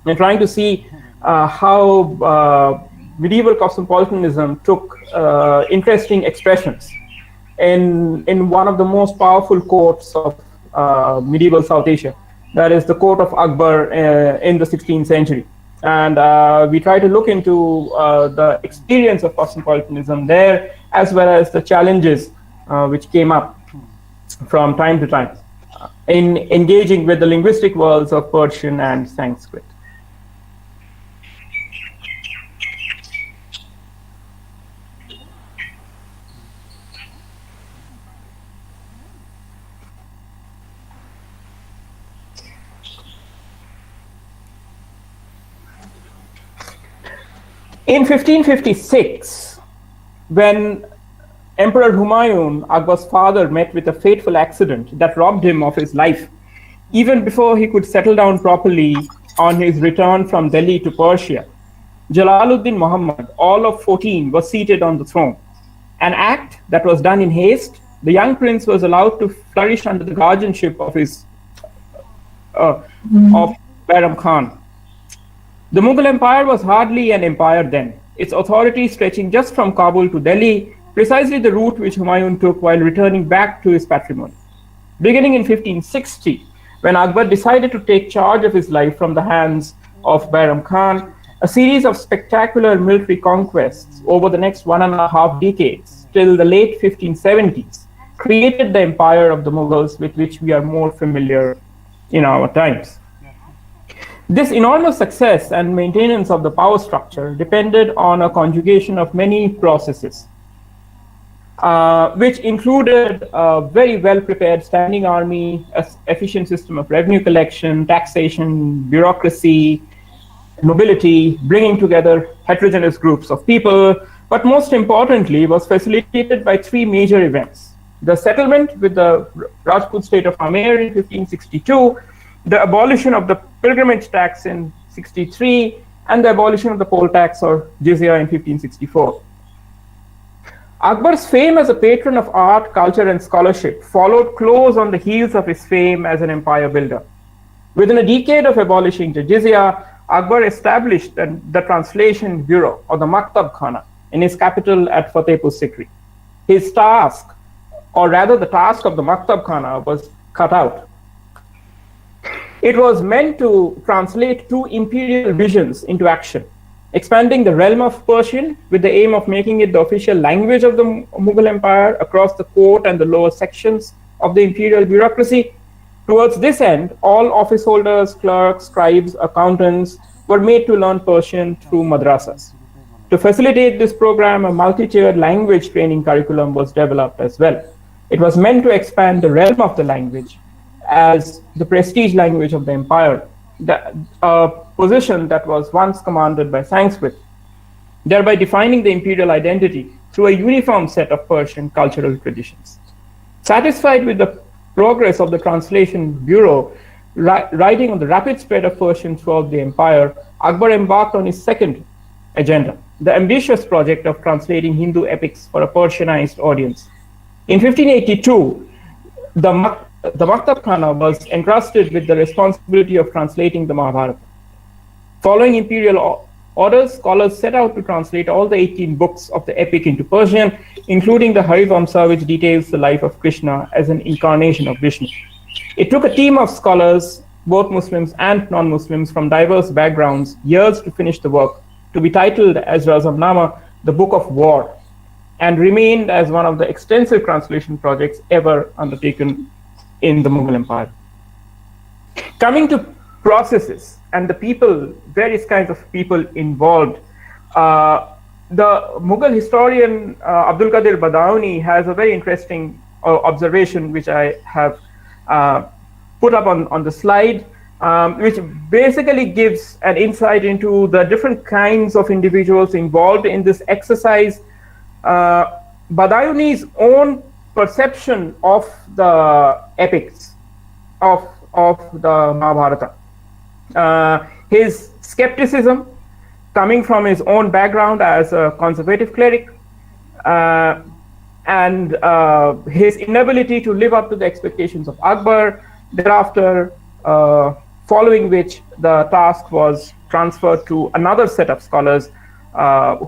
and trying to see how medieval cosmopolitanism took interesting expressions in one of the most powerful courts of medieval South Asia, that is the court of Akbar in the 16th century. And we try to look into the experience of cosmopolitanism there, as well as the challenges which came up from time to time in engaging with the linguistic worlds of Persian and Sanskrit. In 1556, when Emperor Humayun, Akbar's father, met with a fateful accident that robbed him of his life, even before he could settle down properly on his return from Delhi to Persia, Jalaluddin Muhammad, all of 14, was seated on the throne. An act that was done in haste. The young prince was allowed to flourish under the guardianship of of Bairam Khan. The Mughal Empire was hardly an empire then, its authority stretching just from Kabul to Delhi, precisely the route which Humayun took while returning back to his patrimony. Beginning in 1560, when Akbar decided to take charge of his life from the hands of Bairam Khan, a series of spectacular military conquests over the next 1.5 decades, till the late 1570s, created the empire of the Mughals with which we are more familiar in our times. This enormous success and maintenance of the power structure depended on a conjugation of many processes, which included a very well-prepared standing army, an efficient system of revenue collection, taxation, bureaucracy, nobility, bringing together heterogeneous groups of people, but most importantly was facilitated by three major events. The settlement with the Rajput state of Amer in 1562, the abolition of the pilgrimage tax in 63, and the abolition of the poll tax or jizya in 1564. Akbar's fame as a patron of art, culture, and scholarship followed close on the heels of his fame as an empire builder. Within a decade of abolishing the jizya, Akbar established the Translation Bureau, or the Maktab Khana, in his capital at Fatehpur Sikri. His task, or rather the task of the Maktab Khana, was cut out. It was meant to translate two imperial visions into action, expanding the realm of Persian with the aim of making it the official language of the Mughal Empire across the court and the lower sections of the imperial bureaucracy. Towards this end, all office holders, clerks, scribes, accountants were made to learn Persian through madrasas. To facilitate this program, a multi-tiered language training curriculum was developed as well. It was meant to expand the realm of the language as the prestige language of the empire, a position that was once commanded by Sanskrit, thereby defining the imperial identity through a uniform set of Persian cultural traditions. Satisfied with the progress of the Translation Bureau, riding on the rapid spread of Persian throughout the empire, Akbar embarked on his second agenda, the ambitious project of translating Hindu epics for a Persianized audience. In 1582, the Maktab Khana was entrusted with the responsibility of translating the Mahabharata. Following imperial orders, scholars set out to translate all the 18 books of the epic into Persian, including the Harivamsa, which details the life of Krishna as an incarnation of Vishnu. It took a team of scholars, both Muslims and non-Muslims from diverse backgrounds, years to finish the work, to be titled as Razamnama, the Book of War, and remained as one of the extensive translation projects ever undertaken in the Mughal Empire. Coming to processes and the people, various kinds of people involved, the Mughal historian Abdul Qadir Badauni has a very interesting observation which I have put up on the slide, which basically gives an insight into the different kinds of individuals involved in this exercise. Badauni's own perception of the epics of the Mahabharata, his skepticism coming from his own background as a conservative cleric, and his inability to live up to the expectations of Akbar. Thereafter, following which the task was transferred to another set of scholars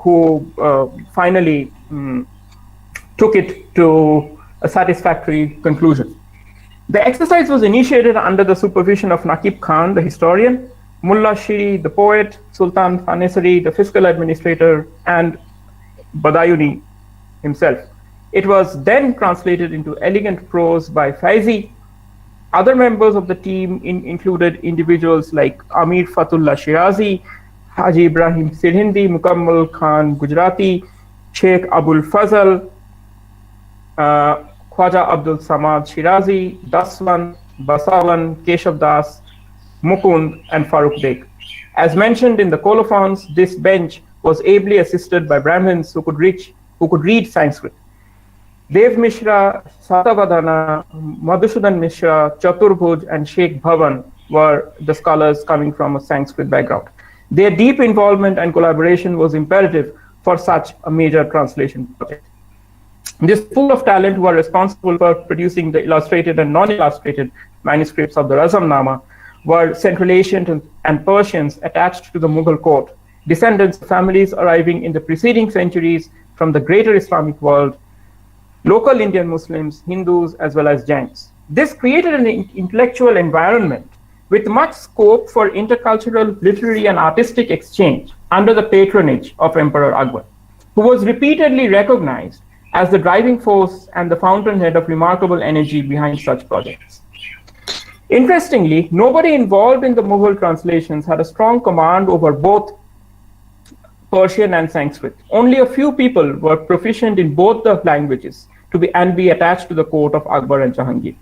who finally took it to a satisfactory conclusion. The exercise was initiated under the supervision of Naqib Khan, the historian, Mullah Shiri, the poet, Sultan Fanesari, the fiscal administrator, and Badauni himself. It was then translated into elegant prose by Faizi. Other members of the team included individuals like Amir Fatullah Shirazi, Haji Ibrahim Sirhindi, Mukammal Khan Gujarati, Sheikh Abul Fazal, Khwaja Abdul Samad Shirazi, Daswan, Basavan, Keshav Das, Mukund, and Farooq Beg. As mentioned in the colophons, this bench was ably assisted by Brahmins who could read Sanskrit. Dev Mishra, Satavadana, Madhusudan Mishra, Chaturbhuj, and Sheikh Bhavan were the scholars coming from a Sanskrit background. Their deep involvement and collaboration was imperative for such a major translation project. This pool of talent who are responsible for producing the illustrated and non-illustrated manuscripts of the Razamnama were Central Asian and Persians attached to the Mughal court, descendants of families arriving in the preceding centuries from the greater Islamic world, local Indian Muslims, Hindus, as well as Jains. This created an intellectual environment with much scope for intercultural, literary, and artistic exchange under the patronage of Emperor Akbar, who was repeatedly recognized as the driving force and the fountainhead of remarkable energy behind such projects. Interestingly, nobody involved in the Mughal translations had a strong command over both Persian and Sanskrit. Only a few people were proficient in both the languages and be attached to the court of Akbar and Jahangir.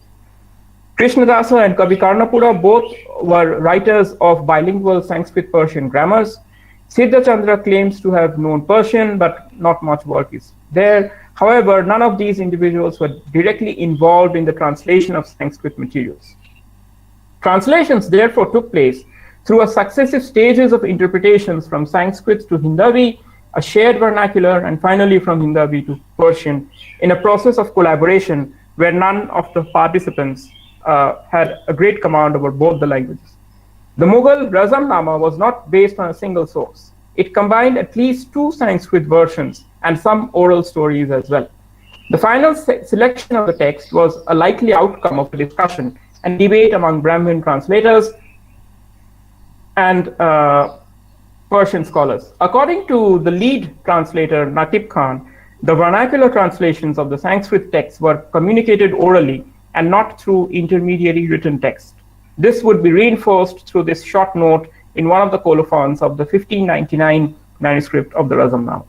Krishnadasa and Kavi Karnapura both were writers of bilingual Sanskrit-Persian grammars. Siddha Chandra claims to have known Persian, but not much work is there. However, none of these individuals were directly involved in the translation of Sanskrit materials. Translations therefore took place through a successive stages of interpretations from Sanskrit to Hindavi, a shared vernacular, and finally from Hindavi to Persian, in a process of collaboration where none of the participants had a great command over both the languages. The Mughal Razamnama was not based on a single source. It combined at least 2 Sanskrit versions and some oral stories as well. The final selection of the text was a likely outcome of a discussion and debate among Brahmin translators and Persian scholars. According to the lead translator, Natib Khan, the vernacular translations of the Sanskrit texts were communicated orally and not through intermediary written text. This would be reinforced through this short note in one of the colophons of the 1599 manuscript of the Razamnama.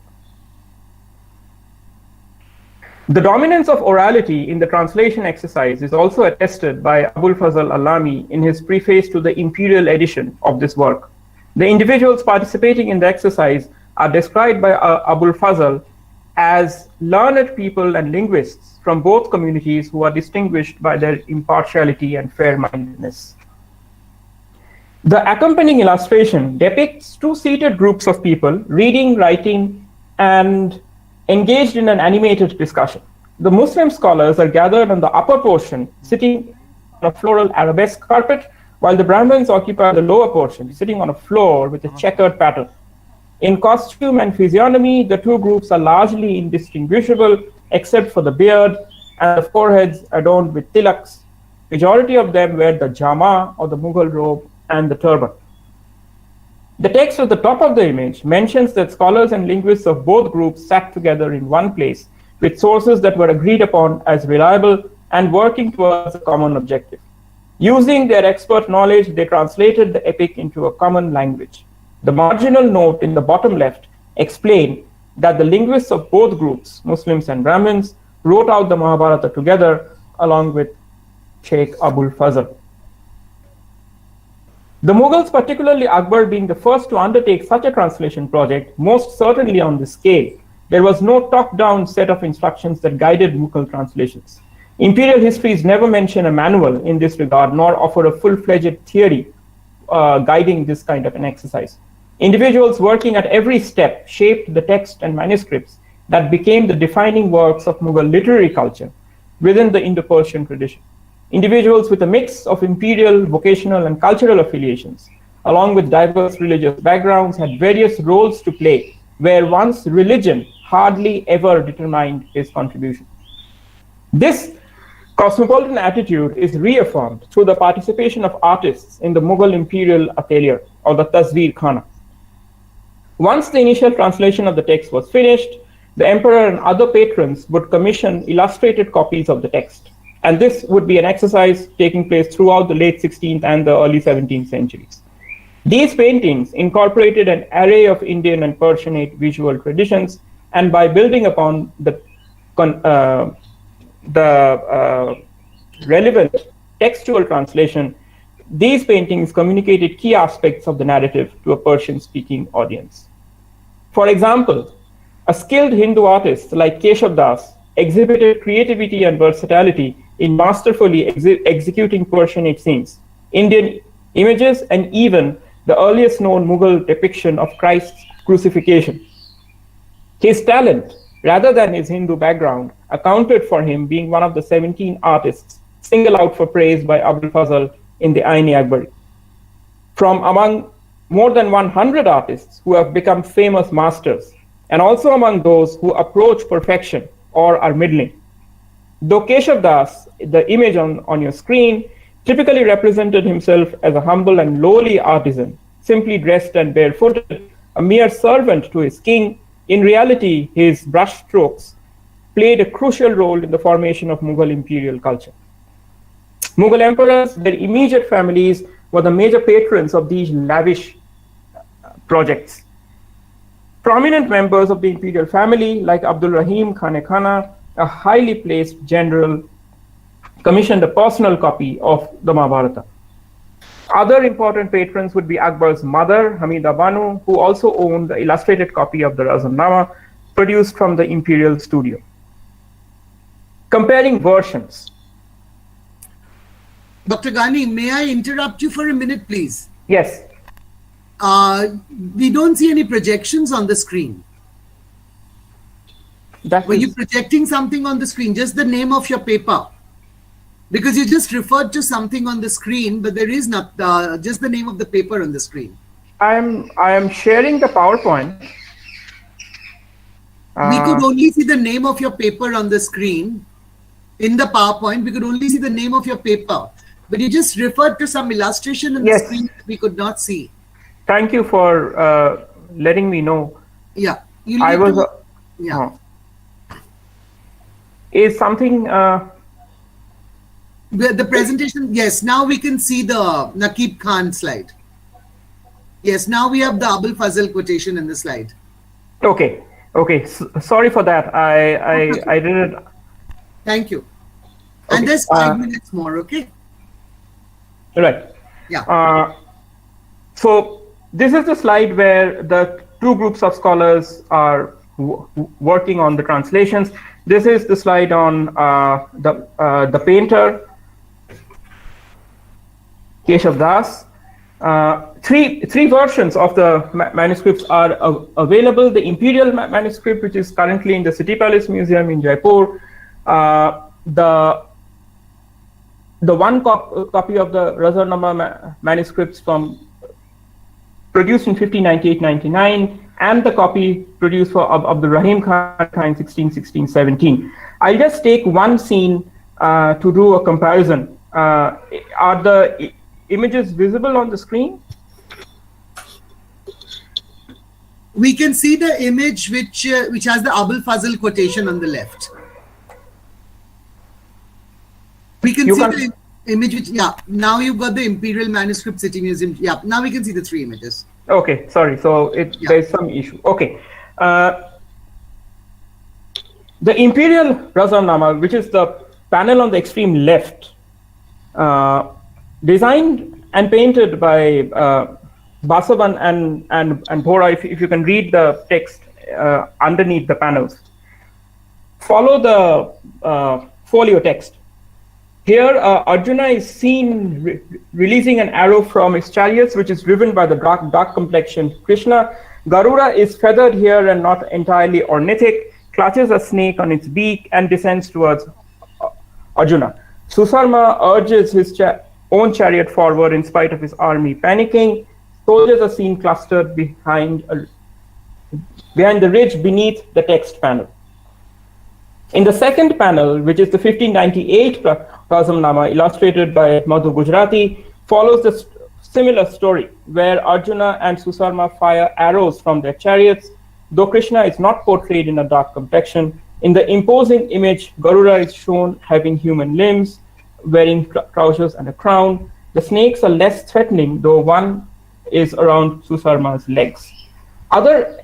The dominance of orality in the translation exercise is also attested by Abul Fazl Alami in his preface to the imperial edition of this work. The individuals participating in the exercise are described by Abul Fazl as learned people and linguists from both communities who are distinguished by their impartiality and fair-mindedness. The accompanying illustration depicts 2 seated groups of people reading, writing, and engaged in an animated discussion. The Muslim scholars are gathered on the upper portion, sitting on a floral arabesque carpet, while the Brahmins occupy the lower portion, sitting on a floor with a checkered pattern. In costume and physiognomy, the 2 groups are largely indistinguishable, except for the beard and the foreheads adorned with tilaks. Majority of them wear the jama, or the Mughal robe, and the turban. The text at the top of the image mentions that scholars and linguists of both groups sat together in one place with sources that were agreed upon as reliable and working towards a common objective. Using their expert knowledge, they translated the epic into a common language. The marginal note in the bottom left explained that the linguists of both groups, Muslims and Brahmins, wrote out the Mahabharata together along with Sheikh Abul Fazl. The Mughals, particularly Akbar being the first to undertake such a translation project, most certainly on this scale, there was no top-down set of instructions that guided Mughal translations. Imperial histories never mention a manual in this regard, nor offer a full-fledged theory guiding this kind of an exercise. Individuals working at every step shaped the text and manuscripts that became the defining works of Mughal literary culture within the Indo-Persian tradition. Individuals with a mix of imperial, vocational, and cultural affiliations, along with diverse religious backgrounds, had various roles to play, where one's religion hardly ever determined his contribution. This cosmopolitan attitude is reaffirmed through the participation of artists in the Mughal imperial atelier, or the Tasveer Khana. Once the initial translation of the text was finished, the emperor and other patrons would commission illustrated copies of the text. And this would be an exercise taking place throughout the late 16th and the early 17th centuries. These paintings incorporated an array of Indian and Persianate visual traditions, and by building upon the relevant textual translation, these paintings communicated key aspects of the narrative to a Persian-speaking audience. For example, a skilled Hindu artist like Keshav Das exhibited creativity and versatility in masterfully executing Persianate scenes, Indian images, and even the earliest known Mughal depiction of Christ's crucifixion. His talent, rather than his Hindu background, accounted for him being one of the 17 artists singled out for praise by Abul Fazl in the Ain-i-Akbari. From among more than 100 artists who have become famous masters, and also among those who approach perfection or are middling. Though Keshav Das, the image on your screen, typically represented himself as a humble and lowly artisan, simply dressed and barefooted, a mere servant to his king, in reality, his brushstrokes played a crucial role in the formation of Mughal imperial culture. Mughal emperors, their immediate families, were the major patrons of these lavish projects. Prominent members of the imperial family, like Abdul Rahim Khan-e-Khana, a highly placed general, commissioned a personal copy of the Mahabharata. Other important patrons would be Akbar's mother, Hamida Banu, who also owned the illustrated copy of the Razamnama produced from the imperial studio. Comparing versions. Dr. Ghani, may I interrupt you for a minute, please? Yes. We don't see any projections on the screen. Were you projecting something on the screen? Just the name of your paper? Because you just referred to something on the screen, but there is not just the name of the paper on the screen. I am sharing the PowerPoint. We could only see the name of your paper on the screen. In the PowerPoint, we could only see the name of your paper. But you just referred to some illustration on the screen that we could not see. Thank you for letting me know. Yeah. I was. Yeah. Is something. The presentation, yes. Now we can see the Naqib Khan slide. Yes. Now we have the Abul Fazl quotation in the slide. Okay. Okay. Sorry for that. I didn't. Thank you. Okay. And there's 5 minutes more. Okay. Right. Yeah. So this is the slide where the two groups of scholars are working on the translations. This is the slide on the painter, Keshav Das. Three versions of the manuscripts are available. The imperial manuscript, which is currently in the City Palace Museum in Jaipur. The one copy of the Razarnama manuscripts produced in 1598-99, and the copy produced for Abdul Rahim Khan in 1616-17. I'll just take one scene to do a comparison. Are the images visible on the screen? We can see the image which has the Abul Fazl quotation on the left. We can see the image which, now you've got the Imperial Manuscript City Museum. Yeah, now we can see the three images. Okay, sorry. So there's some issue. Okay. The Imperial Razamnama, which is the panel on the extreme left, designed and painted by Basavan and Bhora, if you can read the text underneath the panels. Follow the folio text. Here, Arjuna is seen releasing an arrow from his chariots, which is driven by the dark complexioned Krishna. Garuda is feathered here and not entirely ornithic, clutches a snake on its beak and descends towards Arjuna. Susarma urges his own chariot forward in spite of his army panicking. Soldiers are seen clustered behind the ridge beneath the text panel. In the second panel, which is the 1598 Razamnama, illustrated by Madhu Gujarati, follows the similar story, where Arjuna and Susarma fire arrows from their chariots. Though Krishna is not portrayed in a dark complexion, in the imposing image, Garuda is shown having human limbs, wearing trousers and a crown. The snakes are less threatening, though one is around Susarma's legs. Other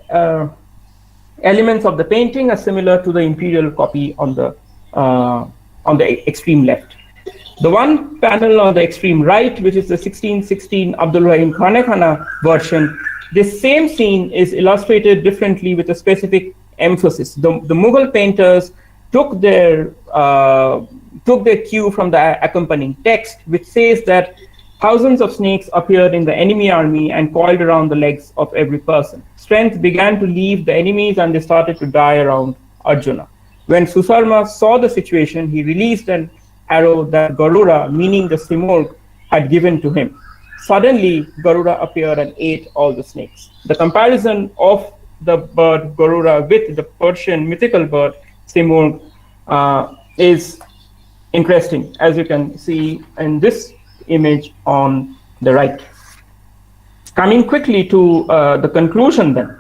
elements of the painting are similar to the imperial copy on the extreme left. The one panel on the extreme right, which is the 1616 Abdul Rahim Khan-e-Khana version, this same scene is illustrated differently with a specific emphasis. The Mughal painters took their cue from the accompanying text, which says that thousands of snakes appeared in the enemy army and coiled around the legs of every person. Strength began to leave the enemies and they started to die around Arjuna. When Susarma saw the situation, he released an arrow that Garuda, meaning the Simurg, had given to him. Suddenly, Garuda appeared and ate all the snakes. The comparison of the bird Garuda with the Persian mythical bird Simurg is interesting, as you can see in this image on the right. Coming quickly to the conclusion then.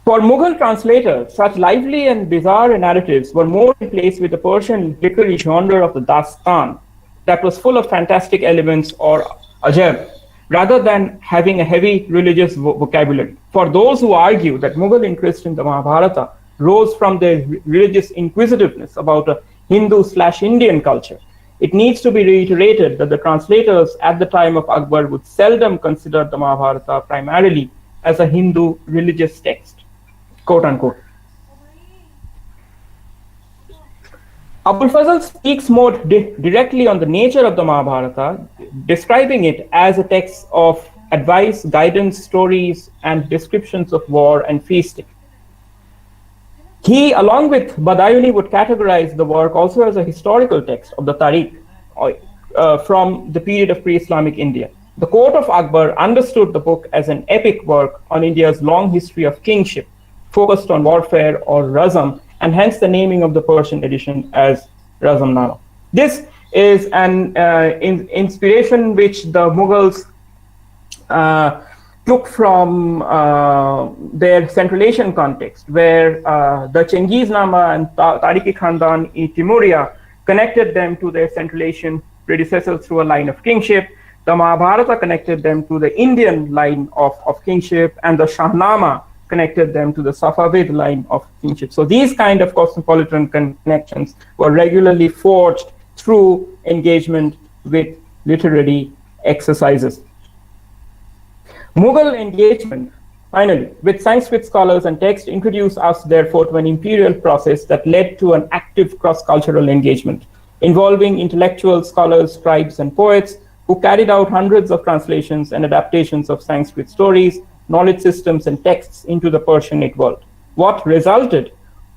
For Mughal translators, such lively and bizarre narratives were more in place with the Persian literary genre of the Dastan that was full of fantastic elements or ajab, rather than having a heavy religious vocabulary. For those who argue that Mughal interest in the Mahabharata rose from their religious inquisitiveness about a Hindu/Indian culture, it needs to be reiterated that the translators at the time of Akbar would seldom consider the Mahabharata primarily as a Hindu religious text, quote unquote. Abul Fazl speaks more directly on the nature of the Mahabharata, describing it as a text of advice, guidance, stories, and descriptions of war and feasting. He, along with Badayuni, would categorize the work also as a historical text of the Tariq from the period of pre-Islamic India. The court of Akbar understood the book as an epic work on India's long history of kingship, focused on warfare or razam, and hence the naming of the Persian edition as Razamnama. This is an inspiration which the Mughals took from their Central Asian context, where the Chengiz Nama and Tariq-i Khandan-i-Timuria connected them to their Central Asian predecessors through a line of kingship. The Mahabharata connected them to the Indian line of kingship, and the Shahnama connected them to the Safavid line of kingship. So these kind of cosmopolitan connections were regularly forged through engagement with literary exercises. Mughal engagement, finally, with Sanskrit scholars and text introduced us, therefore, to an imperial process that led to an active cross-cultural engagement involving intellectual scholars, scribes, and poets who carried out hundreds of translations and adaptations of Sanskrit stories, knowledge systems, and texts into the Persianate world. What resulted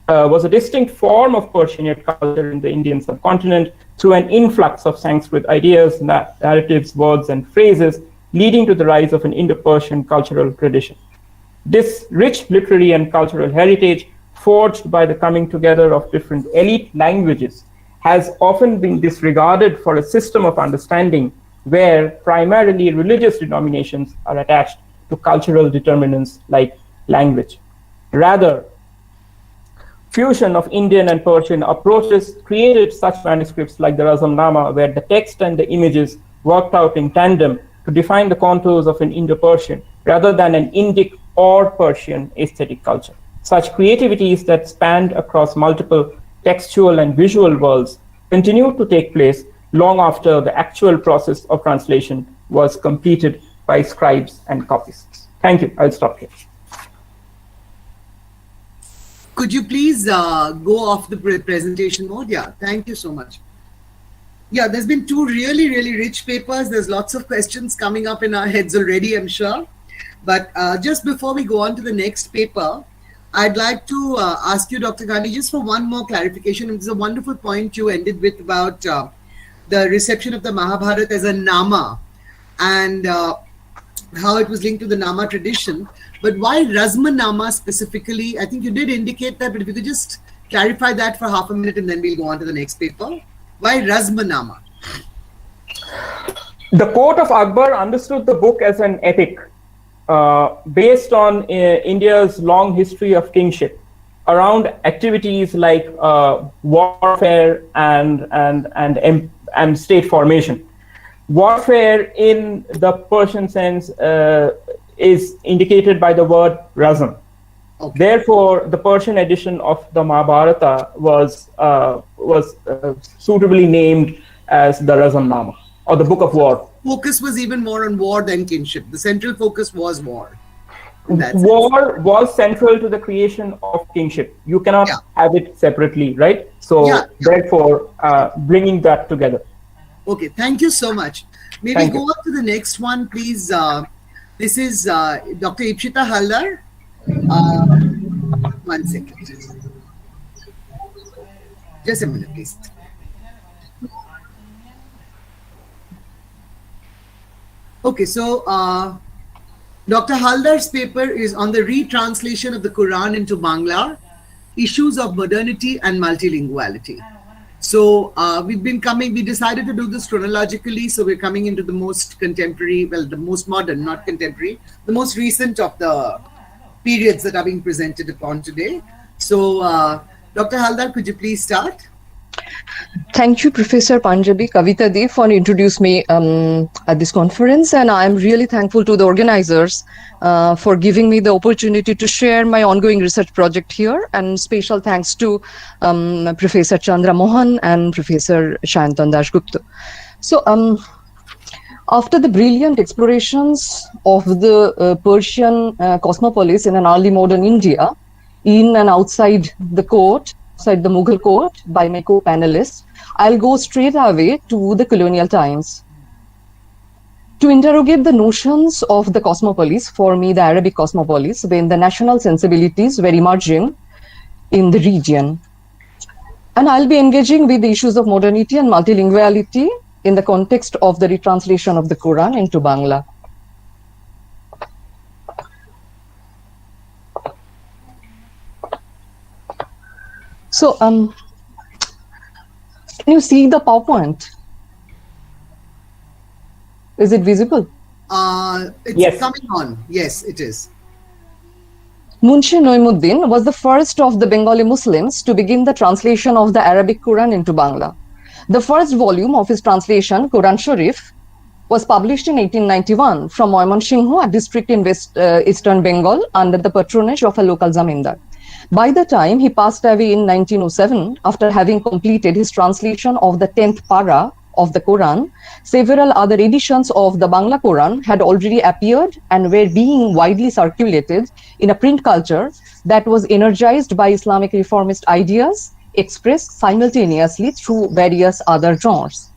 was a distinct form of Persianate culture in the Indian subcontinent through an influx of Sanskrit ideas, narratives, words, and phrases, leading to the rise of an Indo-Persian cultural tradition. This rich literary and cultural heritage, forged by the coming together of different elite languages, has often been disregarded for a system of understanding where primarily religious denominations are attached to cultural determinants like language. Rather, fusion of Indian and Persian approaches created such manuscripts like the Razamnama, where the text and the images worked out in tandem to define the contours of an Indo-Persian rather than an Indic or Persian aesthetic culture. Such creativities that spanned across multiple textual and visual worlds continued to take place long after the actual process of translation was completed by scribes and copyists. Thank you. I'll stop here. Could you please go off the presentation mode? Yeah, thank you so much. Yeah, there's been two really, really rich papers. There's lots of questions coming up in our heads already, I'm sure. But just before we go on to the next paper, I'd like to ask you, Dr. Gandhi, just for one more clarification. It's a wonderful point you ended with about the reception of the Mahabharata as a Nama and how it was linked to the Nama tradition. But why Razmanama specifically? I think you did indicate that, but if you could just clarify that for half a minute and then we'll go on to the next paper. Why Razmanama? The court of Akbar understood the book as an epic based on India's long history of kingship around activities like warfare and state formation. Warfare in the Persian sense is indicated by the word Razam. Okay. Therefore, the Persian edition of the Mahabharata was suitably named as the Razamnama, or the Book of War. Focus was even more on war than kinship. The central focus was war. War was central to the creation of kingship. You cannot have it separately, right? So, therefore, bringing that together. Okay, thank you so much. Maybe go on to the next one, please. This is Dr. Ipshita Haldar. 1 second. Just a minute, please. Okay, so Dr. Haldar's paper is on the retranslation of the Quran into Bangla, issues of modernity and multilinguality. So we decided to do this chronologically. So we're coming into the most contemporary, well, the most modern, not contemporary, the most recent of the periods that are being presented upon today. So, Dr. Haldar, could you please start? Thank you, Professor Panjabi Kavita Dev, for introducing me at this conference, and I'm really thankful to the organizers for giving me the opportunity to share my ongoing research project here, and special thanks to Professor Chandra Mohan and Professor Shayantan Dasgupta. So, after the brilliant explorations of the Persian cosmopolis in an early modern India, in and outside the court, outside the Mughal court, by my co-panelists, I'll go straight away to the colonial times. To interrogate the notions of the cosmopolis, for me the Arabic cosmopolis, when the national sensibilities were emerging in the region. And I'll be engaging with the issues of modernity and multilinguality in the context of the retranslation of the Quran into Bangla. So, can you see the PowerPoint? Is it visible? It's coming on. Yes, it is. Munshi Noimuddin was the first of the Bengali Muslims to begin the translation of the Arabic Quran into Bangla. The first volume of his translation, Quran Sharif, was published in 1891 from Moymansingh, a district in eastern Bengal, under the patronage of a local zamindar. By the time he passed away in 1907, after having completed his translation of the 10th para of the Quran, several other editions of the Bangla Quran had already appeared and were being widely circulated in a print culture that was energized by Islamic reformist ideas expressed simultaneously through various other genres.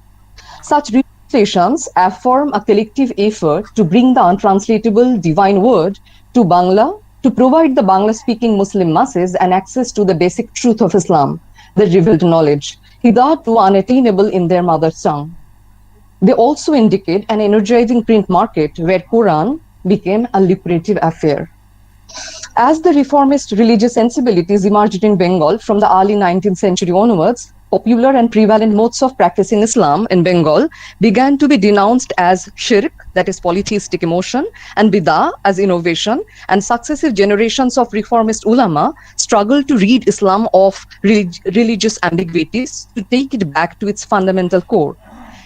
Such translations affirm a collective effort to bring the untranslatable divine word to Bangla, to provide the Bangla-speaking Muslim masses an access to the basic truth of Islam, the revealed knowledge, hitherto unattainable in their mother tongue. They also indicate an energizing print market where Quran became a lucrative affair. As the reformist religious sensibilities emerged in Bengal from the early 19th century onwards, popular and prevalent modes of practicing Islam in Bengal began to be denounced as shirk, that is polytheistic emotion, and bid'ah as innovation, and successive generations of reformist ulama struggled to rid Islam of religious ambiguities to take it back to its fundamental core.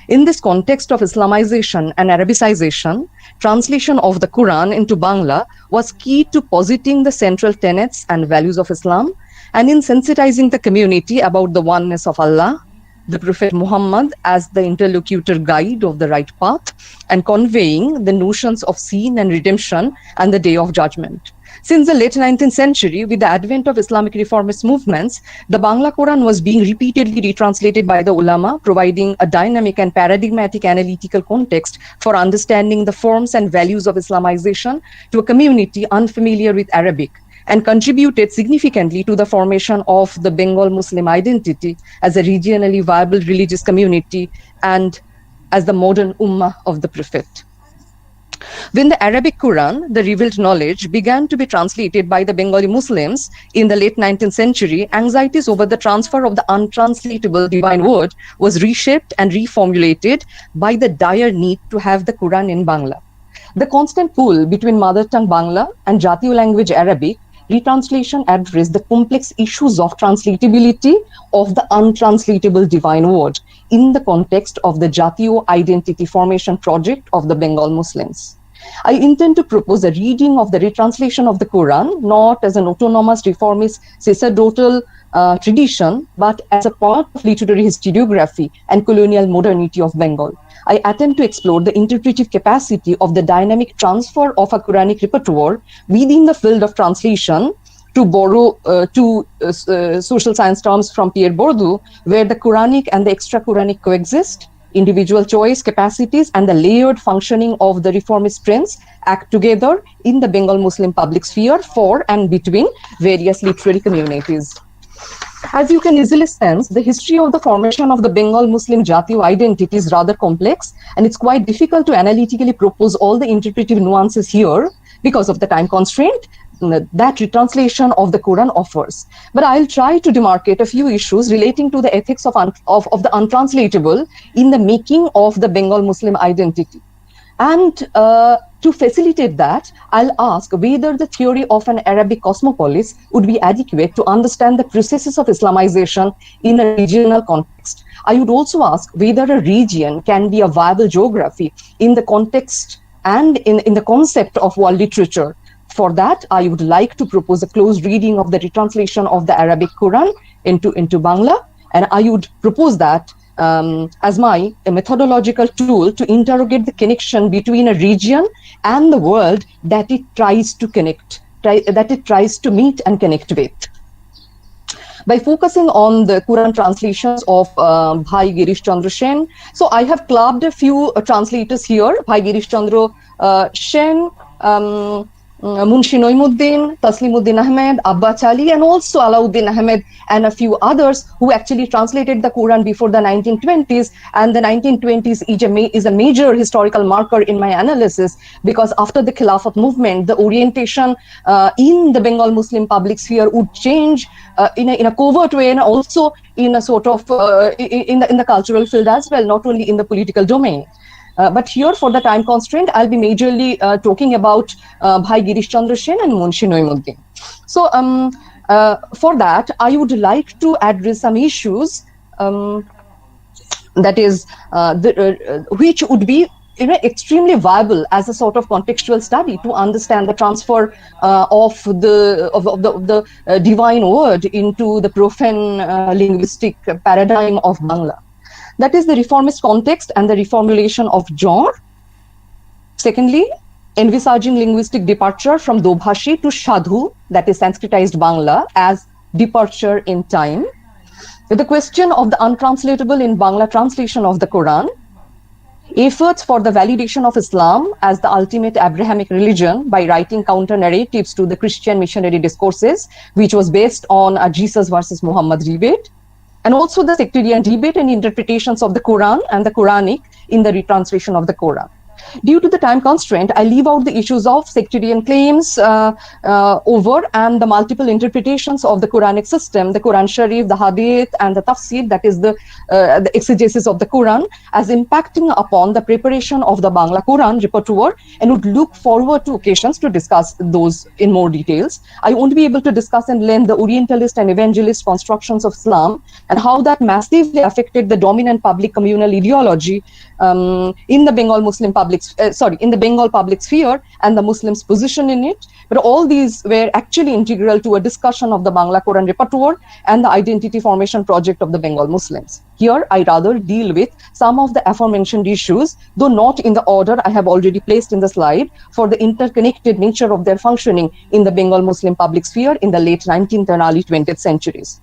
In this context of Islamization and Arabicization, translation of the Quran into Bangla was key to positing the central tenets and values of Islam, and in sensitizing the community about the oneness of Allah, the Prophet Muhammad as the interlocutor guide of the right path, and conveying the notions of sin and redemption and the day of judgment. Since the late 19th century, with the advent of Islamic reformist movements, the Bangla Quran was being repeatedly retranslated by the ulama, providing a dynamic and paradigmatic analytical context for understanding the forms and values of Islamization to a community unfamiliar with Arabic, and contributed significantly to the formation of the Bengal Muslim identity as a regionally viable religious community and as the modern Ummah of the Prophet. When the Arabic Quran, the revealed knowledge, began to be translated by the Bengali Muslims in the late 19th century, anxieties over the transfer of the untranslatable divine word was reshaped and reformulated by the dire need to have the Quran in Bangla. The constant pull between mother tongue Bangla and Jatiyo language Arabic, retranslation addressed the complex issues of translatability of the untranslatable divine word in the context of the Jatiyo identity formation project of the Bengal Muslims. I intend to propose a reading of the retranslation of the Quran, not as an autonomous reformist sacerdotal tradition, but as a part of literary historiography and colonial modernity of Bengal. I attempt to explore the interpretive capacity of the dynamic transfer of a Quranic repertoire within the field of translation, to borrow social science terms from Pierre Bourdieu, where the Quranic and the extra-Quranic coexist, individual choice capacities and the layered functioning of the reformist trends act together in the Bengal Muslim public sphere for and between various literary communities. As you can easily sense, the history of the formation of the Bengal Muslim Jatiyo identity is rather complex, and it's quite difficult to analytically propose all the interpretive nuances here because of the time constraint that retranslation of the Quran offers. But I'll try to demarcate a few issues relating to the ethics of the untranslatable in the making of the Bengal Muslim identity. And to facilitate that, I'll ask whether the theory of an Arabic cosmopolis would be adequate to understand the processes of Islamization in a regional context. I would also ask whether a region can be a viable geography in the context and in the concept of world literature. For that, I would like to propose a close reading of the retranslation of the Arabic Quran into Bangla, and I would propose that as my methodological tool to interrogate the connection between a region and the world that it tries to connect, that it tries to meet and connect with. By focusing on the Quran translations of Bhai Girish Chandra Sen. So I have clubbed a few translators here, Bhai Girish Chandra Sen, Munshi Noimuddin, Taslimuddin Ahmed, Abba Chali, and also Alauddin Ahmed, and a few others who actually translated the Quran before the 1920s. And the 1920s is a major historical marker in my analysis, because after the Khilafat movement, the orientation in the Bengal Muslim public sphere would change in a covert way, and also in a sort of in the cultural field as well, not only in the political domain. But here, for the time constraint, I'll be majorly talking about Bhai Girish Chandra Sen and Munshi Noimuddin. So for that, I would like to address some issues that is which would be extremely viable as a sort of contextual study to understand the transfer of the divine word into the profane linguistic paradigm of Bangla. That is the reformist context and the reformulation of genre. Secondly, envisaging linguistic departure from Dobhashi to Shadhu, that is Sanskritized Bangla, as departure in time. The question of the untranslatable in Bangla translation of the Quran. Efforts for the validation of Islam as the ultimate Abrahamic religion by writing counter-narratives to the Christian missionary discourses, which was based on a Jesus versus Muhammad debate. And also the sectarian debate and interpretations of the Quran and the Quranic in the retranslation of the Quran. Due to the time constraint, I leave out the issues of sectarian claims over and the multiple interpretations of the Quranic system, the Quran Sharif, the Hadith, and the Tafsir, that is the exegesis of the Quran, as impacting upon the preparation of the Bangla Quran repertoire, and would look forward to occasions to discuss those in more details. I won't be able to discuss in length the Orientalist and Evangelist constructions of Islam and how that massively affected the dominant public communal ideology in the Bengal Muslim in the Bengal public sphere and the Muslims' position in it. But all these were actually integral to a discussion of the Bangla Quran repertoire and the identity formation project of the Bengal Muslims. Here, I rather deal with some of the aforementioned issues, though not in the order I have already placed in the slide, for the interconnected nature of their functioning in the Bengal Muslim public sphere in the late 19th and early 20th centuries.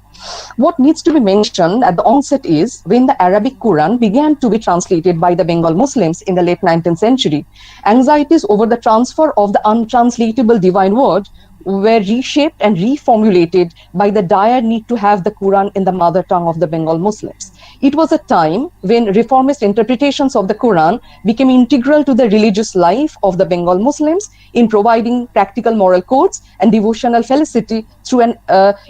What needs to be mentioned at the onset is when the Arabic Quran began to be translated by the Bengal Muslims in the late 19th century, anxieties over the transfer of the untranslatable divine word were reshaped and reformulated by the dire need to have the Quran in the mother tongue of the Bengal Muslims. It was a time when reformist interpretations of the Quran became integral to the religious life of the Bengal Muslims in providing practical moral codes and devotional felicity through an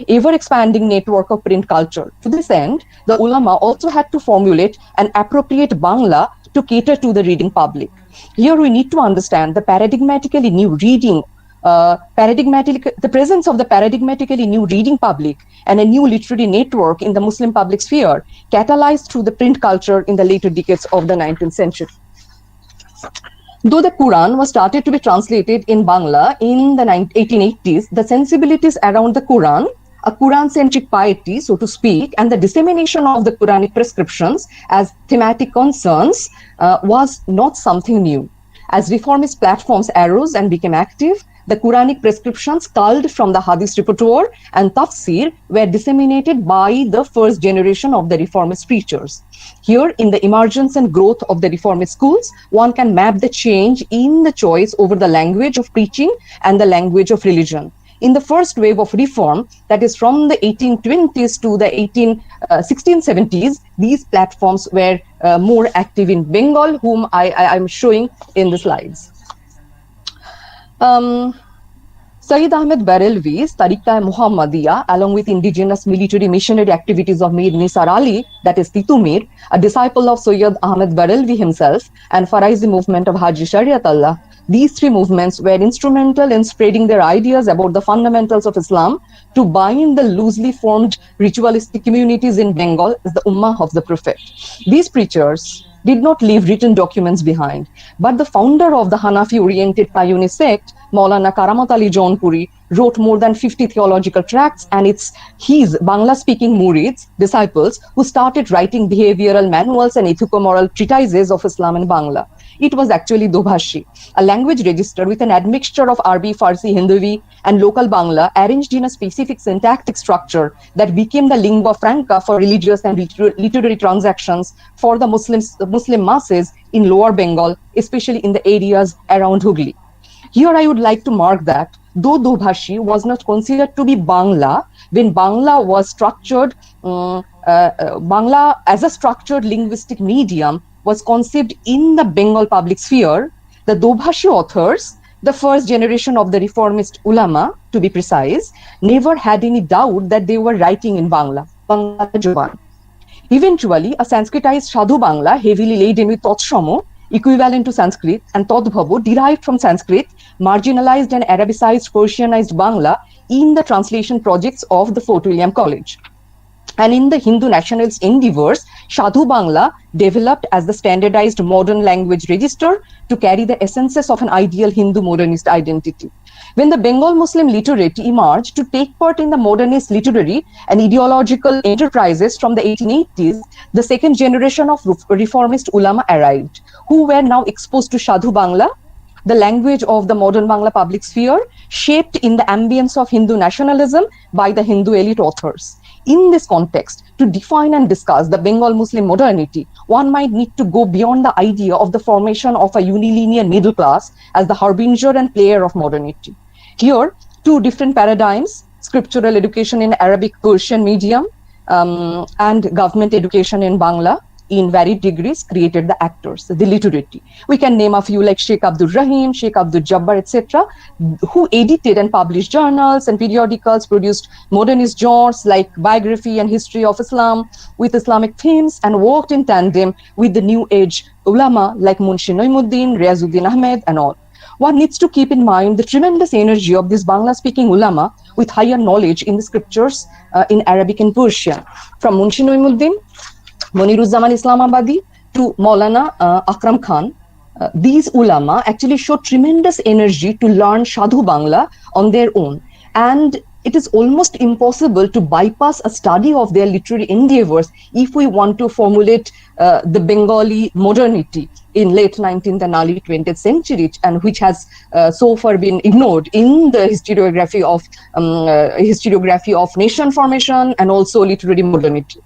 ever-expanding network of print culture. To this end, the ulama also had to formulate an appropriate Bangla to cater to the reading public. Here we need to understand the paradigmatically new reading the presence of the paradigmatically new reading public and a new literary network in the Muslim public sphere, catalyzed through the print culture in the later decades of the 19th century. Though the Quran was started to be translated in Bangla in the 1880s, the sensibilities around the Quran, a Quran-centric piety, so to speak, and the dissemination of the Quranic prescriptions as thematic concerns was not something new. As reformist platforms arose and became active, the Quranic prescriptions culled from the Hadith repertoire and Tafsir were disseminated by the first generation of the reformist preachers. Here, in the emergence and growth of the reformist schools, one can map the change in the choice over the language of preaching and the language of religion. In the first wave of reform, that is from the 1820s to the 1670s, these platforms were more active in Bengal, whom I'm showing in the slides. Sayyid Ahmed Barelvi's Tariqa Muhammadiyya, along with indigenous military missionary activities of Mir Nisar Ali, that is Titumir, a disciple of Sayyid Ahmed Barelvi himself, and Faraizi movement of Haji Shariat Allah. These three movements were instrumental in spreading their ideas about the fundamentals of Islam to bind the loosely formed ritualistic communities in Bengal as the Ummah of the Prophet. These preachers did not leave written documents behind, but the founder of the Hanafi-oriented Payuni sect, Maulana Karamat Ali Jaunpuri, wrote more than 50 theological tracts, and it's his Bangla-speaking murids, disciples, who started writing behavioral manuals and ethico-moral treatises of Islam in Bangla. It was actually Dobhashi, a language register with an admixture of Arabi, Farsi, Hinduvi, and local Bangla arranged in a specific syntactic structure that became the lingua franca for religious and literary transactions for the Muslim masses in Lower Bengal, especially in the areas around Hooghly. Here I would like to mark that though Dobhashi was not considered to be Bangla, when Bangla was structured, Bangla as a structured linguistic medium was conceived in the Bengal public sphere, the Dobhashi authors, the first generation of the reformist ulama, to be precise, never had any doubt that they were writing in Bangla, Bangla Joban. Eventually, a Sanskritized Sadhu Bangla, heavily laden with Totshomo, equivalent to Sanskrit, and Todbhavo, derived from Sanskrit, marginalized and Arabicized Persianized Bangla in the translation projects of the Fort William College. And in the Hindu nationalist endeavors, Sadhu Bangla developed as the standardized modern language register to carry the essences of an ideal Hindu modernist identity. When the Bengal Muslim literati emerged to take part in the modernist literary and ideological enterprises from the 1880s, the second generation of reformist ulama arrived, who were now exposed to Sadhu Bangla, the language of the modern Bangla public sphere, shaped in the ambience of Hindu nationalism by the Hindu elite authors. In this context, to define and discuss the Bengal Muslim modernity, one might need to go beyond the idea of the formation of a unilinear middle class as the harbinger and player of modernity. Here, two different paradigms, scriptural education in Arabic Persian medium and government education in Bangla, in varied degrees, created the actors, the literati. We can name a few like Sheikh Abdul Rahim, Sheikh Abdul Jabbar, etc., who edited and published journals and periodicals, produced modernist genres like biography and history of Islam with Islamic themes, and worked in tandem with the new age ulama like Munshi Noimuddin, Riazuddin Ahmed, and all. One needs to keep in mind the tremendous energy of this Bangla-speaking ulama with higher knowledge in the scriptures in Arabic and Persian. From Munshi Noimuddin, Moniruzzaman Islamabadi to Maulana Akram Khan, these ulama actually show tremendous energy to learn Sadhu Bangla on their own. And it is almost impossible to bypass a study of their literary endeavors if we want to formulate the Bengali modernity in late 19th and early 20th century, and which has so far been ignored in the historiography of nation formation and also literary modernity.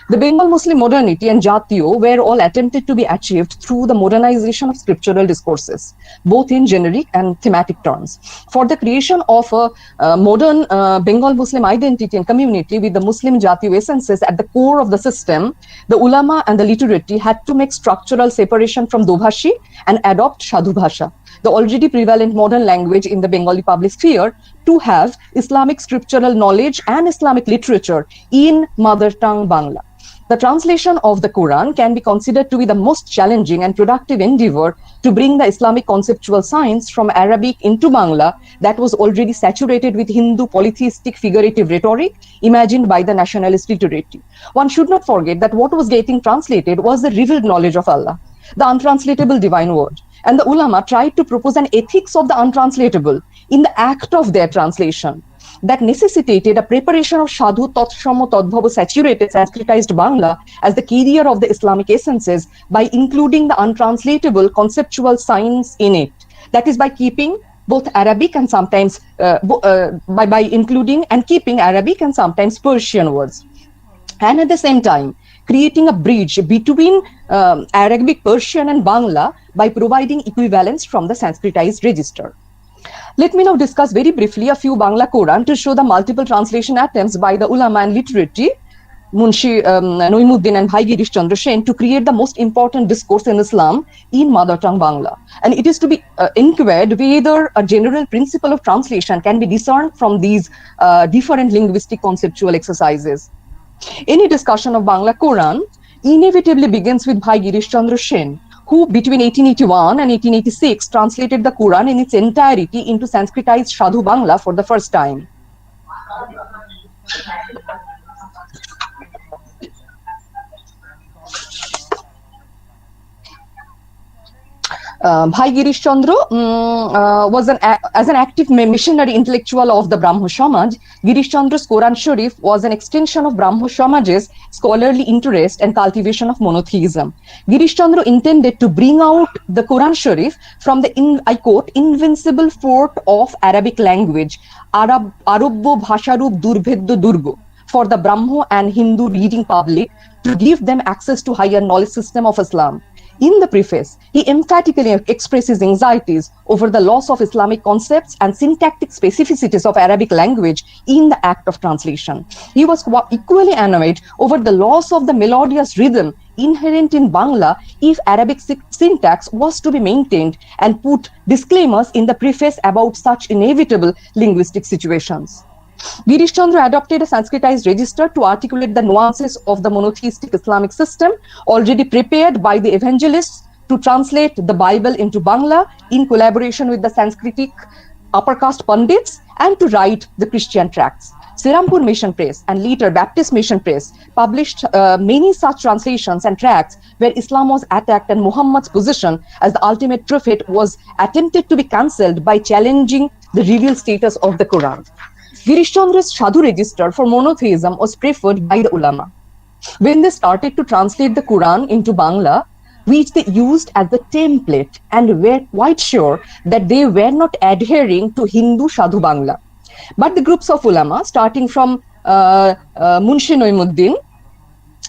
The Bengal Muslim modernity and Jatiyo were all attempted to be achieved through the modernization of scriptural discourses, both in generic and thematic terms. For the creation of a modern Bengal Muslim identity and community with the Muslim Jatiyo essences at the core of the system, the ulama and the literati had to make structural separation from Dobhashi and adopt Sadhu Bhasha, the already prevalent modern language in the Bengali public sphere, to have Islamic scriptural knowledge and Islamic literature in mother tongue Bangla. The translation of the Quran can be considered to be the most challenging and productive endeavor to bring the Islamic conceptual science from Arabic into Bangla that was already saturated with Hindu polytheistic figurative rhetoric imagined by the nationalist literati. One should not forget that what was getting translated was the revealed knowledge of Allah, the untranslatable divine word. And the ulama tried to propose an ethics of the untranslatable in the act of their translation that necessitated a preparation of Sadhu, Totshomo, Todbhavo saturated Sanskritized Bangla as the carrier of the Islamic essences by including the untranslatable conceptual science in it. That is by keeping both Arabic and sometimes by including and keeping Arabic and sometimes Persian words. And at the same time, creating a bridge between Arabic, Persian and Bangla by providing equivalence from the Sanskritized register. Let me now discuss very briefly a few Bangla Quran to show the multiple translation attempts by the ulama and literati Munshi Noimuddin and Bhai Girish Chandra Sen to create the most important discourse in Islam in mother tongue Bangla. And it is to be inquired whether a general principle of translation can be discerned from these different linguistic conceptual exercises. Any discussion of Bangla Quran inevitably begins with Bhai Girish Chandra Sen, who between 1881 and 1886 translated the Quran in its entirety into Sanskritized Sadhu Bangla for the first time. Bhai Girish Chandra was as an active missionary intellectual of the Brahmo Samaj. Girish Chandra's Quran Sharif was an extension of Brahmo Samaj's scholarly interest and cultivation of monotheism. Girish Chandra intended to bring out the Quran Sharif from the, I quote, invincible fort of Arabic language, Arabbo Bhasharup Durbheddo Durgo, for the Brahmo and Hindu reading public to give them access to higher knowledge system of Islam. In the preface, he emphatically expresses anxieties over the loss of Islamic concepts and syntactic specificities of Arabic language in the act of translation. He was equally annoyed over the loss of the melodious rhythm inherent in Bangla if Arabic syntax was to be maintained, and put disclaimers in the preface about such inevitable linguistic situations. Girish Chandra adopted a Sanskritized register to articulate the nuances of the monotheistic Islamic system, already prepared by the evangelists to translate the Bible into Bangla in collaboration with the Sanskritic upper caste Pandits, and to write the Christian tracts. Serampur Mission Press and later Baptist Mission Press published many such translations and tracts where Islam was attacked and Muhammad's position as the ultimate prophet was attempted to be cancelled by challenging the revealed status of the Quran. Girish Chandra's Sadhu register for monotheism was preferred by the ulama. When they started to translate the Quran into Bangla, which they used as the template, and were quite sure that they were not adhering to Hindu Sadhu Bangla. But the groups of ulama, starting from Munshi Noimuddin,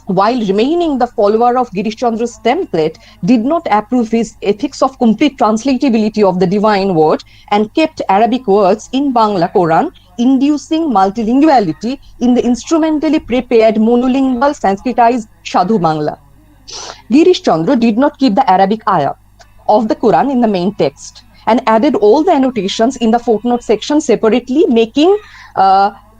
while remaining the follower of Girish Chandra's template, did not approve his ethics of complete translatability of the divine word and kept Arabic words in Bangla Quran, inducing multilinguality in the instrumentally prepared monolingual Sanskritized Sadhu Bangla. Girish Chandra did not keep the Arabic ayah of the Quran in the main text and added all the annotations in the footnote section separately, making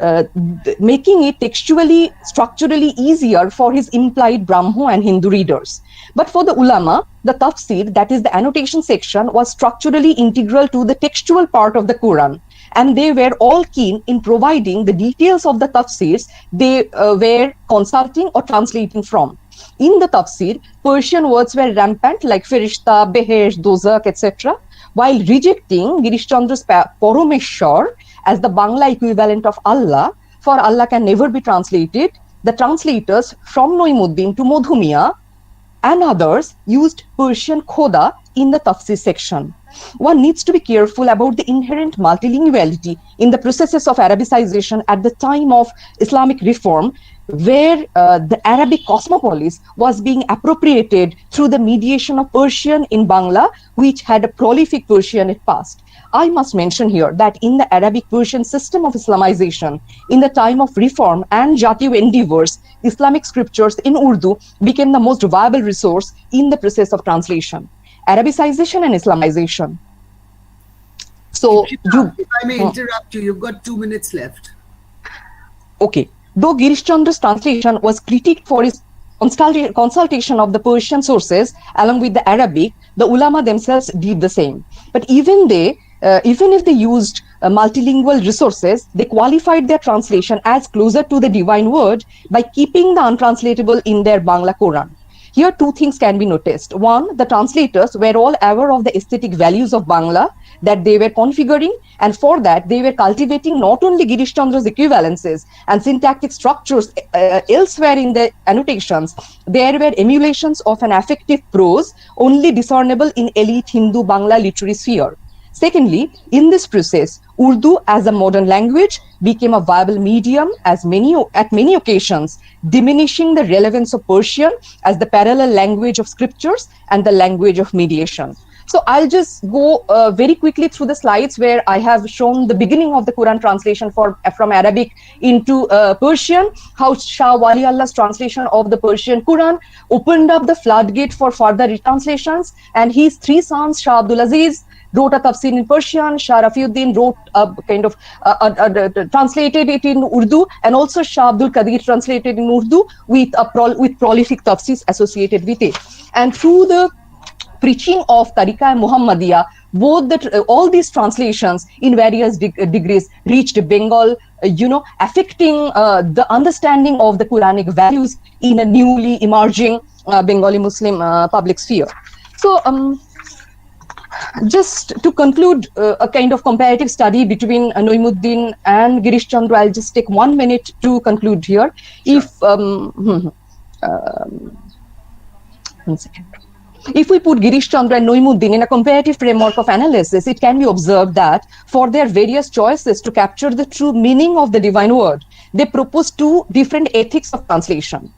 it textually, structurally easier for his implied Brahmo and Hindu readers. But for the ulama, the tafsir, that is the annotation section, was structurally integral to the textual part of the Quran, and they were all keen in providing the details of the tafsirs they were consulting or translating from. In the tafsir, Persian words were rampant like Firishta, Behesh, Dozak, etc., while rejecting Girish Chandra's Parameshwar as the Bangla equivalent of Allah, for Allah can never be translated. The translators from Noimuddin to Modhumiya and others used Persian Khoda in the tafsir section. One needs to be careful about the inherent multilinguality in the processes of Arabicization at the time of Islamic reform, where the Arabic cosmopolis was being appropriated through the mediation of Persian in Bangla, which had a prolific Persianate past. I must mention here that in the Arabic-Persian system of Islamization, in the time of reform and Jatiya endeavors, Islamic scriptures in Urdu became the most viable resource in the process of translation. Arabicization and Islamization. So, if I may interrupt you, you've got 2 minutes left. Okay. Though Girish Chandra's translation was critiqued for his consultation of the Persian sources along with the Arabic, the ulama themselves did the same. But even if they used multilingual resources, they qualified their translation as closer to the divine word by keeping the untranslatable in their Bangla Quran. Here, two things can be noticed. One, the translators were all aware of the aesthetic values of Bangla that they were configuring, and for that, they were cultivating not only Girish Chandra's equivalences and syntactic structures elsewhere in the annotations, there were emulations of an affective prose only discernible in elite Hindu Bangla literary sphere. Secondly, in this process, Urdu as a modern language became a viable medium at many occasions, diminishing the relevance of Persian as the parallel language of scriptures and the language of mediation. So I'll just go very quickly through the slides where I have shown the beginning of the Quran translation from Arabic into Persian, how Shah Wali Allah's translation of the Persian Quran opened up the floodgate for further retranslations, and his three sons, Shah Abdul Aziz, wrote a tafsir in Persian, Shah Rafiuddin wrote a kind of translated it in Urdu, and also Shah Abdul Qadir translated in Urdu with prolific tafsirs associated with it. And through the preaching of Tariqa and Muhammadiyah, all these translations in various degrees reached Bengal, affecting the understanding of the Quranic values in a newly emerging Bengali Muslim public sphere. So just to conclude a kind of comparative study between Noimuddin and Girish Chandra, I'll just take 1 minute to conclude here. Sure. If we put Girish Chandra and Noimuddin in a comparative framework of analysis, it can be observed that for their various choices to capture the true meaning of the divine word, they propose two different ethics of translation.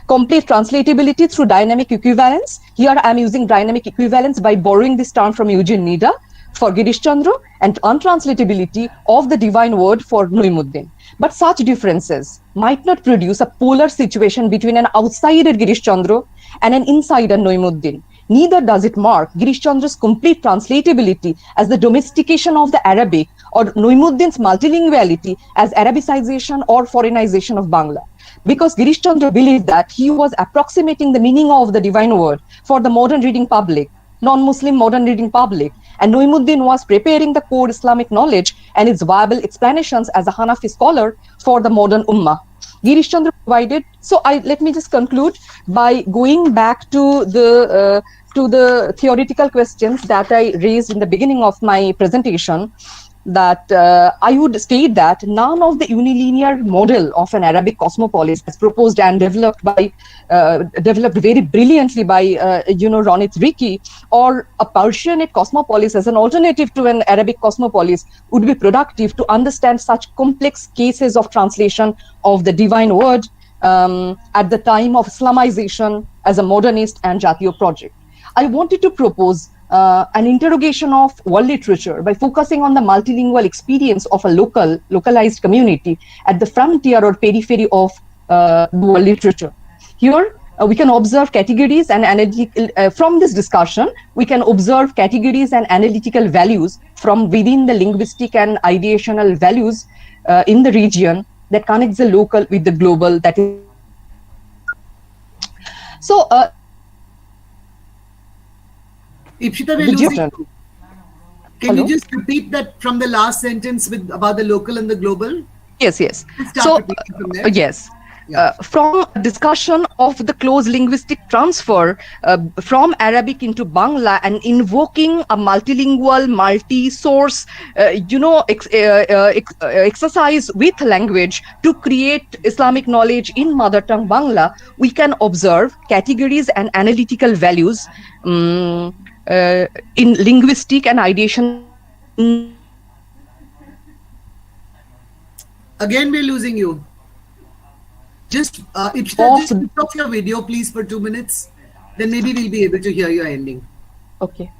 Complete translatability through dynamic equivalence. Here I am using dynamic equivalence by borrowing this term from Eugene Nida for Girish Chandra, and untranslatability of the divine word for Noimuddin. But such differences might not produce a polar situation between an outsider Girish Chandra and an insider Noimuddin. Neither does it mark Girish Chandra's complete translatability as the domestication of the Arabic, or Noimuddin's multilinguality as Arabicization or foreignization of Bangla. Because Girish Chandra believed that he was approximating the meaning of the divine word for the modern reading public, non-Muslim modern reading public, and Noimuddin was preparing the core Islamic knowledge and its viable explanations as a Hanafi scholar for the modern Ummah. Girish Chandra provided. So let me just conclude by going back to the theoretical questions that I raised in the beginning of my presentation. That I would state that none of the unilinear model of an Arabic cosmopolis as proposed and developed very brilliantly by Ronit Ricci, or a Persianate cosmopolis as an alternative to an Arabic cosmopolis would be productive to understand such complex cases of translation of the divine word at the time of Islamization as a modernist and Jatiyo project. I wanted to propose an interrogation of world literature by focusing on the multilingual experience of a localized community at the frontier or periphery of world literature. Here, we can observe categories and analytical, from this discussion, we can observe categories and analytical values from within the linguistic and ideational values in the region that connects the local with the global. That is. So, Ipshita, we're losing you. Can you just repeat that from the last sentence about the local and the global? Yes. So, yes. Yeah. From discussion of the close linguistic transfer from Arabic into Bangla and invoking a multilingual, multi-source, exercise with language to create Islamic knowledge in mother tongue Bangla, we can observe categories and analytical values in linguistic and ideation. Again, we're losing you. Just, Ipshita, just switch off your video, please, for 2 minutes. Then maybe we'll be able to hear your ending. Okay.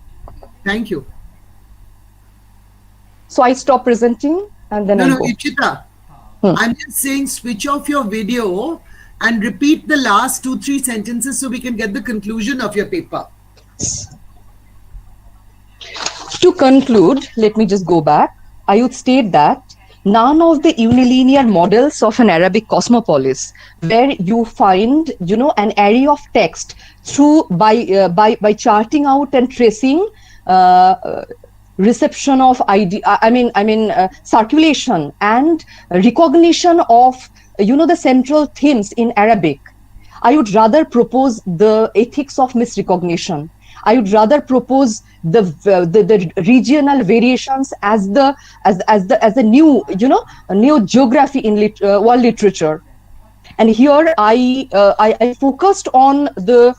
Thank you. So I stop presenting and then No, go. Ipshita. I'm just saying switch off your video and repeat the last 2-3 sentences so we can get the conclusion of your paper. To conclude, let me just go back. I would state that none of the unilinear models of an Arabic cosmopolis, where you find, an array of text through by charting out and tracing reception of circulation and recognition of, the central themes in Arabic. I would rather propose the ethics of misrecognition. I would rather propose the regional variations as a new new geography in world literature. And here I focused on the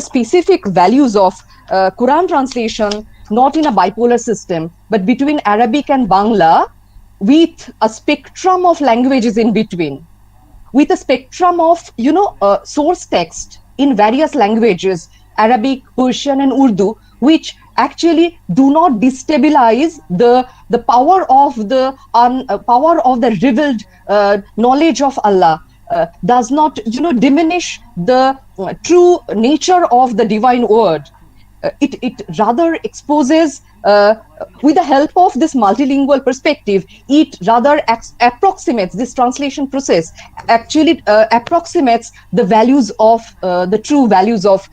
specific values of Quran translation, not in a bipolar system, but between Arabic and Bangla, with a spectrum of languages in between, with a spectrum of source text in various languages, Arabic, Persian, and Urdu, which actually do not destabilize the power of the revealed knowledge of Allah, does not diminish the true nature of the divine word. It rather exposes, with the help of this multilingual perspective, it rather approximates this translation process, actually approximates the values of the true values of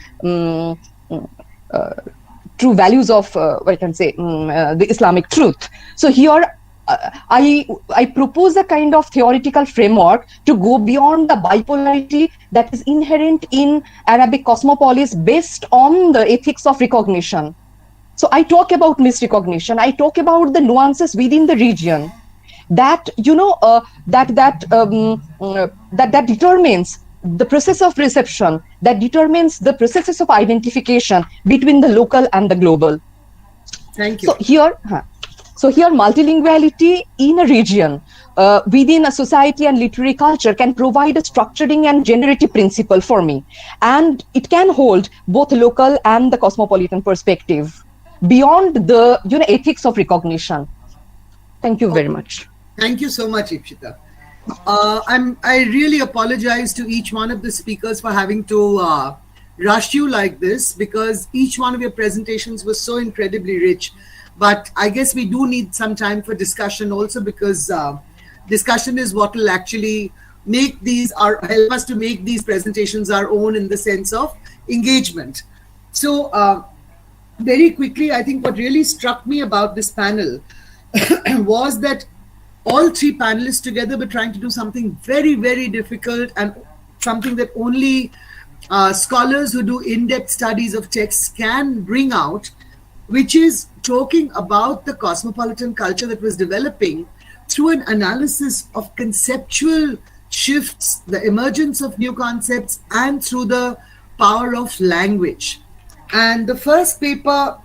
what I can say, the Islamic truth. So here I propose a kind of theoretical framework to go beyond the bipolarity that is inherent in Arabic cosmopolis based on the ethics of recognition. So I talk about misrecognition, I talk about the nuances within the region that that determines the process of reception, that determines the processes of identification between the local and the global. Thank you. So here multilinguality in a region, within a society and literary culture, can provide a structuring and generative principle for me. And it can hold both local and the cosmopolitan perspective beyond the ethics of recognition. Thank you very much. Thank you so much, Ipshita. I really apologize to each one of the speakers for having to rush you like this, because each one of your presentations was so incredibly rich. But I guess we do need some time for discussion also, because discussion is what will actually make help us to make these presentations our own in the sense of engagement. So very quickly, I think what really struck me about this panel was that all three panelists together were trying to do something very, very difficult, and something that only scholars who do in-depth studies of texts can bring out, which is talking about the cosmopolitan culture that was developing through an analysis of conceptual shifts, the emergence of new concepts, and through the power of language. And the first paper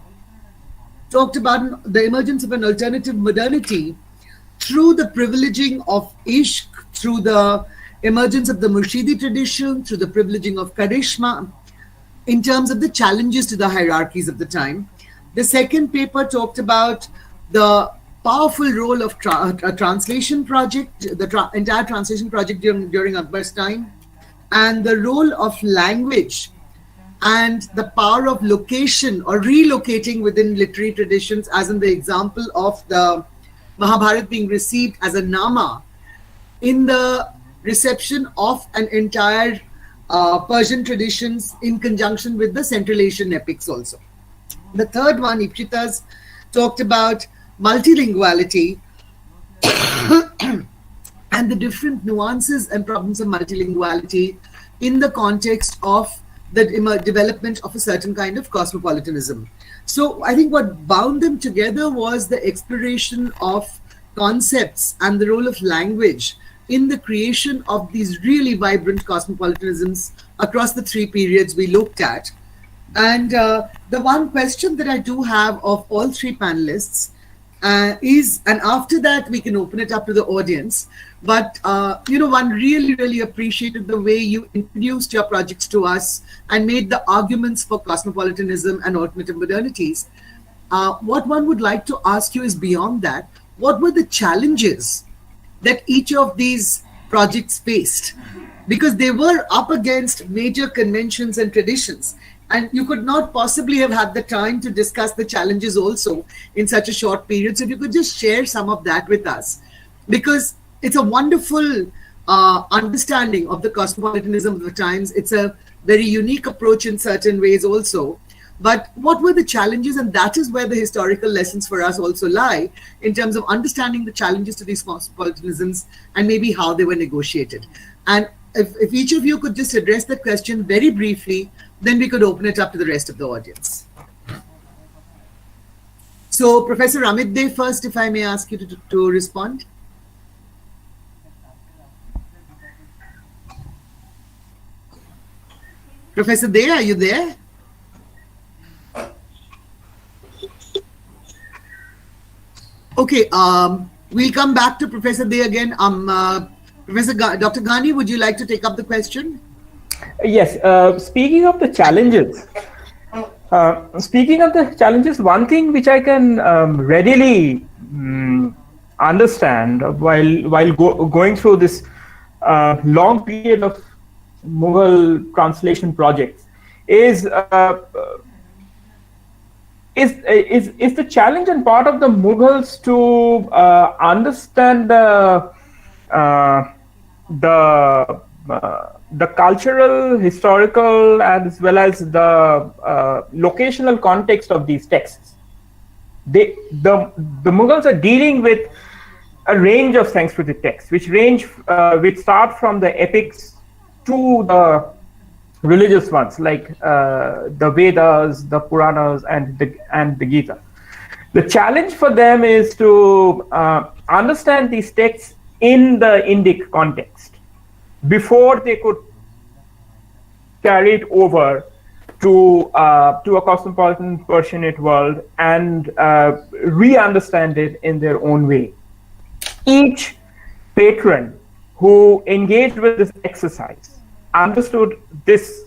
talked about the emergence of an alternative modernity through the privileging of ishq, through the emergence of the Murshidi tradition, through the privileging of Karishma, in terms of the challenges to the hierarchies of the time. The second paper talked about the powerful role of a translation project, the entire translation project during Akbar's time, and the role of language and the power of location or relocating within literary traditions, as in the example of the Mahabharata being received as a nama in the reception of an entire Persian traditions in conjunction with the Central Asian epics also. The third one, Ipshita's talked about multilinguality and the different nuances and problems of multilinguality in the context of the development of a certain kind of cosmopolitanism. So I think what bound them together was the exploration of concepts and the role of language in the creation of these really vibrant cosmopolitanisms across the three periods we looked at. And the one question that I do have of all three panelists is, and after that we can open it up to the audience, but one really appreciated the way you introduced your projects to us and made the arguments for cosmopolitanism and alternative modernities. What one would like to ask you is, beyond that, what were the challenges that each of these projects faced? Because they were up against major conventions and traditions, and you could not possibly have had the time to discuss the challenges also in such a short period. So if you could just share some of that with us, because it's a wonderful understanding of the cosmopolitanism of the times. It's a very unique approach in certain ways also. But what were the challenges? And that is where the historical lessons for us also lie, in terms of understanding the challenges to these cosmopolitanisms and maybe how they were negotiated. And if each of you could just address that question very briefly, then we could open it up to the rest of the audience. So Professor Amit Dey first, if I may ask you to respond. Professor Dey, are you there? Okay, we'll come back to Professor Dey again. Dr. Ghani, would you like to take up the question? Yes, speaking of the challenges, Speaking of the challenges, one thing which I can readily understand while going through this long period of Mughal translation projects is the challenge and part of the Mughals to understand the cultural, historical, as well as the locational context of these texts. The Mughals are dealing with a range of Sanskritic texts, which start from the epics to the religious ones, like the Vedas, the Puranas, and the Gita. The challenge for them is to understand these texts in the Indic context before they could carry it over to a cosmopolitan Persianate world and re-understand it in their own way. Each patron who engaged with this exercise understood this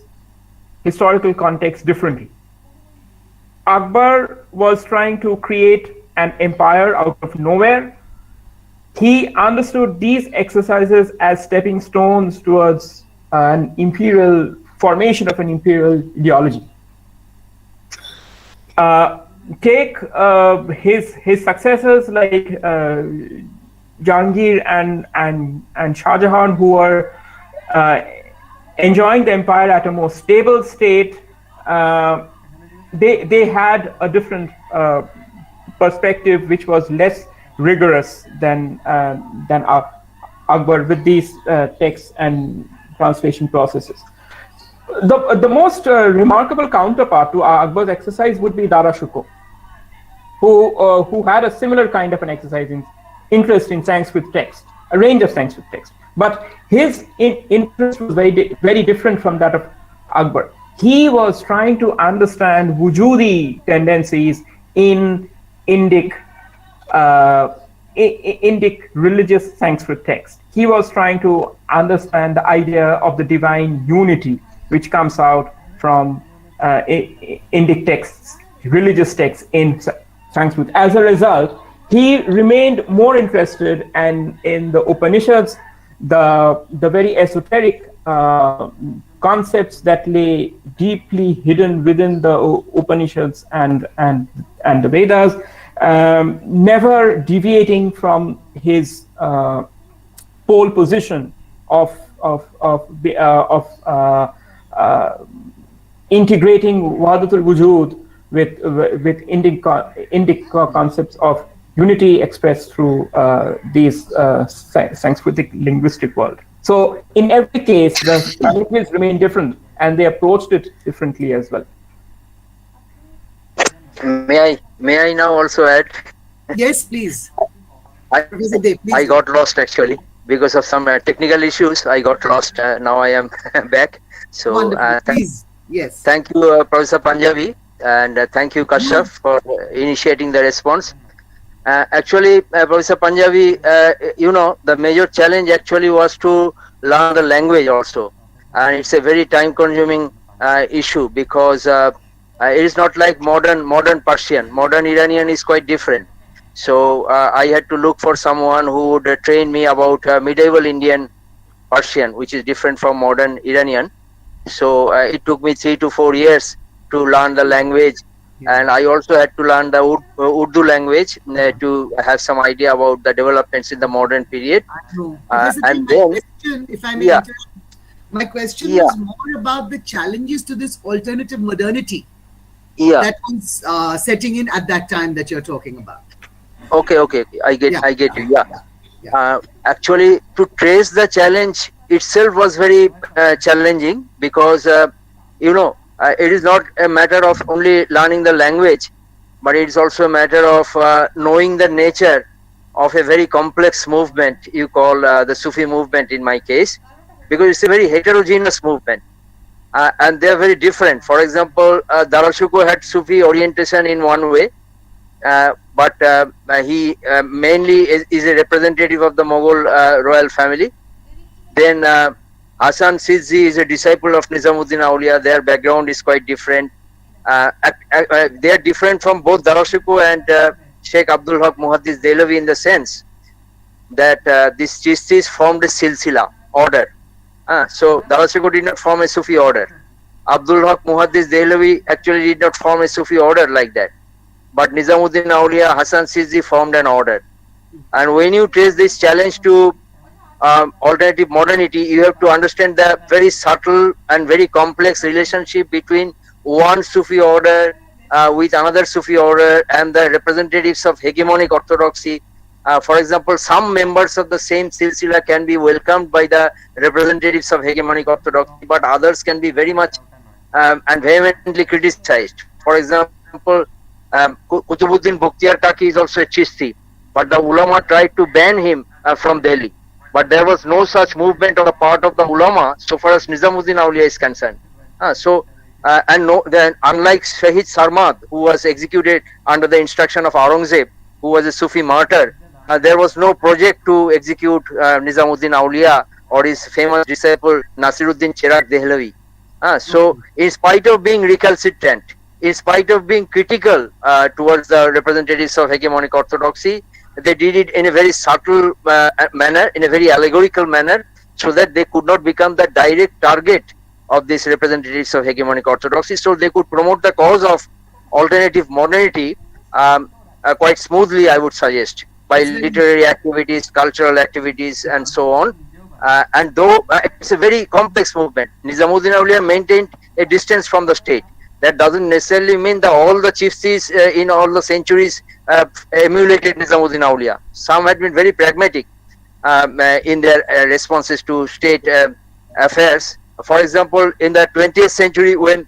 historical context differently. Akbar was trying to create an empire out of nowhere. He understood these exercises as stepping stones towards an imperial formation of an imperial ideology. Take his successors like Jahangir and Shah Jahan, who were enjoying the empire at a more stable state. They had a different perspective, which was less rigorous than Akbar with these texts and translation processes. The most remarkable counterpart to Akbar's exercise would be Dara Shikoh, who had a similar kind of an exercise interest in Sanskrit text, a range of Sanskrit text. But his interest was very different from that of Akbar. He was trying to understand Wujudi tendencies in Indic religious Sanskrit text. He was trying to understand the idea of the divine unity, which comes out from Indic texts, religious texts in Sanskrit. As a result, he remained more interested in the Upanishads, the very esoteric concepts that lay deeply hidden within the Upanishads and the Vedas, never deviating from his pole position of integrating Wahdatul Wujud with Indic concepts of unity expressed through these Sanskritic linguistic world. So in every case, the challenges remain different, and they approached it differently as well. May I now also add? Yes, please. I got lost actually because of some technical issues. I got lost. Now I am back. So please, yes. Thank you, Professor Panjabi, and thank you, Kashyap, for initiating the response. Actually, Professor Panjabi, the major challenge actually was to learn the language also, and it's a very time-consuming issue because it is not like modern Persian. Modern Iranian is quite different. So I had to look for someone who would train me about medieval Indian Persian, which is different from modern Iranian. So it took me 3 to 4 years to learn the language. And I also had to learn the Urdu language to have some idea about the developments in the modern period. And then, if I may interrupt, my question was more about the challenges to this alternative modernity that was setting in at that time that you're talking about. Okay. I get you. Actually, to trace the challenge itself was very challenging because it is not a matter of only learning the language, but it is also a matter of knowing the nature of a very complex movement you call the Sufi movement in my case, because it's a very heterogeneous movement and they are very different. For example, Dara Shikoh had Sufi orientation in one way, but he mainly is a representative of the Mughal royal family. Then Hasan Sidzi is a disciple of Nizamuddin Auliya. Their background is quite different. They are different from both Darashiko and Sheikh Abdul Haq Muhaddis Dehlavi in the sense that these Chistis formed a silsila order. So Darashiko did not form a Sufi order. Abdul Haq Muhaddis Dehlavi actually did not form a Sufi order like that. But Nizamuddin Auliya Hasan Sizzi formed an order. And when you trace this challenge to alternative modernity, you have to understand the very subtle and very complex relationship between one Sufi order with another Sufi order and the representatives of hegemonic orthodoxy. For example, some members of the same silsila can be welcomed by the representatives of hegemonic orthodoxy, but others can be very much and vehemently criticized. For example, Kutubuddin Bukhtiyar Kaki is also a Chisti, but the ulama tried to ban him from Delhi. But there was no such movement on the part of the ulama so far as Nizamuddin Auliya is concerned. Then unlike Shahid Sarmad, who was executed under the instruction of Aurangzeb, who was a Sufi martyr, there was no project to execute Nizamuddin Auliya or his famous disciple Nasiruddin Chirag Dehlavi. So in spite of being recalcitrant, in spite of being critical towards the representatives of hegemonic orthodoxy, they did it in a very subtle manner, in a very allegorical manner, so that they could not become the direct target of these representatives of hegemonic orthodoxy. So they could promote the cause of alternative modernity quite smoothly, I would suggest, by literary activities, cultural activities, and so on. And though it's a very complex movement, Nizamuddin Auliya maintained a distance from the state. That doesn't necessarily mean that all the chiefs in all the centuries emulated Nizamuddin Auliya. Some had been very pragmatic in their responses to state affairs. For example, in the 20th century, when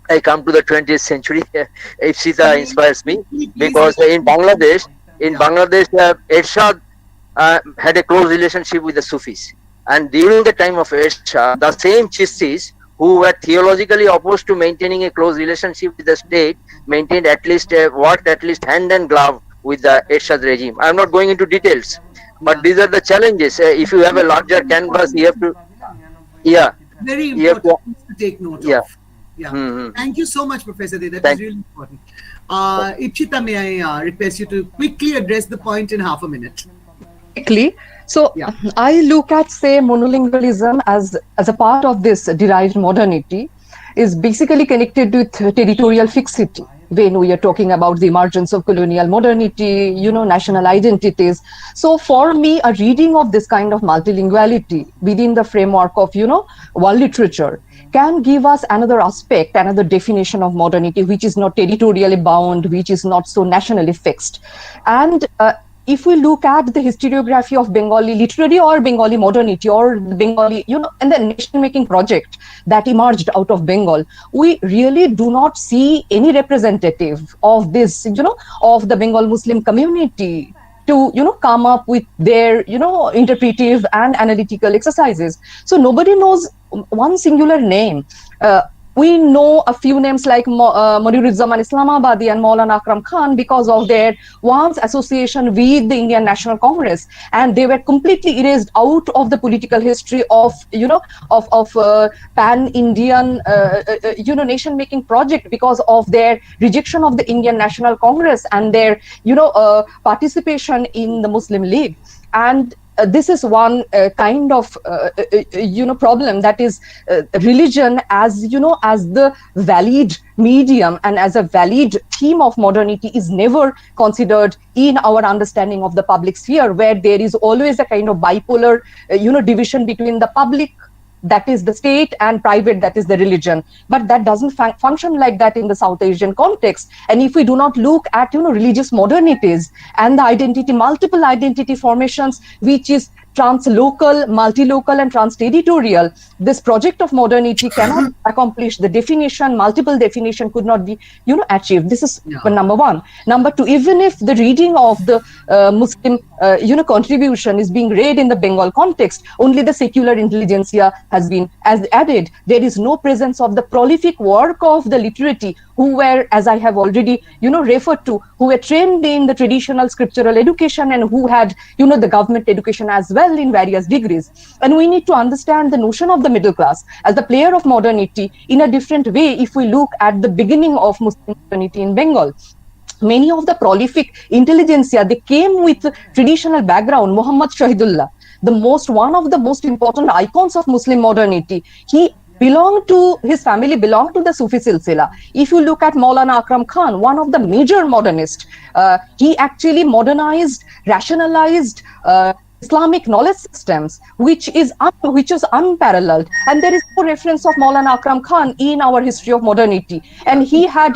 I come to the 20th century, Ipsita inspires me, because in Bangladesh, Ershad had a close relationship with the Sufis. And during the time of Ershad, the same Chistis who were theologically opposed to maintaining a close relationship with the state maintained worked at least hand and glove with the Ershad regime. I am not going into details, but these are the challenges. If you have a larger canvas, you have to, very important to take note of. Thank you so much, Professor De. That was really important. Ipshita, may I request you to quickly address the point in half a minute? Quickly. So I look at, say, monolingualism as a part of this derived modernity is basically connected with territorial fixity. When we are talking about the emergence of colonial modernity, national identities. So for me, a reading of this kind of multilinguality within the framework of, world literature can give us another aspect, another definition of modernity, which is not territorially bound, which is not so nationally fixed. And if we look at the historiography of Bengali literary or Bengali modernity or Bengali, and the nation-making project that emerged out of Bengal, we really do not see any representative of this, of the Bengal Muslim community to, come up with their, interpretive and analytical exercises. So nobody knows one singular name. We know a few names like Moniruzzman Islamabadi and Maulana Akram Khan because of their once association with the Indian National Congress, and they were completely erased out of the political history of pan-Indian nation-making project because of their rejection of the Indian National Congress and their participation in the Muslim League. And this is one kind of problem, that is religion as the valid medium and as a valid theme of modernity is never considered in our understanding of the public sphere, where there is always a kind of bipolar division between the public, that is the state, and private, that is the religion. But that doesn't function like that in the South Asian context. And if we do not look at religious modernities and the multiple identity formations, which is translocal, multilocal, and trans-territorial, this project of modernity cannot accomplish the definition. Multiple definition could not be achieved. This is number one. Number two, even if the reading of the Muslim contribution is being read in the Bengal context, only the secular intelligentsia has been added. There is no presence of the prolific work of the literati who were, as I have already referred to, who were trained in the traditional scriptural education and who had the government education as well. well in various degrees. And we need to understand the notion of the middle class as the player of modernity in a different way if we look at the beginning of Muslim modernity in Bengal. Many of the prolific intelligentsia, they came with traditional background. Muhammad Shahidullah, one of the most important icons of Muslim modernity, his family belonged to the Sufi silsila. If you look at Maulana Akram Khan, one of the major modernists, he actually modernized, rationalized Islamic knowledge systems, which is unparalleled. And there is no reference of Maulana Akram Khan in our history of modernity. And he had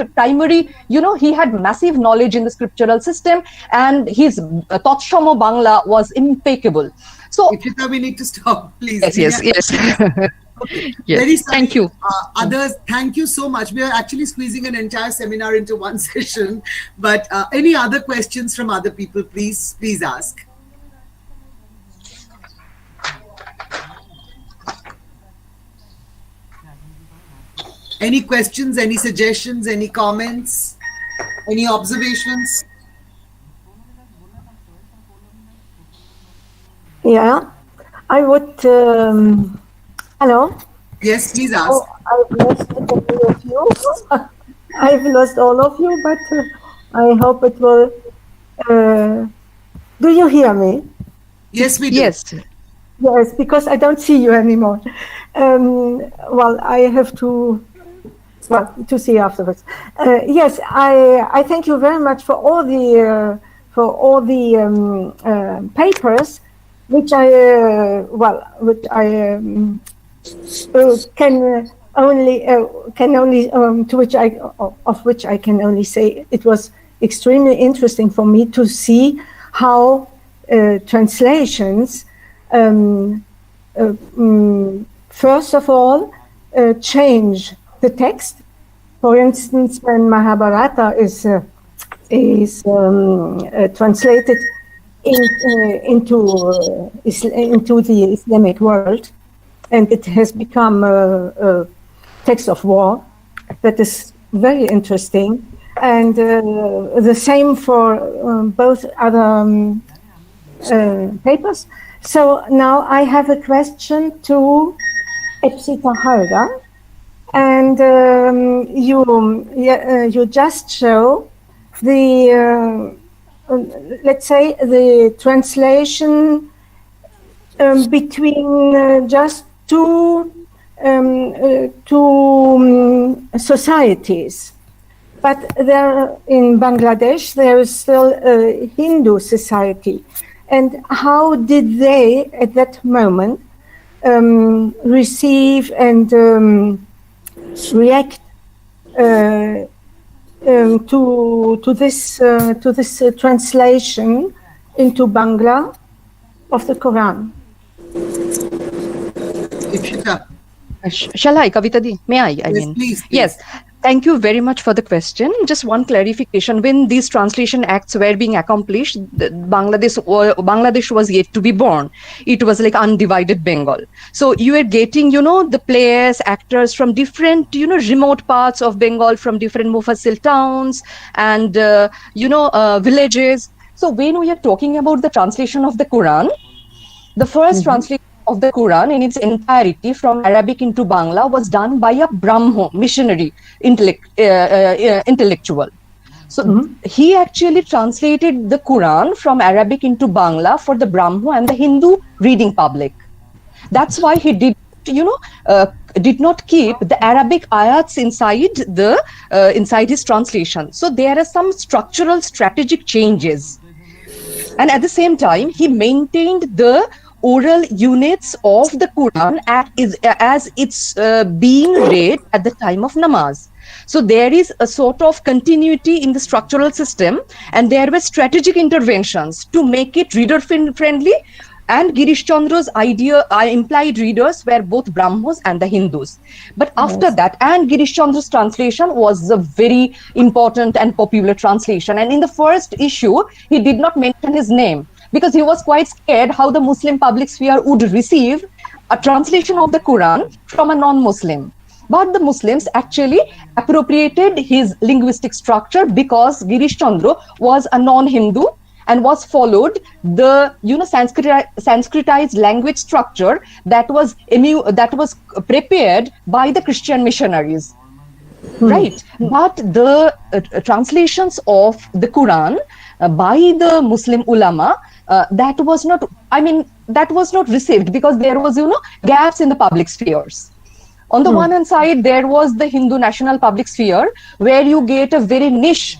he had massive knowledge in the scriptural system, and his Tatshamo Bangla was impeccable. So, Ikshita, we need to stop, please. Yes. Okay. Yes. Very sorry. Thank you. Others, thank you so much. We are actually squeezing an entire seminar into one session. But any other questions from other people, please ask. Any questions, any suggestions, any comments, any observations? Yeah, I would. Hello? Yes, please ask. Oh, I've lost all of you. I've lost all of you, but I hope it will. Do you hear me? Yes, we do. Yes, because I don't see you anymore. Well, I have to see afterwards. Yes, I thank you very much for all the papers, which I can only of which I can only say it was extremely interesting for me to see how translations first of all change the text. For instance, when Mahabharata is translated into the Islamic world, and it has become a text of war, that is very interesting. And the same for both other papers. So now I have a question to Epsita Harda. And you just show the, let's say, the translation between just two societies. But there in Bangladesh, there is still a Hindu society. And how did they, at that moment, receive and react to this translation into Bangla of the Quran? Shall I, Kavita Di? May I? Please. Yes. Thank you very much for the question. Just one clarification. When these translation acts were being accomplished, Bangladesh was yet to be born. It was like undivided Bengal. So you are getting, the players, actors from different, remote parts of Bengal, from different Mufassil towns and, villages. So when we are talking about the translation of the Quran, the first translation of the Quran in its entirety from Arabic into Bangla was done by a Brahmo missionary intellectual. So he actually translated the Quran from Arabic into Bangla for the Brahmo and the Hindu reading public. That's why he did not keep the Arabic ayats inside his translation. So there are some structural strategic changes. And at the same time, he maintained the oral units of the Quran as it's being read at the time of namaz. So there is a sort of continuity in the structural system, and there were strategic interventions to make it reader friendly. And Girish Chandra's implied readers were both Brahmos and the Hindus. But after that, and Girish Chandra's translation was a very important and popular translation. And in the first issue, he did not mention his name, because he was quite scared how the Muslim public sphere would receive a translation of the Quran from a non-Muslim. But the Muslims actually appropriated his linguistic structure because Girish Chandra was a non-Hindu, and was followed the Sanskritized language structure that was prepared by the Christian missionaries. Right, but the translations of the Quran by the Muslim ulama, that was not received, because there was gaps in the public spheres. On the one hand side, there was the Hindu national public sphere, where you get a very niche.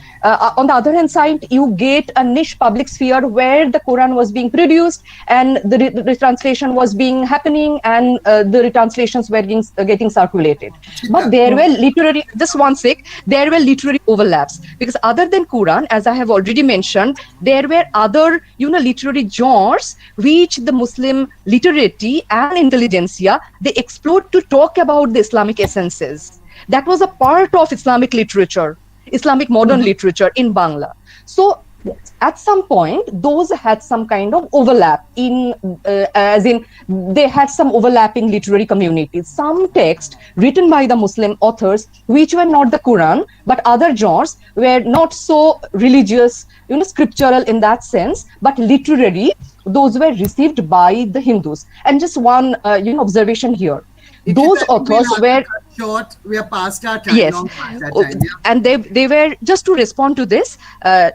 On the other hand side, you get a niche public sphere where the Quran was being produced and the retranslation was being happening, and the retranslations were getting circulated. But there were literary, just one sec, there were literary overlaps, because other than Quran, as I have already mentioned, there were other literary genres which the Muslim literati and intelligentsia, they explored to talk about the Islamic essences. That was a part of Islamic literature, Islamic modern literature in Bangla. So at some point, those had some kind of overlap as in they had some overlapping literary communities. Some texts written by the Muslim authors, which were not the Quran, but other genres, were not so religious, scriptural in that sense, but literary, those were received by the Hindus. And just one, observation here. Those authors were short. We are past our time. Yes, long past our time, yeah. And they were, just to respond to this,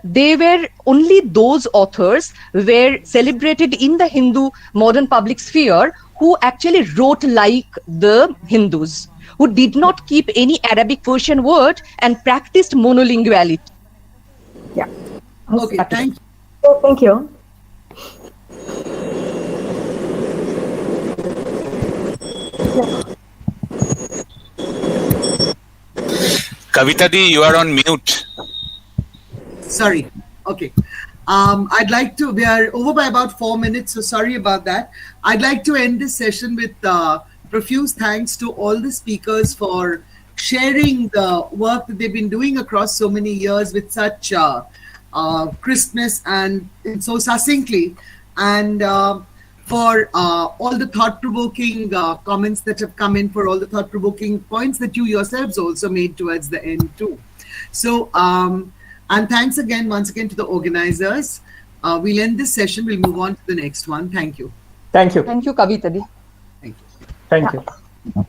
they were only those authors were celebrated in the Hindu modern public sphere who actually wrote like the Hindus, who did not keep any Arabic Persian word and practiced monolinguality. Yeah. Okay, thank you. Oh, thank you. Kavita Di, you are on mute. Sorry. Okay. I'd like to, we are over by about 4 minutes, so sorry about that. I'd like to end this session with profuse thanks to all the speakers for sharing the work that they've been doing across so many years with such crispness and so succinctly, and for all the thought-provoking comments that have come in, for all the thought-provoking points that you yourselves also made towards the end too. So, and thanks again, once again, to the organizers. We'll end this session. We'll move on to the next one. Thank you. Thank you. Thank you, Kavita Di. Thank you. Thank you.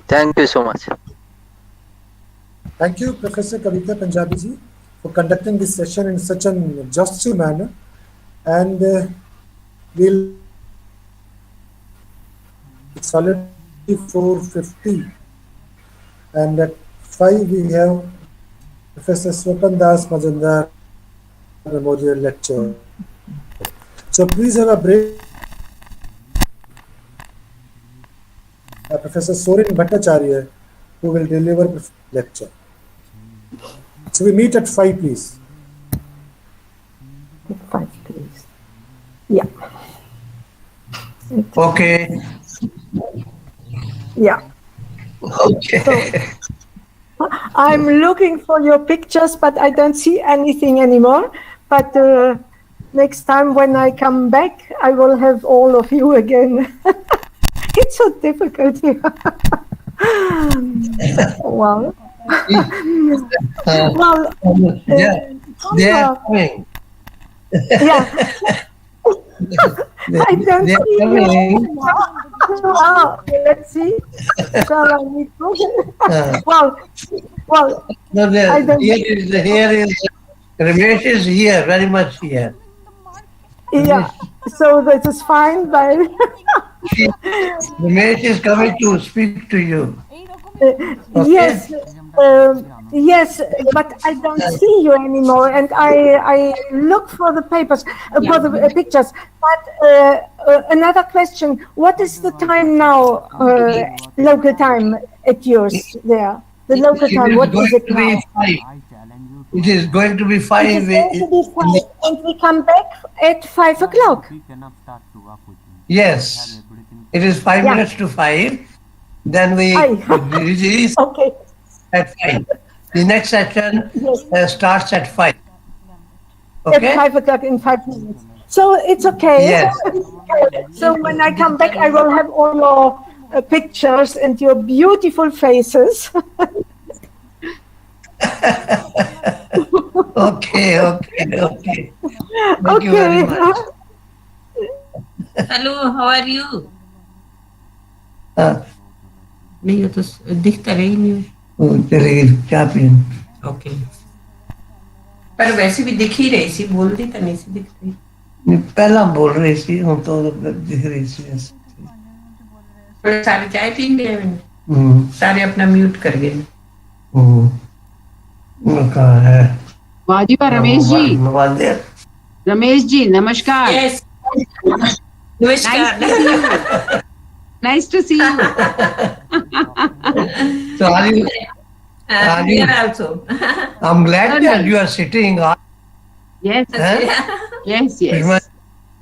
Thank you so much. Thank you, Professor Kavita Punjabi ji, for conducting this session in such an just manner. And we'll, it's already 4:50, and at 5 we have Professor Swapan Das Majumdar Memorial Lecture. So please have a break. Professor Sorin Bhattacharya, who will deliver the lecture. So we meet at 5, please. 5, please. Yeah. Okay. Yeah. Okay. So, I'm looking for your pictures, but I don't see anything anymore. But next time when I come back, I will have all of you again. It's so difficult here. Well, they are coming. Yeah. I don't see you. Oh, let's see. Shall I meet you? Well, No, I don't here is Ramesh is here, very much here. Yeah, so that is fine. But Ramesh is coming to speak to you. Yes, yes, but I don't see you anymore, and I look for the papers, for the pictures. But another question: what is the time now? Local time at yours there? The local time. What is it now? It is going to be 5. It is going to be 5, and we come back at 5 o'clock. Yes, it is 5 minutes to 5. Then we release at 5. The next session starts at 5. Okay? At 5 o'clock in 5 minutes. So it's okay. Yes. So when I come back, I will have all your pictures and your beautiful faces. Okay. Thank you very much. Hello, how are you? नहीं, ये तो दिखता रही नहीं। वो चलेगी क्या पीन? Okay. पर वैसे भी दिख ही रही सी, बोलती तो नहीं सी दिख रही। पहला बोल रही थी, हम तो दिख रही थी। थोड़े सारे चाय पी गए, सारे अपना म्यूट कर गए। कहा है वाजिबा रमेश जी नमस्कार। Yes. नमस्कार। Nice to see you. So are you? We are also. I'm glad that you are sitting. Yes. Yes.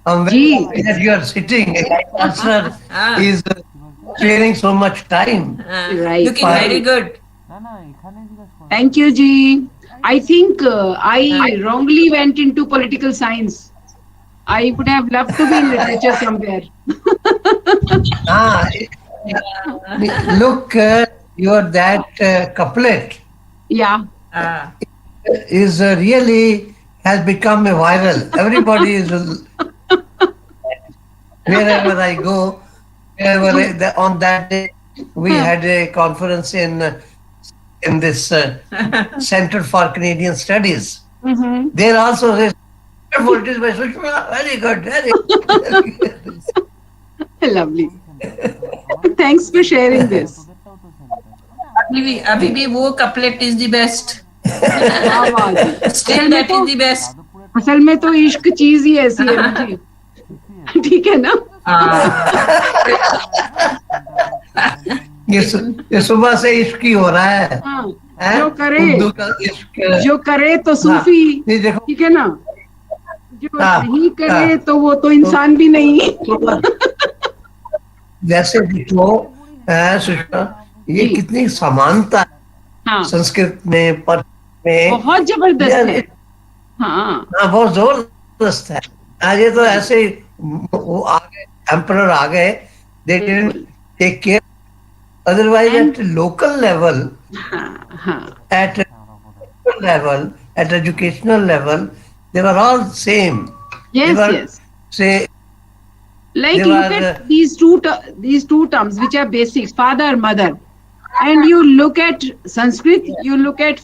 I'm very happy that you are sitting. Chancellor is sparing so much time. Right. Looking very good. Thank you, Ji. I think I wrongly went into political science. I would have loved to be in literature somewhere. Look, your that couplet. Yeah. Is really has become a viral. Everybody is wherever I go. On that day, we had a conference in this Center for Canadian Studies. There also is politics by Sushma. Very good, very good. Lovely. Thanks for sharing this. अभी भी वो couplet is the best. Still that is the best. असल में तो इश्क चीज ही ऐसी है ना जी, ठीक है ना? ये सुबह से इश्क ही हो रहा है। जो करे तो सूफी, ठीक है ना? जो नहीं करे तो वो तो इंसान भी नहीं। जैसे सुषमा, ये कितनी समानता संस्कृत में, पद में बहुत जबरदस्त है। हाँ, बहुत जबरदस्त है। आज ये तो ऐसे वो आ गए, एम्परर आ गए, they didn't take care. Otherwise, at local level, at educational level, they were all same. Yes. Like look at these two terms which are basics, father, mother, and you look at Sanskrit, you look at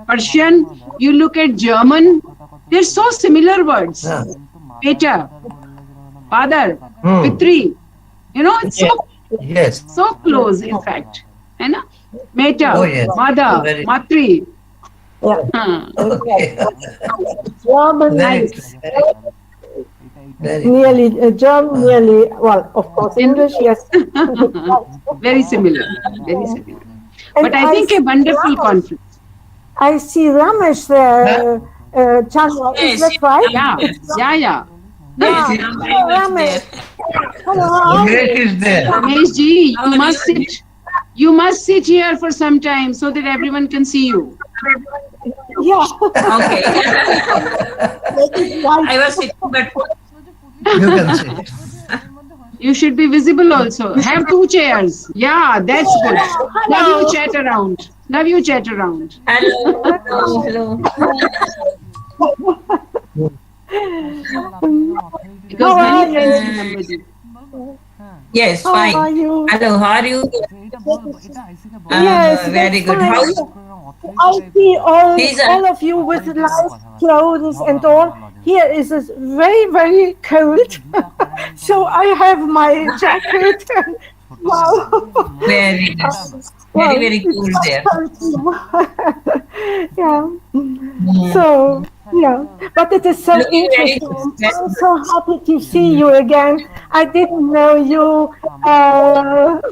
Persian, you look at German. They're so similar words. Beta, father, Pitri. You know, it's so close. In fact, है ना? Meta, mother, matri. German, nearly German, nearly, well, of course, English, yes. Very similar. But I think a wonderful conference. I see Ramesh there, Chandra, is that right? Yeah. Ramesh. Hello. Ramesh ji, you must sit here for some time so that everyone can see you. Yeah. Okay. I was sitting, but you can sit. You should be visible also. Have 2 chairs. Yeah, that's good. Now you chat around. Hello. Because many friends remember you. Yes, fine. How are you? Hello, how are you? Yes, very good. Fine. I see all of you with nice clothes and all. Here is very, very cold. So I have my jacket. Wow. Very nice. Very cool there. Yeah. So, yeah. But it is so interesting. I'm so happy to see you again. I didn't know you,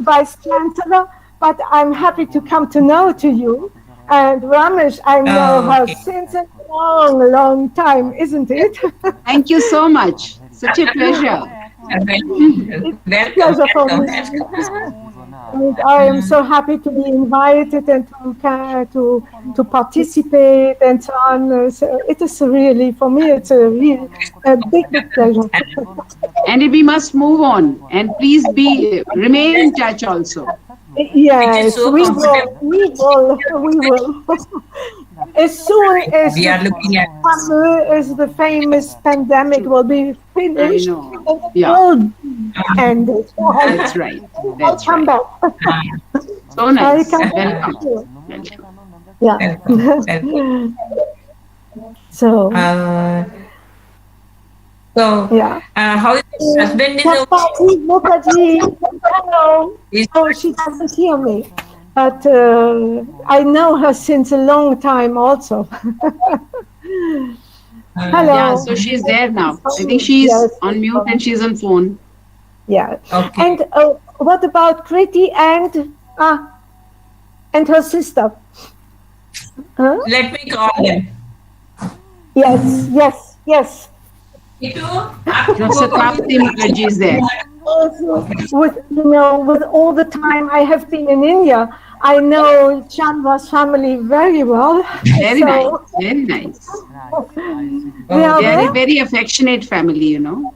Vice Chancellor, but I'm happy to come to know to you. And Ramesh, I know her since a long, long time, isn't it? Thank you so much. Such a pleasure. It's a pleasure for me. And I am so happy to be invited and to participate and so on. So it is really, for me, it's a big pleasure. And we must move on. And please remain in touch also. Yes, we will. as soon as We are looking at. as the famous pandemic will be finished, I know. and it Yeah. will end. That's right. I'll That's come right. back. So I'll nice. come back. Welcome. Yeah. So. Yeah. How is your husband? Is Chapati Mukherjee. Hello. Oh, she doesn't hear me, but I know her since a long time also. Hello. Yeah, so she's there now. I think she's on mute and she's on phone. Yeah. Okay. And what about Kriti and her sister? Huh? Let me call them. Yes. Professor Tapti Mukherjee is there. With all the time I have been in India, I know Chandva's family very well. Very nice. Very nice. They are Very, there? very affectionate family, you know.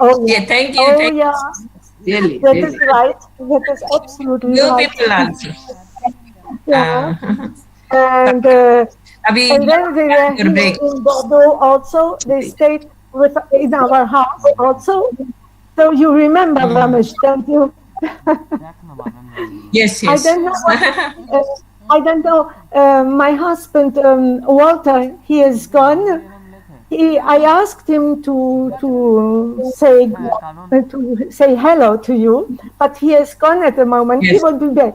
Oh, yeah, thank you. Oh, thank yeah. Really. That really. is right. That is absolutely you. right. People also. Yeah. And Abhi, then they were here in Bordeaux also. They stayed in our house also. So you remember Ramesh, don't you? Yes. I don't know. I don't know. My husband Walter, he is gone. I asked him to say hello to you, but he is gone at the moment. Yes. He will be back.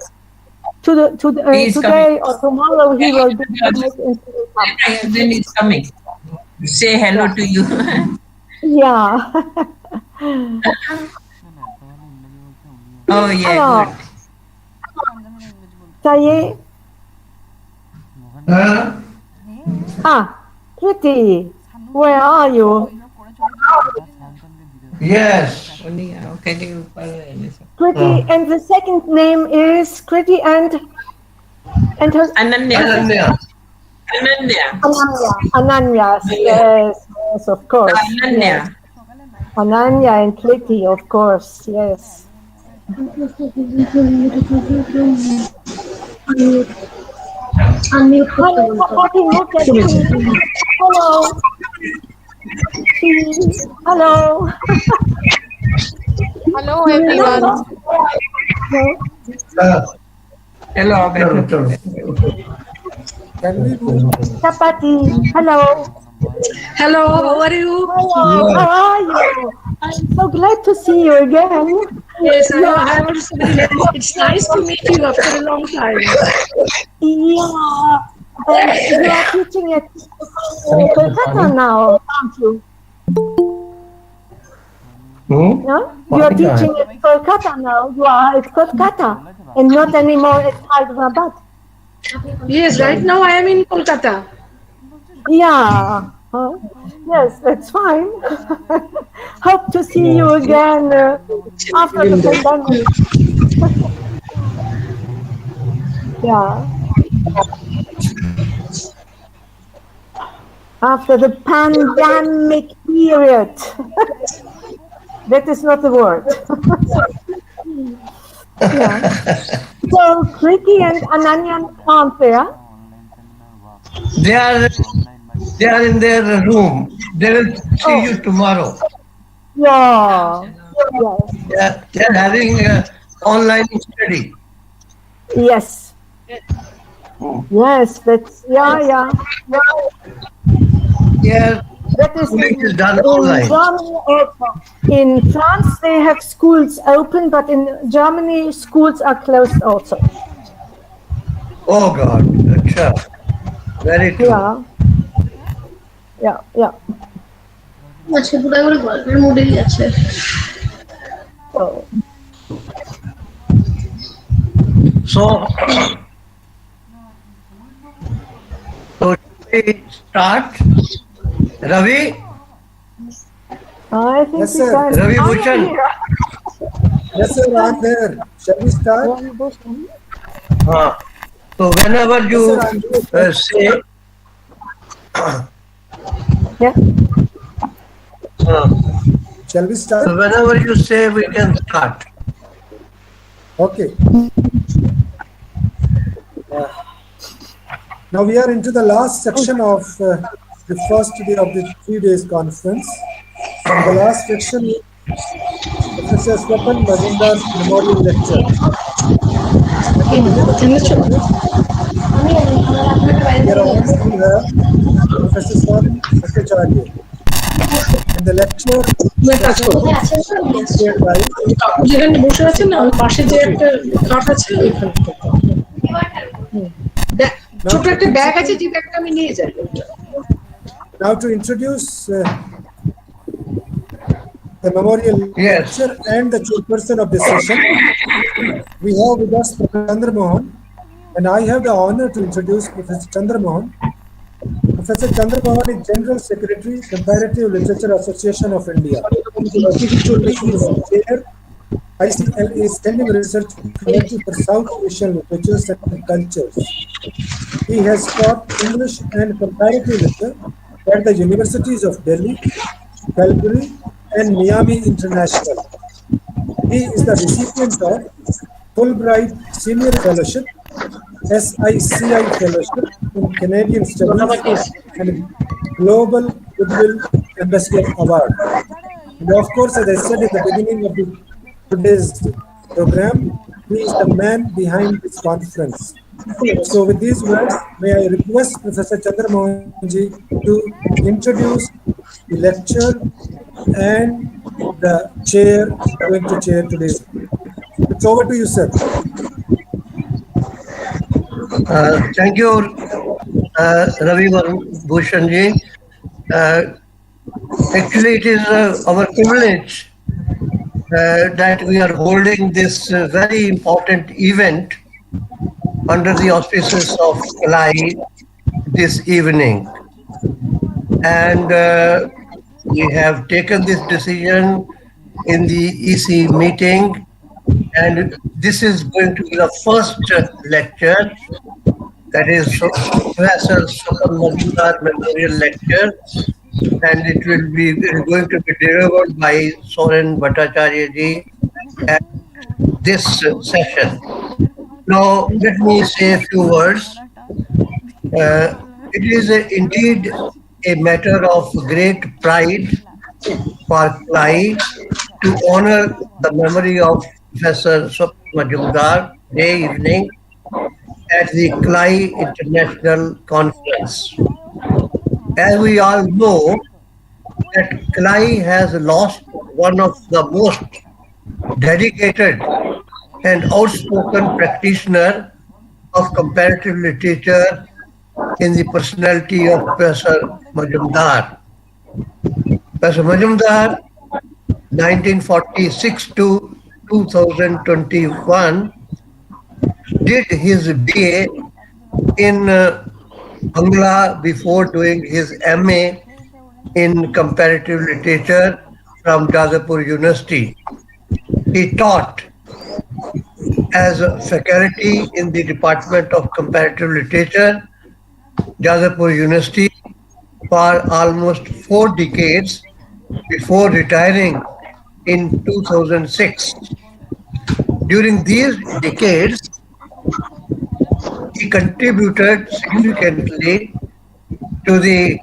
Today coming. or tomorrow he will be back. My husband is coming. Say hello to you. Yeah. Oh yeah, Alors, good. ça y est. Kriti, where are you? Yes. Kriti, and the second name is Kriti and her Ananya. Ananya, yes, of course. Ananya. Yes. Ananya and Kriti, of course, yes. Hello. Hello. Hello everyone. Hello. Chapati, hello. Hello, how are you? Hello, how are you? I'm so glad to see you again. Yes, I am also very glad. It's nice to meet you after a long time. Yeah, you are teaching at Kolkata now, aren't you? No? You are teaching at Kolkata now. You are at Kolkata and not anymore at Hyderabad. Yes, right now I am in Kolkata. Yeah. Yes, that's fine. Hope to see you again after the pandemic. Yeah. After the pandemic period. That is not the word. Yeah. So Kriti and Ananya aren't there? They are in their room. They will see you tomorrow. Yeah. Yes. They are having online study. Yes. Yes, that's yeah. Yeah. That is It is done in online. Germany also. In France they have schools open, but in Germany schools are closed also. Oh God. Sure. Very true. Yeah. আচ্ছা পুরো করে গল্পের মুডেই আছে So we start. Ravi? I think Yes, sir. Ravi Bhushan. Yes, sir, I'm there. Shall we start? So whenever you say, Shall we start? So whenever you say, we can start. Okay. Now we are into the last section of the first day of the 3 days conference. And the last section is Professor Swapan Majumdar's memorial lecture. At the beginning of the session, we are honored to have Professor Swamin Bhattacharya. And the lecture session is chaired by যেখানে বসে আছেন না ওই পাশে যে একটা কাঠ আছে ওইখানে ছোট একটা ব্যাগ আছে যে ব্যাগটা আমি নিয়ে যাই Now to introduce the memorial lecture and the chairperson of this session, we have with us Professor Chandra Mohan, and I have the honor to introduce Professor Chandra Mohan. Professor Chandra Mohan is General Secretary, Comparative Literature Association of India. He is chair, ICLA Standing Research Committee for South Asian Literatures and Cultures. He has taught English and Comparative Literature at the Universities of Delhi, Calgary, and Miami International. He is the recipient of Fulbright Senior Fellowship, SICI Fellowship in Canadian Studies, and Global Goodwill Ambassador Award. And of course, as I said at the beginning of today's program, he is the man behind this conference. So with these words, may I request Professor Chandra Mohanji to introduce the lecture and the chair going to chair today's. It's over to you, sir. Thank you, Ravi Bhushanji. Actually, it is our privilege that we are holding this very important event under the auspices of CLAI this evening. And we have taken this decision in the EC meeting, and this is going to be the first lecture, that is Professor Swapan Majumdar Memorial Lecture, and it will be going to be delivered by Soren Bhattacharya ji at this session. Now, let me say a few words. It is indeed a matter of great pride for CLAI to honor the memory of Professor Swapan Majumdar day evening at the CLAI International Conference. As we all know, that CLAI has lost one of the most dedicated and outspoken practitioner of comparative literature in the personality of Professor Majumdar. Professor Majumdar, 1946 to 2021, did his BA in Bangla before doing his MA in comparative literature from Jadavpur University. He taught as a faculty in the Department of Comparative Literature, Jadavpur University, for almost 4 decades before retiring in 2006. During these decades, he contributed significantly to the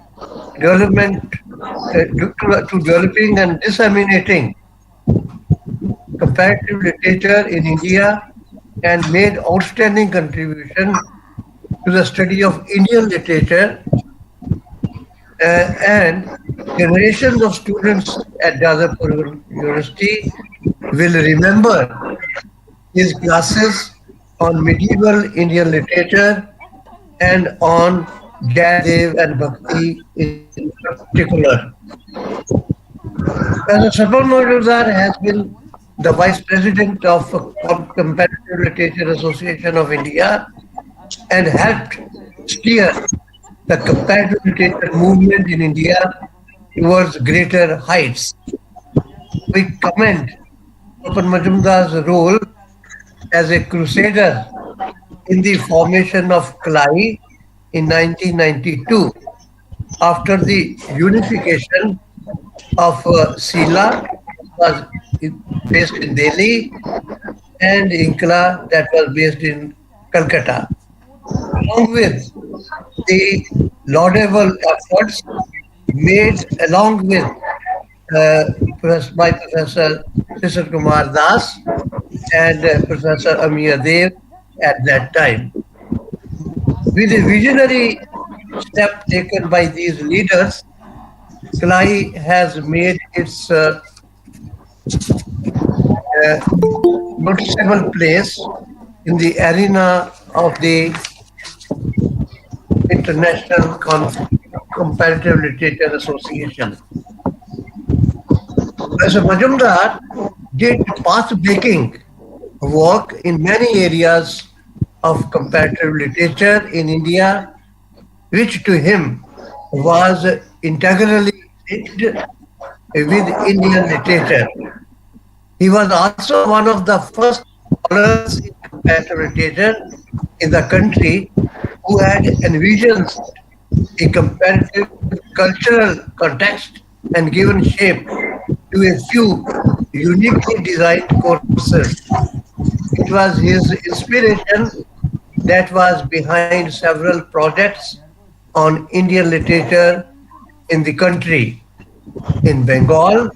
development, to developing and disseminating comparative literature in India, and made outstanding contribution to the study of Indian literature, and generations of students at Jadavpur University will remember his classes on medieval Indian literature and on Jaidev and Bhakti in particular. Professor Swapan Majumdar has been the Vice President of Comparative Literature Association of India and helped steer the comparative literature movement in India towards greater heights. We commend Swapan Majumdar's role as a crusader in the formation of CLAI in 1992 after the unification of Sila, was based in Delhi, and Inkla, that was based in Calcutta. along with the laudable efforts made along with by Professor Sisir Kumar Das and Professor Amir Dev at that time. With a visionary step taken by these leaders, CLI has made its noticeable place in the arena of the International Comparative Literature Association. Professor Majumdar did path-breaking work in many areas of comparative literature in India, which to him was integrally linked with Indian literature. He was also one of the first scholars in comparative literature in the country who had envisioned a comparative cultural context and given shape to a few uniquely designed courses. It was his inspiration that was behind several projects on Indian literature in the country. In Bengal,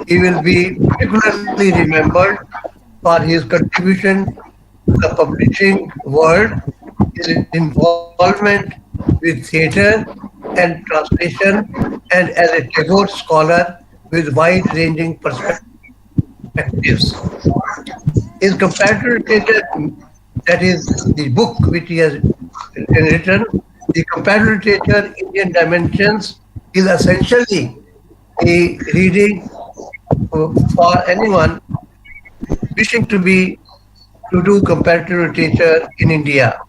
he will be particularly remembered for his contribution to the publishing world, his involvement with theatre and translation, and as a Tagore scholar with wide-ranging perspectives. His comparative literature, that is the book which he has written, the comparative literature Indian Dimensions, is essentially a reading for anyone wishing to do comparative literature in India.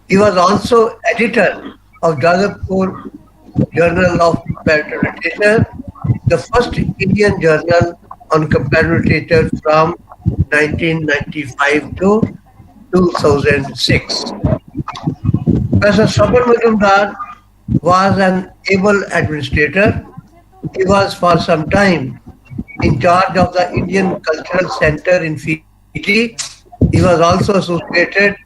He was also editor of Jadavpur Journal of Comparative Literature, the first Indian journal on comparative literature from 1995 to 2006. Professor Sabar Majumdar was an able administrator. He was for some time in charge of the Indian Cultural Center in Fiji. He was also associated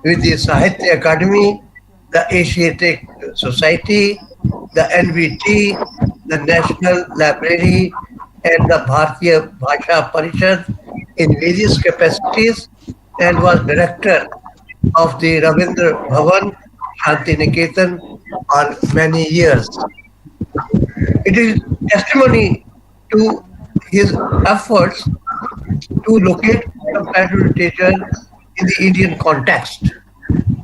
with the Sahitya Academy, the Asiatic Society, the NVT, the National Library, and the Bharatiya Bhasha Parishad in various capacities, and was director of the Ravindra Bhavan Shanti Niketan for many years. It is testimony to his efforts to locate comparative literature in the Indian context.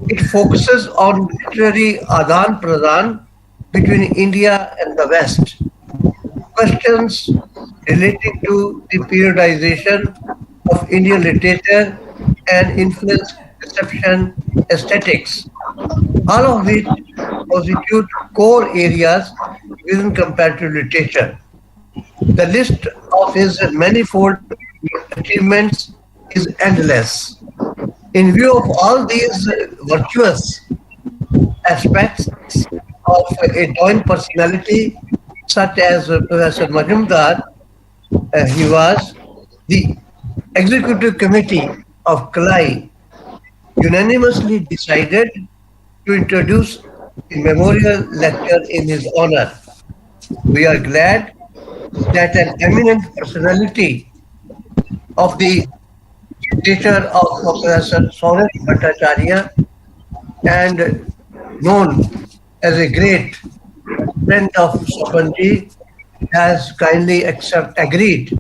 It focuses on literary adan pradan between India and the West. Questions relating to the periodization of Indian literature and influence perception aesthetics, all of which constitute core areas within comparative literature. The list of his manifold achievements is endless. In view of all these virtuous aspects of a joint personality, such as Professor Majumdar, he was the executive committee of CLI unanimously decided to introduce a memorial lecture in his honor. We are glad that an eminent personality of the stature of Professor Saurabh Bhattacharya and known as a great friend of Sabanji has kindly agreed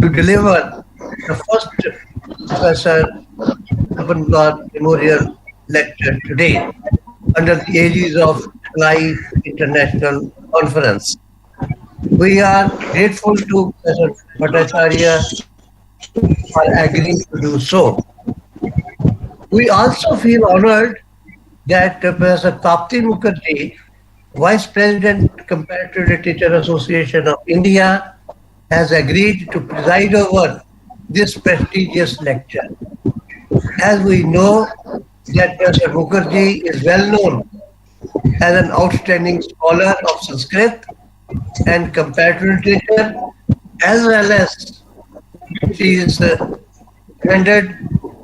to deliver the first Professor Sabanji Memorial Lecture today under the aegis of CLI International Conference. We are grateful to Professor Bhattacharya for agreeing to do so. We also feel honored that Professor Tapti Mukherjee, Vice President, Comparative Literature Association of India, has agreed to preside over this prestigious lecture. As we know that Professor Mukherjee is well known as an outstanding scholar of Sanskrit and comparative literature, as well as she is commended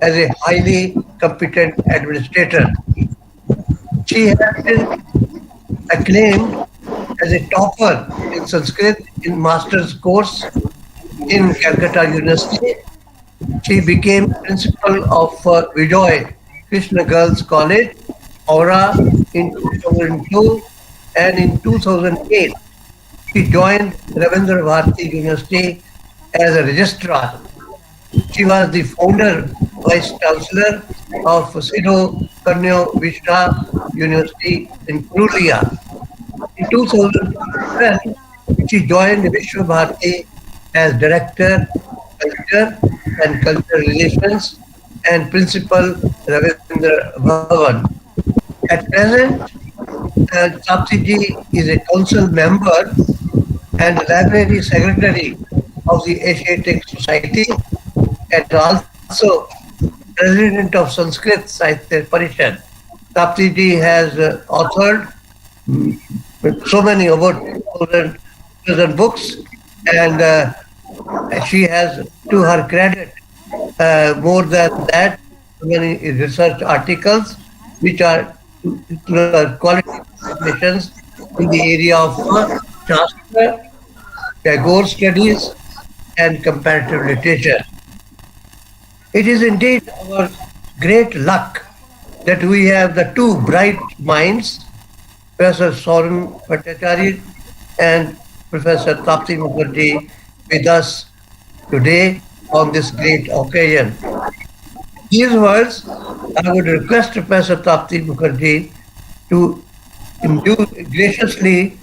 as a highly competent administrator. She has been acclaimed as a topper in Sanskrit in master's course in Calcutta University. She became principal of Vijoy Krishna Girls College, Aura, in 2002, and in 2008 she joined Ravindra Bharati University as a registrar. She was the founder, vice chancellor of Sidho Kanyo Vishna University in Purulia. In 2012, she joined Vishwa Bharati as director, culture and cultural relations and principal Ravindra Bhavan. At present, Tapsi ji is a council member and library secretary of the Asiatic Society and also president of Sanskrit Sahitya Parishad. Tapsi ji has authored so many, about 2,000 books, and she has to her credit more than that many research articles which are quality publications in the area of Shastra, Tagore studies and comparative literature. It is indeed our great luck that we have the two bright minds, Professor Soren Bhattacharya and Professor Tapsi Mukherjee, with us today on this great occasion. These words, I would request Professor Tapsi Mukherjee to graciously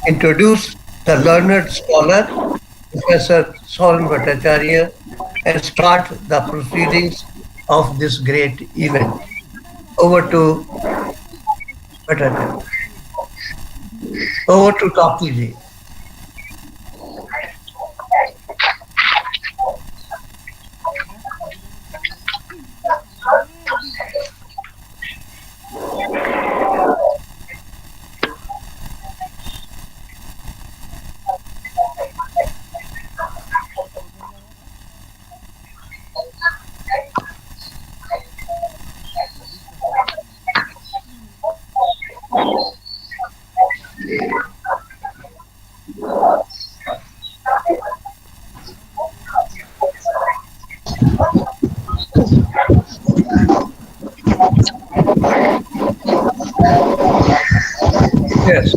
introduce the learned scholar, Professor Soren Bhattacharya, and start the proceedings of this great event. Over to Bhattacharya. Over to Tapsi ji. Yes.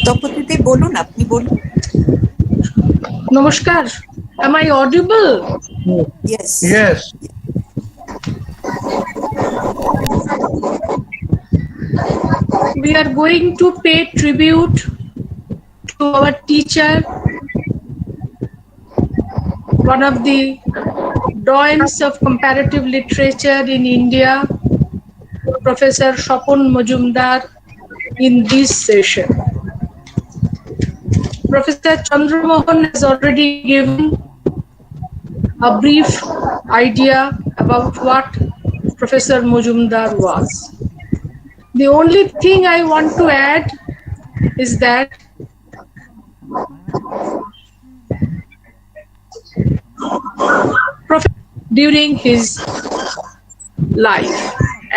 তপতিতে বলুন, আপনি বলুন। Namaskar. Am I audible? Yes. Yes. We are going to pay tribute to our teacher, one of the doyens of comparative literature in India, Professor Shapun Majumdar, in this session. Professor Chandramohan has already given a brief idea about what Professor Majumdar was. The only thing I want to add is that during his life,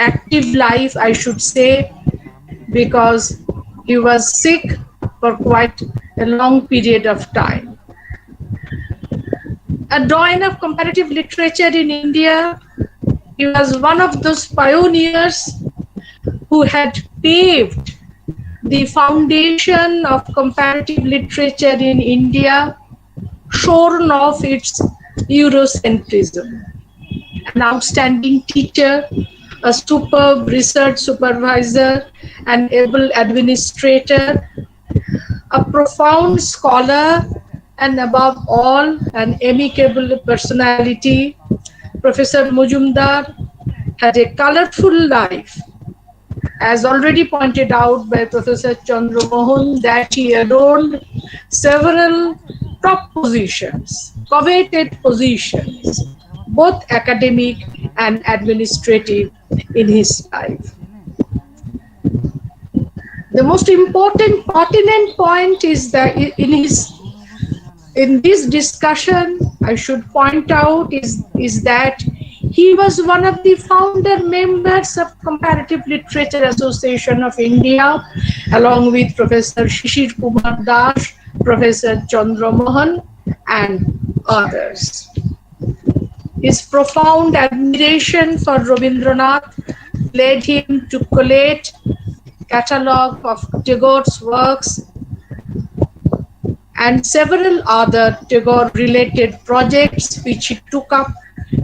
active life I should say, because he was sick for quite a long period of time. A doyen of comparative literature in India, he was one of those pioneers who had paved the foundation of comparative literature in India, shorn of its Eurocentrism. an outstanding teacher, a superb research supervisor, an able administrator, a profound scholar, and above all, an amicable personality. Professor Mujumdar had a colorful life. As already pointed out by Professor Chandra Mohan, that he adorned several top positions, coveted positions, both academic and administrative in his life. The most important pertinent point is that in this discussion, I should point out is that he was one of the founder members of Comparative Literature Association of India, along with Professor Shishir Kumar Das, Professor Chandra Mohan, and others. His profound admiration for Rabindranath led him to collate catalogue of Tagore's works and several other Tagore-related projects which he took up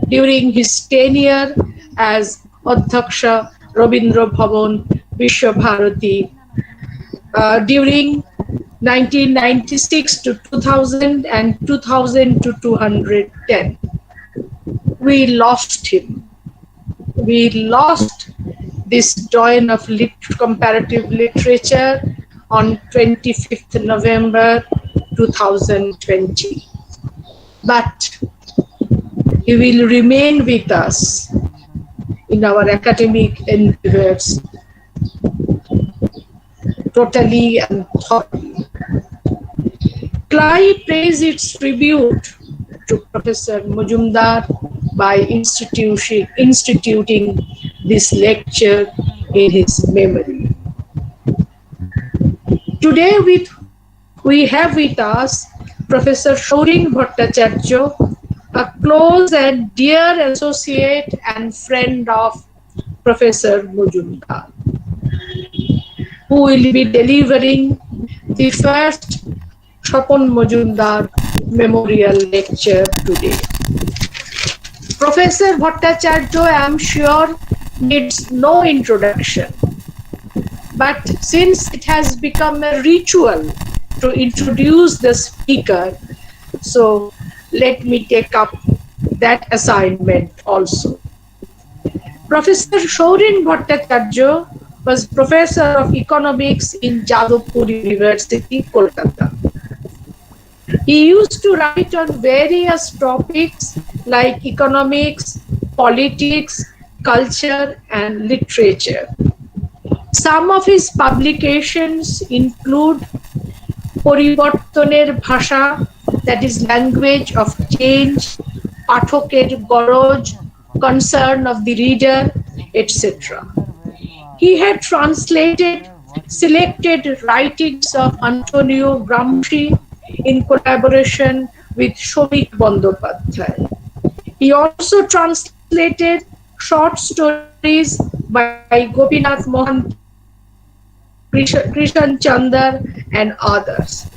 during his tenure as Adhyaksha Rabindra Bhavan Vishwa Bharati during 1996 to 2000 and 2000 to 210. We lost him. We lost this doyen of comparative literature on 25th November 2020. But he will remain with us in our academic endeavors totally and thoroughly. CLI pays its tribute to Professor Mujumdar by instituting this lecture in his memory. Today we have with us Professor Shaurin Bhattacharya, a close and dear associate and friend of Professor Mujumdar, who will be delivering the first Chapon Mujumdar Memorial Lecture today. Professor Bhattacharya, I am sure, needs no introduction. But since it has become a ritual to introduce the speaker, so let me take up that assignment also. Professor Shaurin Bhattacharya was Professor of Economics in Jadavpur University, Kolkata. He used to write on various topics like economics, politics, culture, and literature. Some of his publications include Poribortoner Bhasha, that is language of change, Pathoker Goroj, concern of the reader, etc. He had translated selected writings of Antonio Gramsci in collaboration with Shomik Bandyopadhyay. He also translated short stories by Gopinath Mohan, Krishan Chandar, and others.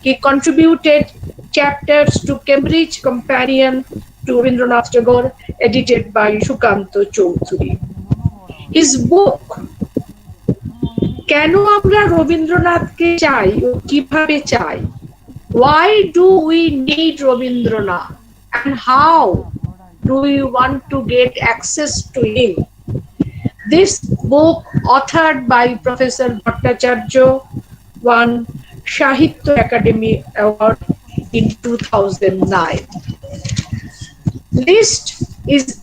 He contributed chapters to Cambridge Companion to Rabindranath Tagore, edited by Shukanto Choudhury. His book, Keno Amra Rabindranathke Chai o Kibhabe Chai? Why do we need Rabindranath, and how do we want to get access to him? This book, authored by Professor Bhattacharya, won Sahitya Academy Award in 2009. List is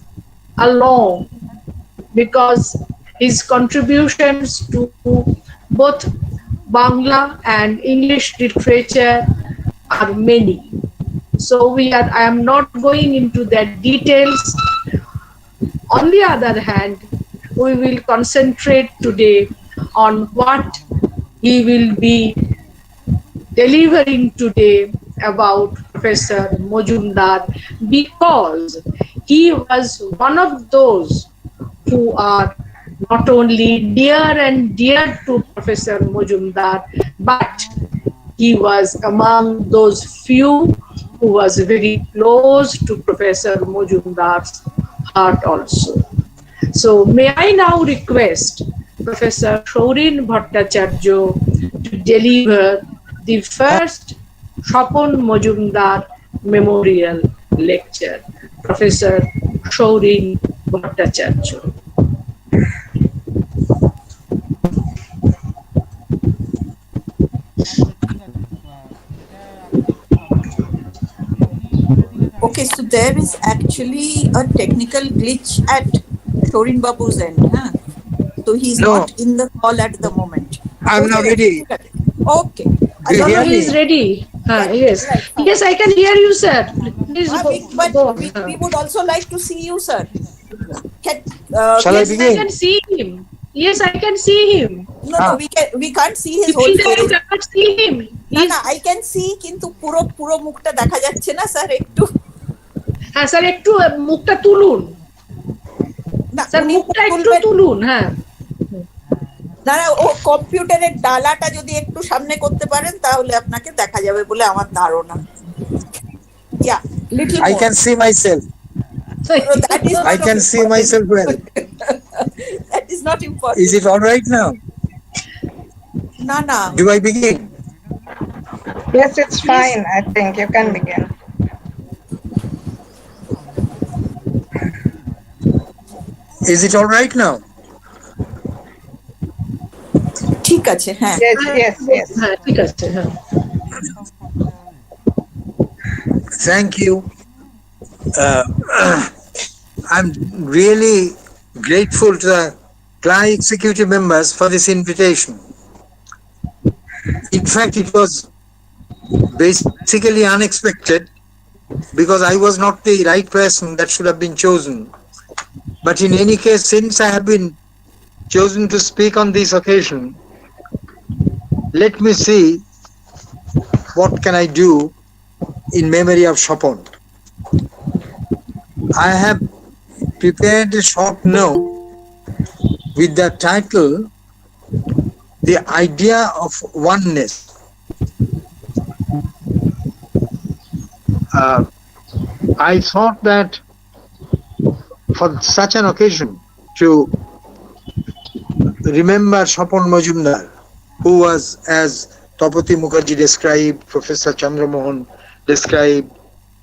a long because his contributions to both Bangla and English literature are many. So I am not going into that details. On the other hand, we will concentrate today on what he will be delivering today about Professor Mujumdar, because he was one of those who are not only near and dear to Professor Mujumdar, but he was among those few who was very close to Professor Mujumdar's heart also. So may I now request Professor Shaurin Bhattacharya to deliver the first Shapon Majumdar Memorial Lecture. Professor Shaurin Bhattacharya. Okay, so there is actually a technical glitch at Shorin Babu's end. Huh? So he's No. not in the call at the moment. I'm not ready. Okay. Do you No, hear he is me? ready. Yeah, Yes. right, fine. Yes, I can hear you, sir. Please But go on. we would also like to see you, sir. Can, Shall I Yes, I begin? can see him. Yes, I can see him. No, we can't see his You whole feel that you face. cannot see him. না I can see কিন্তু পুরো মুখটা দেখা যাচ্ছে না sir একটু হ্যাঁ sir একটু মুখটা তুলুন স্যার মুখটা একটু তুলুন হ্যাঁ না ও কম্পিউটারের ডালাটা যদি একটু সামনে করতে পারেন তাহলে আপনাকে দেখা যাবে বলে আমার ধারণা yeah little I more. can see myself. So that is I can see myself well. That is not important. Is it all right now? No. Do I begin? Yes, it's fine. I think you can begin. Is it all right now? ঠিক আছে হ্যাঁ Yes. হ্যাঁ ঠিক আছে হ্যাঁ Thank you. I'm really grateful to the CLI executive members for this invitation. In fact, it was basically unexpected because I was not the right person that should have been chosen. But in any case, since I have been chosen to speak on this occasion, let me see what can I do in memory of Chopin. I have prepared a short note with the title, The Idea of Oneness. I thought that for such an occasion to remember Chopin Majumdar, who was, as Tapati Mukherjee described, Professor Chandra Mohan described,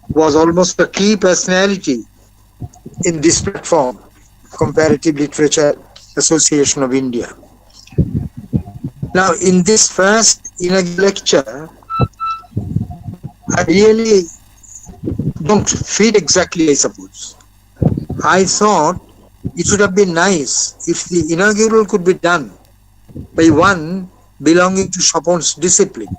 was almost a key personality in this platform, Comparative Literature Association of India. Now, in this first inaugural lecture, I really don't feel exactly, I suppose. I thought it would have been nice if the inaugural could be done by one belonging to Chopin's discipline.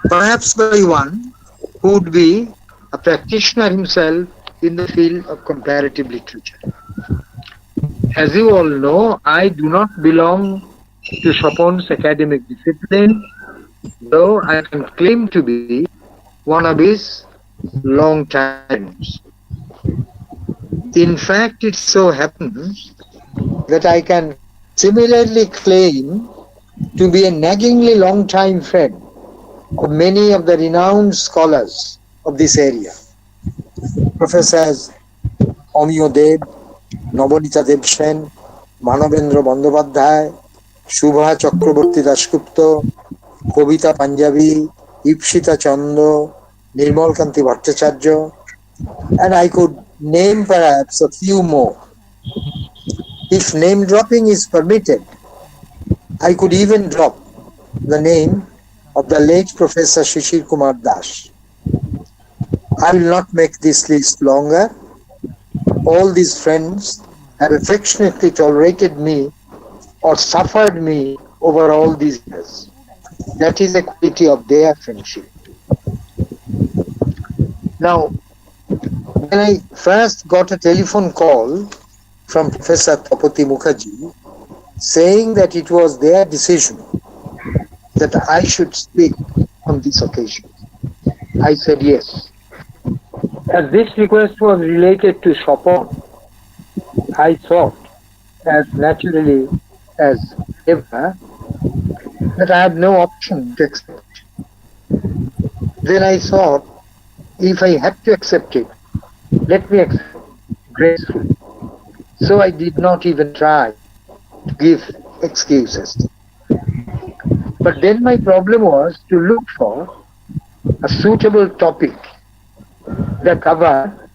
Perhaps by one who would be a practitioner himself in the field of comparative literature. As you all know, I do not belong to Chopin's academic discipline, though I can claim to be one of his long-timers. In fact, it so happens that I can similarly claim to be a naggingly long-time friend of many of the renowned scholars of this area. Professors Omiyo Deb, Nobonita Debsen, Manavendra Bandyopadhyay, Shubha Chakraborty Dasgupta, Kobita Panjabi, Ipshita Chando, Nirmal Kanti Bhattacharya, and I could name perhaps a few more. If name dropping is permitted, I could even drop the name of the late Professor Shishir Kumar Das. I will not make this list longer. All these friends have affectionately tolerated me or suffered me over all these years. That is the quality of their friendship. Now, when I first got a telephone call from Professor Tapati Mukherjee saying that it was their decision that I should speak on this occasion, I said yes. As this request was related to Chopin, I thought, as naturally as ever, that I had no option to accept. Then I thought, if I had to accept it, let me accept graceful. So I did not even try to give excuses. But then my problem was to look for a suitable topic that covered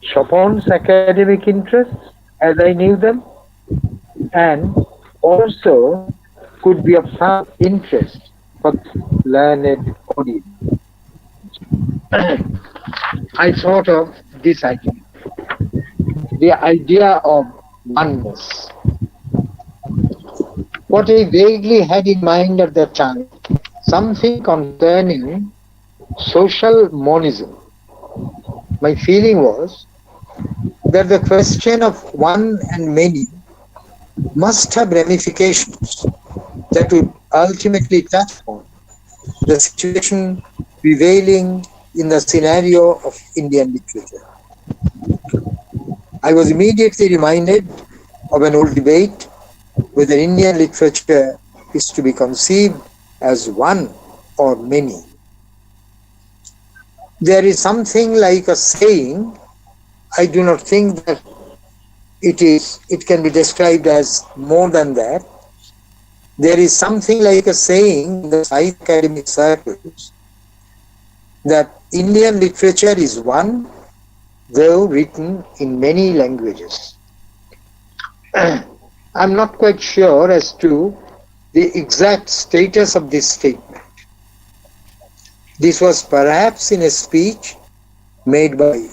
Chopin's academic interests as I knew them, and also could be of some interest for this learned audience. I thought of this idea, the idea of oneness. What I vaguely had in mind at that time, something concerning social monism. My feeling was that the question of one and many must have ramifications that would ultimately touch upon the situation prevailing in the scenario of Indian literature. I was immediately reminded of an old debate whether Indian literature is to be conceived as one or many. There is something like a saying, I do not think that it can be described as more than that. There is something like a saying in the Sahitya academic circles that Indian literature is one, though written in many languages. I'm not quite sure as to the exact status of this statement. This was perhaps in a speech made by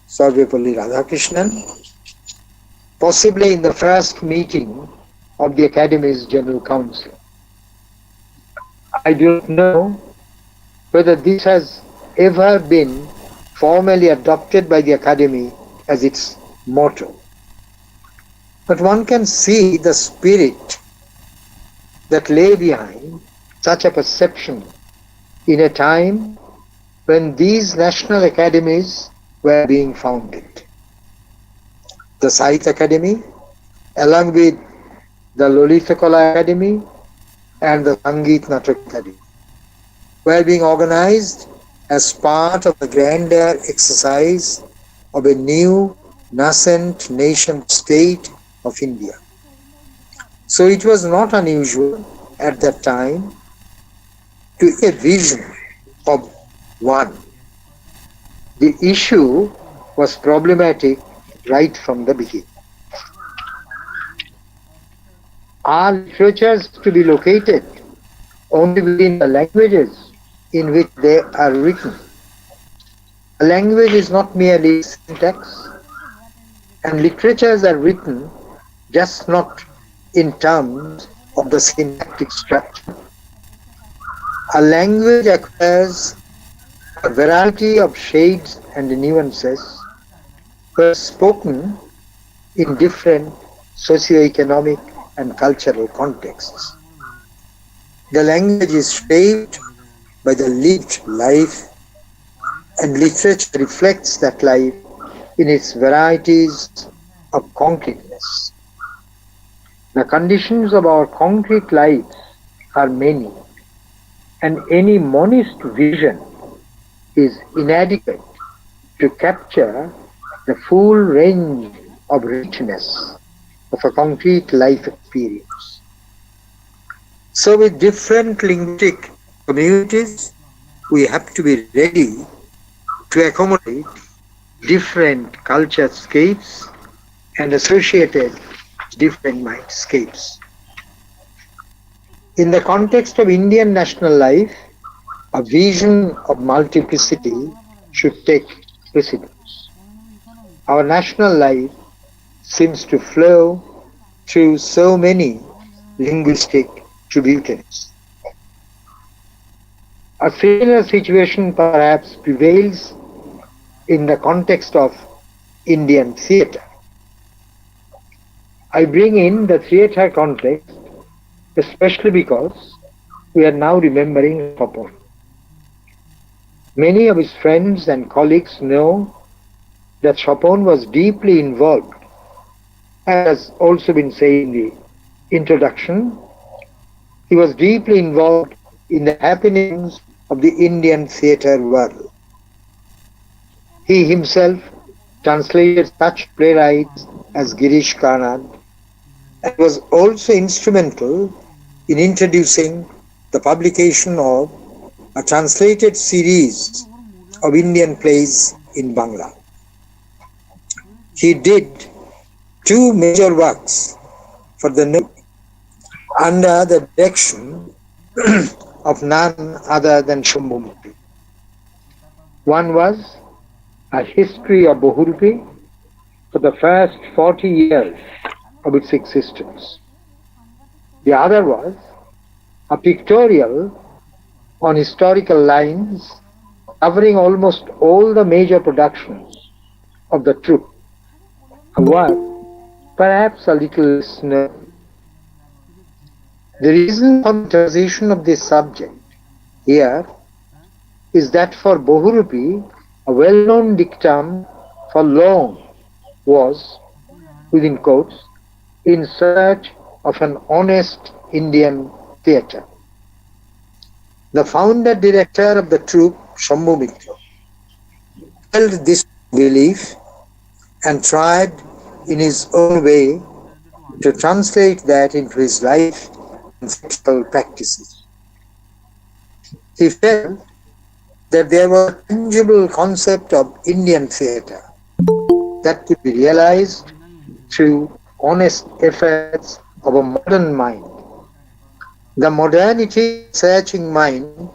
Sarvepalli Radhakrishnan, possibly in the first meeting of the Academy's General Council. I do not know whether this has ever been formally adopted by the Academy as its motto. But one can see the spirit that lay behind such a perception in a time when these national academies were being founded. The Sahitya Academy, along with the Lolita Kala Academy and the Sangeet Natak Academy, were being organized as part of the grander exercise of a new nascent nation state of India. So it was not unusual at that time to a vision of one. The issue was problematic right from the beginning. Are literatures to be located only within the languages in which they are written? A language is not merely syntax, and literatures are written just not in terms of the syntactic structure. A language acquires a variety of shades and nuances were spoken in different socio-economic and cultural contexts. The language is shaped by the lived life, and literature reflects that life in its varieties of concreteness. The conditions of our concrete lives are many, and any monist vision is inadequate to capture the full range of richness of a concrete life experience. So with different linguistic communities, we have to be ready to accommodate different culturescapes and associated different mindscapes. In the context of Indian national life, a vision of multiplicity should take precedence. Our national life seems to flow through so many linguistic tributaries. A similar situation perhaps prevails in the context of Indian theatre. I bring in the theatre context especially because we are now remembering Chopin. Many of his friends and colleagues know that Chopin was deeply involved, as also been said in the introduction. He was deeply involved in the happenings of the Indian theatre world. He himself translated such playwrights as Girish Karnad, and was also instrumental in introducing the publication of a translated series of Indian plays in Bangla. He did two major works for the New under the direction of none other than Shambhumati. One was a history of Bohurupi for the first 40 years of its existence. The other was a pictorial on historical lines covering almost all the major productions of the troupe, a work perhaps a little less known. The reason for the transition of this subject here is that for Bohurupi, a well-known dictum for long was, within quotes, in search of an honest Indian theatre. The founder director of the troupe, Shambhu Mitra, held this belief and tried in his own way to translate that into his life and theatrical practices. He felt that there was a tangible concept of Indian theatre that could be realized through honest efforts of a modern mind. The modernity searching mind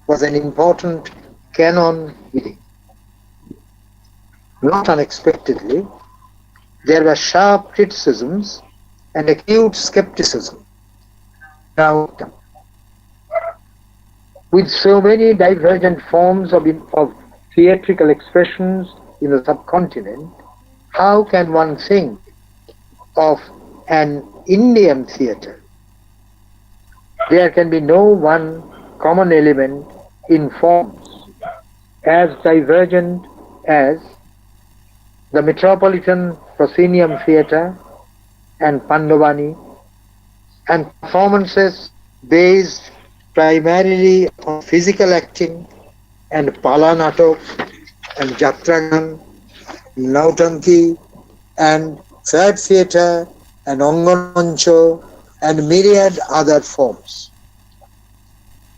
was an important canon within. Not unexpectedly, there were sharp criticisms and acute skepticism around them. With so many divergent forms of theatrical expressions in the subcontinent, how can one think of an Indian theatre? There can be no one common element in forms as divergent as the Metropolitan Proscenium Theatre and Pandavani, and performances based primarily on physical acting and Pala Natok and Jatragan, Nautanki and Third Theatre and Anganmancho and myriad other forms.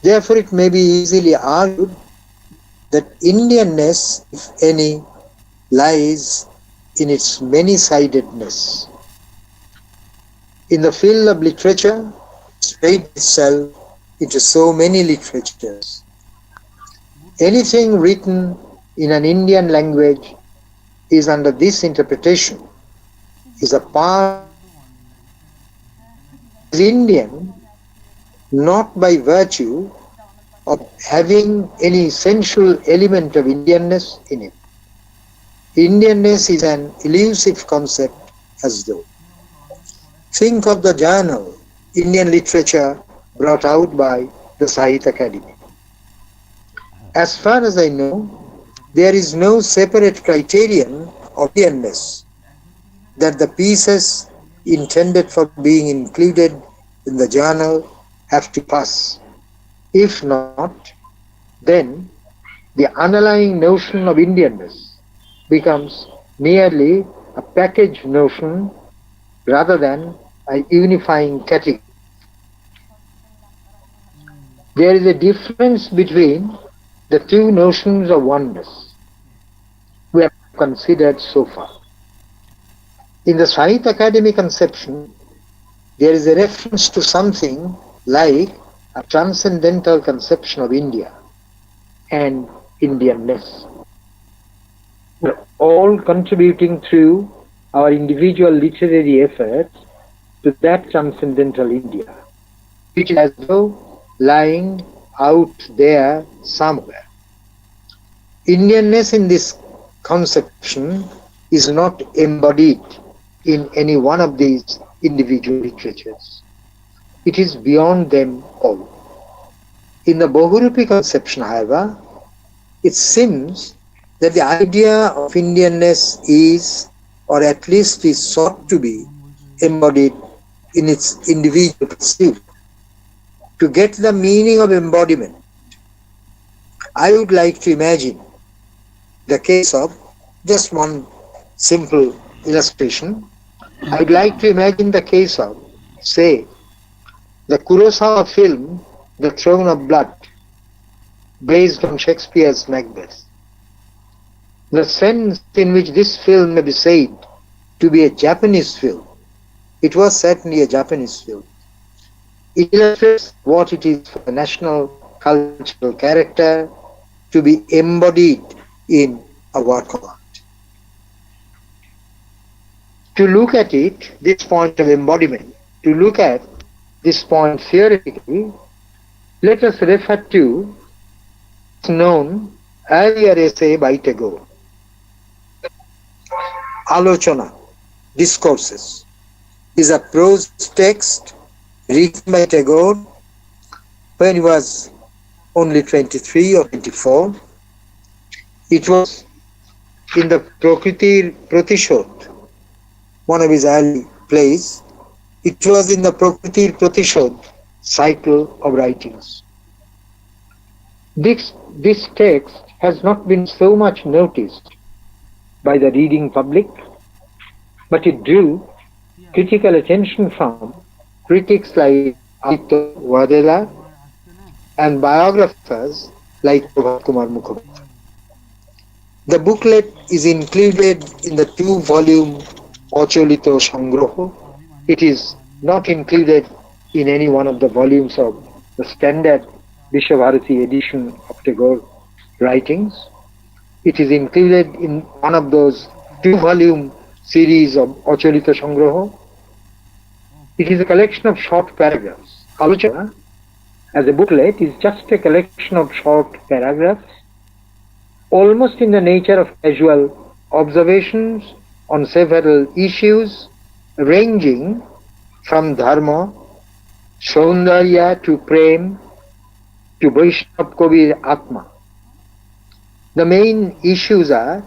Therefore, it may be easily argued that Indianness, if any, lies in its many-sidedness. In the field of literature, it spreads itself into so many literatures. Anything written in an Indian language is under this interpretation, is a part of Indian, not by virtue of having any essential element of Indianness in it. Indianness is an elusive concept as though. Think of the journal, Indian Literature, brought out by the Sahitya Academy. As far as I know, there is no separate criterion of Indianness that the pieces intended for being included in the journal have to pass. If not, then the underlying notion of Indianness becomes merely a package notion rather than a unifying category. There is a difference between the two notions of oneness we have considered so far. In the Sahitya Academy conception, there is a reference to something like a transcendental conception of India and Indianness. We are all contributing through our individual literary efforts to that transcendental India, which is as though lying out there somewhere. Indianness in this conception is not embodied in any one of these individual literatures. It is beyond them all. In the Bohurupi conception, however, it seems that the idea of Indianness is, or at least is sought to be, embodied in its individual pursuit. To get the meaning of embodiment, I would like to imagine the case of just one simple illustration, I'd like to imagine the case of, say, the Kurosawa film, The Throne of Blood, based on Shakespeare's Macbeth. The sense in which this film may be said to be a Japanese film, it was certainly a Japanese film. It illustrates what it is for a national cultural character to be embodied in a work of art. To look at it, this point of embodiment, to look at this point theoretically, let us refer to known earlier essay by Tagore. Alochana, Discourses, is a prose text written by Tagore when he was only 23 or 24. It was in the Prakritir Pratishod, one of his early plays. It was in the Prakritir Pratishod cycle of writings. This text has not been so much noticed by the reading public, but it drew critical attention from critics like Aditya Vadela and biographers like Prabhat Kumar Mukhopadhyay. The booklet is included in the 2-volume Acholito Sangroho. It is not included in any one of the volumes of the standard Vishwabharati edition of Tagore writings. It is included in one of those 2-volume series of Acholito Sangroho. It is a collection of short paragraphs. Alochana, as a booklet, is just a collection of short paragraphs, almost in the nature of casual observations on several issues, ranging from dharma, saundarya to prem, to Vaishnav Kabir Atma. The main issues are,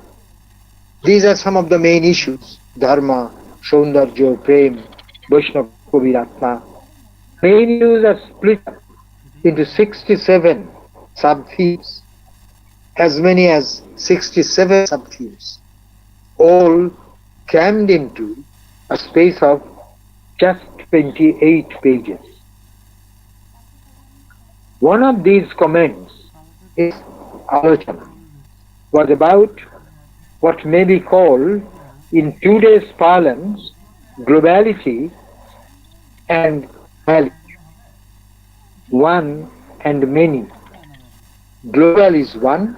these are some of the main issues: dharma, saundarya, prem, Vaishnav Kabir Atma. Main issues are split up into 67 sub-themes, as many as 67 sub-themes, all crammed into a space of just 28 pages. One of these comments is Alochana, was about what may be called, in today's parlance, globality and knowledge. One and many. Global is one,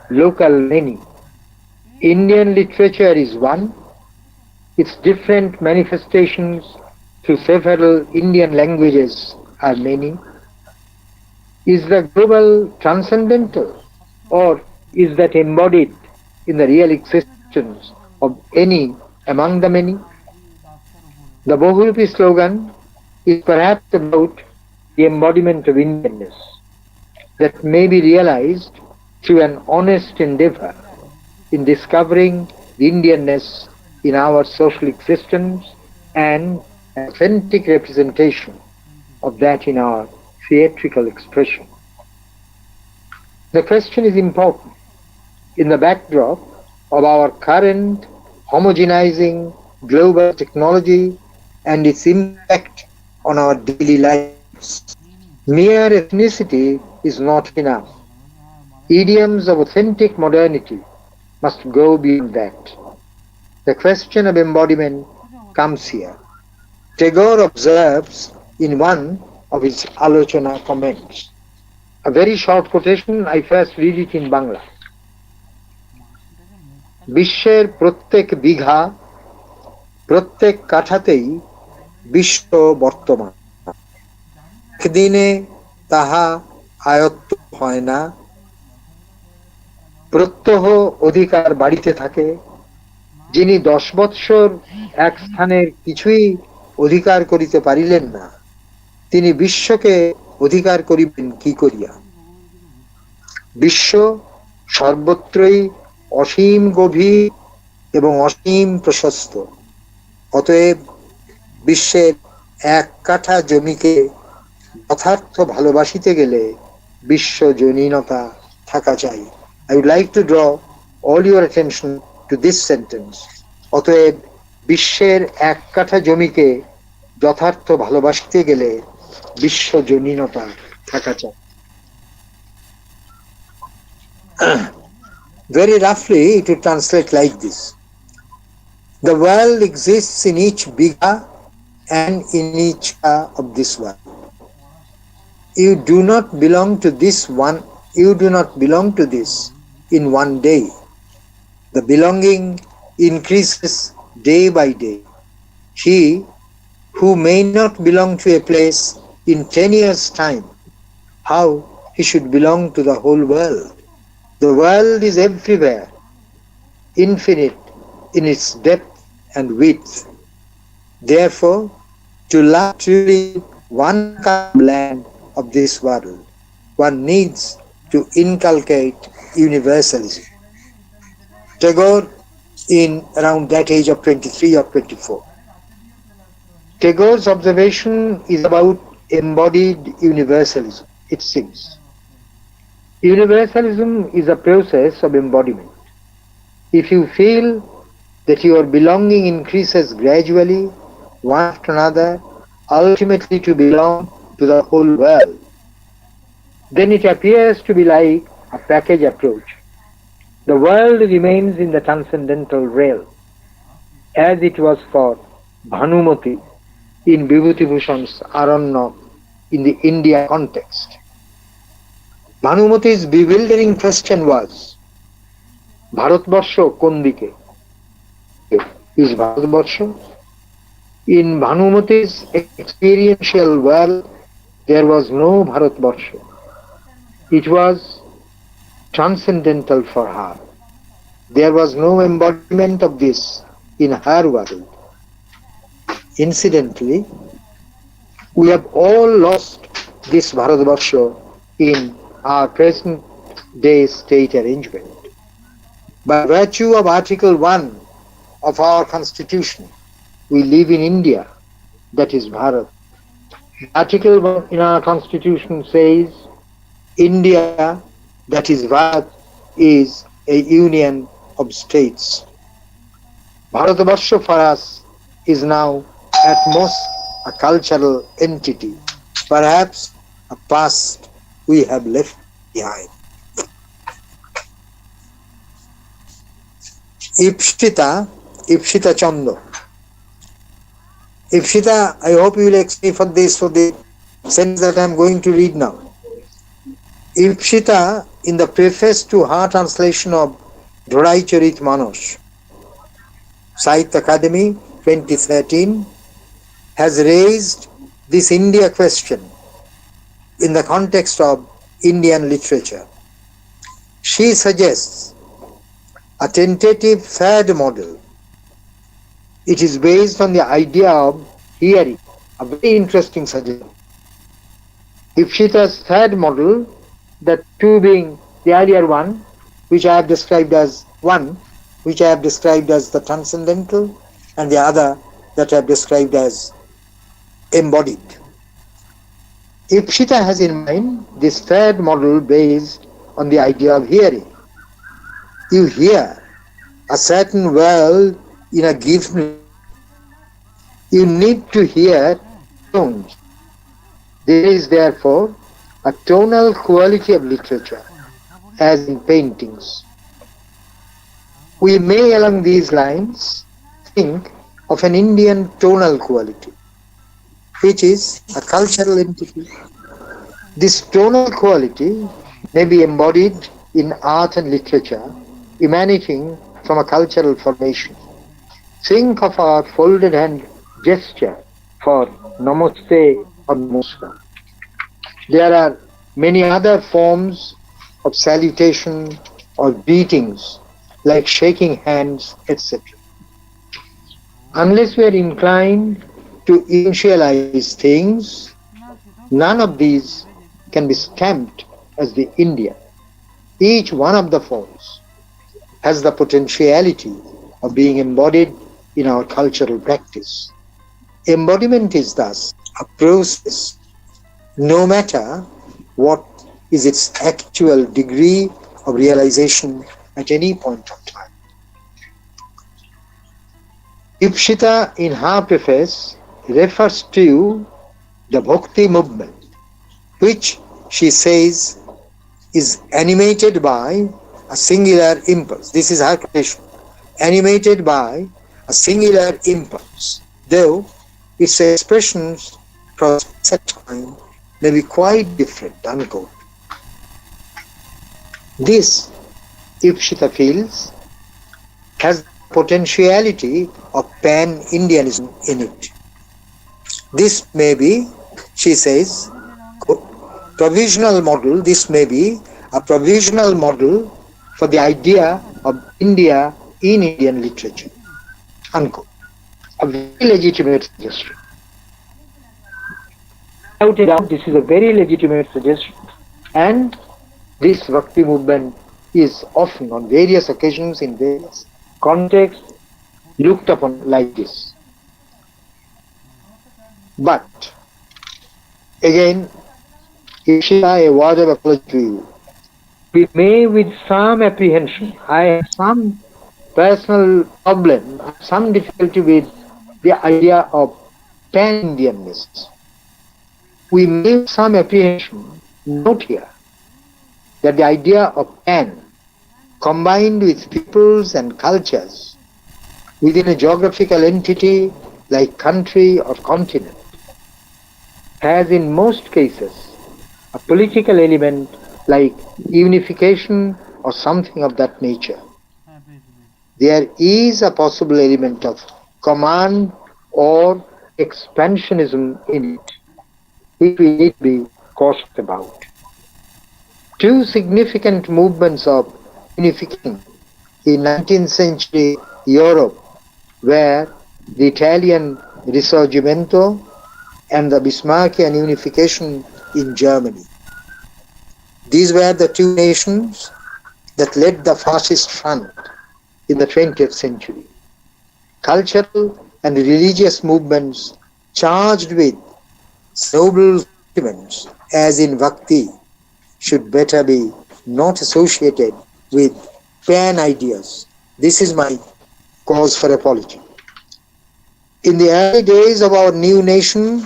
local many. Indian literature is one, its different manifestations through several Indian languages are many. Is the global transcendental, or is that embodied in the real existence of any among the many? The Bahurupi slogan is perhaps about the embodiment of Indianness that may be realized through an honest endeavor in discovering the Indianness in our social existence and an authentic representation of that in our theatrical expression. The question is important in the backdrop of our current homogenizing global technology and its impact on our daily lives. Mere ethnicity is not enough. Idioms of authentic modernity must go beyond that. The question of embodiment comes here. Tagore observes in one of his Alochana comments, a very short quotation, I first read it in Bangla. বিশ্বের প্রত্যেক বিঘা প্রত্যেক কাঠাতেই বিশ্ব বর্তমান, একদিনে তাহা আয়ত্ত হয় না, প্রত্যহ অধিকার বাড়িতে থাকে, যিনি 10 বৎসর এক স্থানের কিছুই অধিকার করিতে পারিলেন না, তিনি বিশ্বকে অধিকার করিবেন কি করিয়া? বিশ্ব সর্বত্রই অসীম গভীর এবং অসীম প্রশস্ত। অতএব বিশ্বের এক কাঠা জমিকে যথার্থ ভালোবাসিতে গেলে বিশ্বজনীনতা থাকা চাই। I would like to draw all your attention to this sentence. অতএব বিশ্বের এক কাঠা জমিকে যথার্থ ভালোবাসতে গেলে বিশ্বজনীনতা থাকা চাই। Very roughly, it would translate like this. The world exists in each biga and in each of this world. You do not belong to this one, you do not belong to this in one day. The belonging increases day by day. He who may not belong to a place in 10 years' time, how he should belong to the whole world? The world is everywhere, infinite in its depth and width. Therefore, to love truly one land of this world, one needs to inculcate universalism. Tagore, in around that age of 23 or 24. Tagore's observation is about embodied universalism, it seems. Universalism is a process of embodiment. If you feel that your belonging increases gradually, one after another, ultimately to belong to the whole world, then it appears to be like a package approach. The world remains in the transcendental realm, as it was for Bhanumati in Vibhuti-bhushan's Aranyak in the India context. Bhanumati's bewildering question was, Bharatvarsha kon dike? Is Bharatvarsha? In Bhanumati's experiential world, there was no Bharatvarsha. It was transcendental for her. There was no embodiment of this in her world. Incidentally, we have all lost this Bharatvarsha in our present day state arrangement. By virtue of Article 1 of our Constitution, we live in India, that is Bharat. Article 1 in our Constitution says, India, that is Bharat, is a union of states. Bharatvarsha for us is now at most a cultural entity, perhaps a past we have left behind. Ipshita Chando. Ipshita, I hope you will excuse me for this, for the sentence that I am going to read now. Ipshita, in the preface to her translation of Dhorai Charit Manos, Sahitya Academy 2013, has raised this India question in the context of Indian literature. She suggests a tentative third model. It is based on the idea of hearing, a very interesting suggestion. Ipshita's third model, the two being the earlier one, which I have described as the transcendental, and the other that I have described as embodied. Ipshita has in mind this third model based on the idea of hearing. You hear a certain world in a given. You need to hear tones. There is therefore a tonal quality of literature, as in paintings. We may along these lines think of an Indian tonal quality, which is a cultural entity. This tonal quality may be embodied in art and literature, emanating from a cultural formation. Think of our folded hand gesture for Namaste or Namaskar. There are many other forms of salutation or greetings, like shaking hands, etc. Unless we are inclined to initialize things, none of these can be stamped as the Indian. Each one of the forms has the potentiality of being embodied in our cultural practice. Embodiment is thus a process, no matter what is its actual degree of realization at any point of time. Ipshita in her preface refers to the Bhakti movement, which she says is animated by a singular impulse. This is her quotation. Animated by a singular impulse, though its expressions across space and time may be quite different, unquote. This, Ipshita feels, has the potentiality of pan-Indianism in it. This may be, she says, provisional model, this may be a provisional model for the idea of India in Indian literature, unquote. A very legitimate suggestion. Without a doubt, this is a very legitimate suggestion, and this Bhakti movement is often, on various occasions, in various contexts, looked upon like this. But, again, Ishita, a word of apology to you. We may, with some apprehension, I have some personal problem, some difficulty with the idea of pan-Indianness. We may have some apprehension note here that the idea of pan, combined with peoples and cultures within a geographical entity like country or continent, has in most cases a political element like unification or something of that nature. There is a possible element of command or expansionism in it, which we need to be cautious about. Two significant movements of unification in 19th century Europe were the Italian Risorgimento and the Bismarckian unification in Germany. These were the two nations that led the fascist front in the 20th century. Cultural and religious movements charged with noble sentiments, as in Bhakti, should better be not associated with pan ideas. This is my cause for apology. In the early days of our new nation,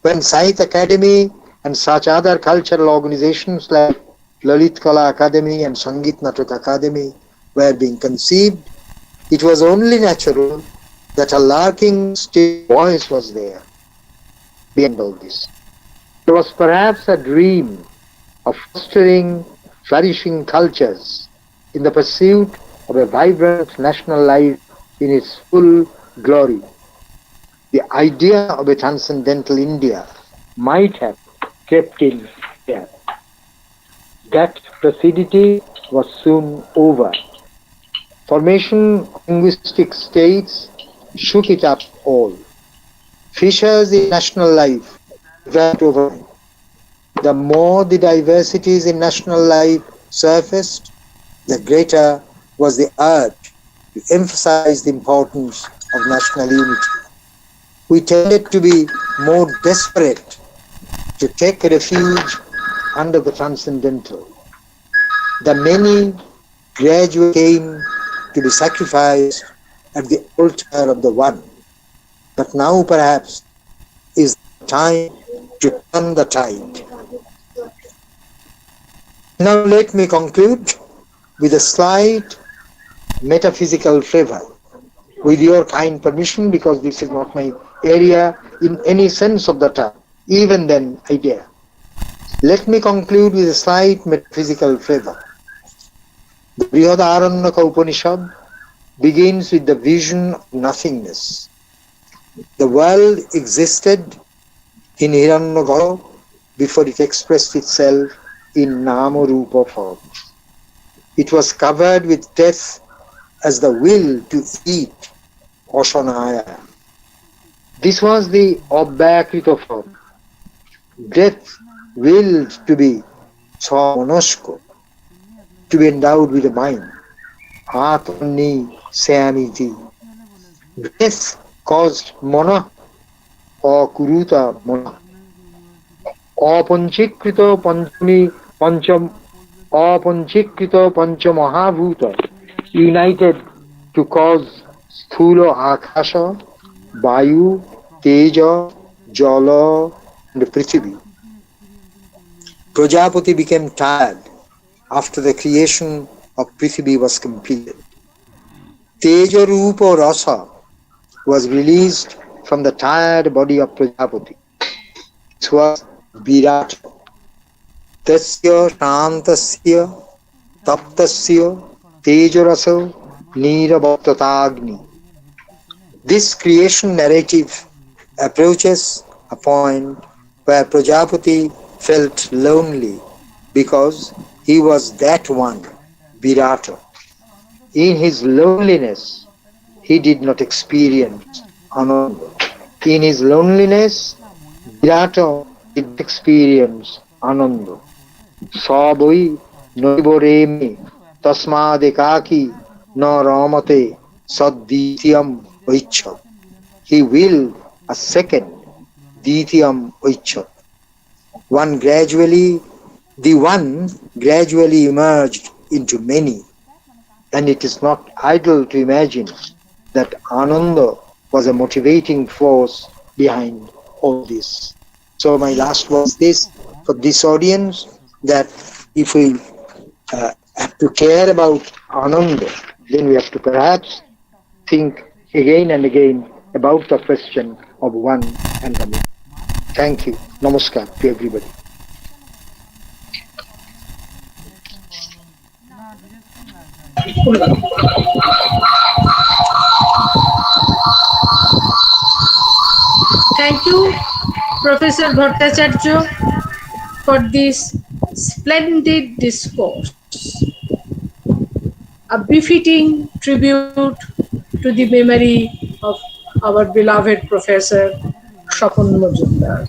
when Sahitya Academy and such other cultural organizations like Lalit Kala Academy and Sangeet Natak Academy were being conceived, it was only natural that a larking stage voice was there behind all this. There was perhaps a dream of fostering flourishing cultures in the pursuit of a vibrant national life in its full glory. The idea of a transcendental India might have kept in there. That placidity was soon over. Formation of linguistic states shook it up all. Fissures in national life developed over. The more the diversities in national life surfaced, the greater was the urge to emphasize the importance of national unity. We tended to be more desperate to take refuge under the transcendental. The many gradually came to be sacrificed at the altar of the one. But now perhaps is the time to turn the tide. Now let me conclude with a slight metaphysical flavor, with your kind permission, because this is not my area in any sense of the term. Even then, I dare. Let me conclude with a slight metaphysical flavor. The Brihadaranyaka Upanishad begins with the vision of nothingness. The world existed in Hiranyagarbha before it expressed itself in Nama Rupa form. It was covered with death as the will to eat, Oshanaya. This was the Abhyakrita form. Death willed to be Swamonosko, to be endowed with a mind. Atmani Samiti. Death caused Mona or Kuruta Mona. Apanchikrita Panchami Pancham Apanchikrita Panchamahabhuta united to cause স্থূল আকাশ, বায়ু, তেজ, জল, and Prithvi. Prajapati became tired after the creation of Prithvi was completed. Teja Rupa Rasa was released from the tired body of Prajapati. It was Virat. Tasya Shantasya Taptasya Tejarasa Nirabhaktatagni. This creation narrative approaches a point where Prajapati felt lonely because he was that one, Virata. In his loneliness, he did not experience Ananda. In his loneliness, Virata did not experience Ananda. Saboi noiboreme tasmadekaki na ramate sadditiyam oicha. He willed a second Ditiyam oicha. The one gradually emerged into many, and it is not idle to imagine that Ananda was a motivating force behind all this. So my last was this for this audience, that if we have to care about Ananda, then we have to perhaps think again and again about the question of one and the many. Thank you. Namaskar to everybody. Thank you, Professor Bhattacharya, for this splendid discourse, a befitting tribute to the memory of our beloved Professor Shapun Majumdar.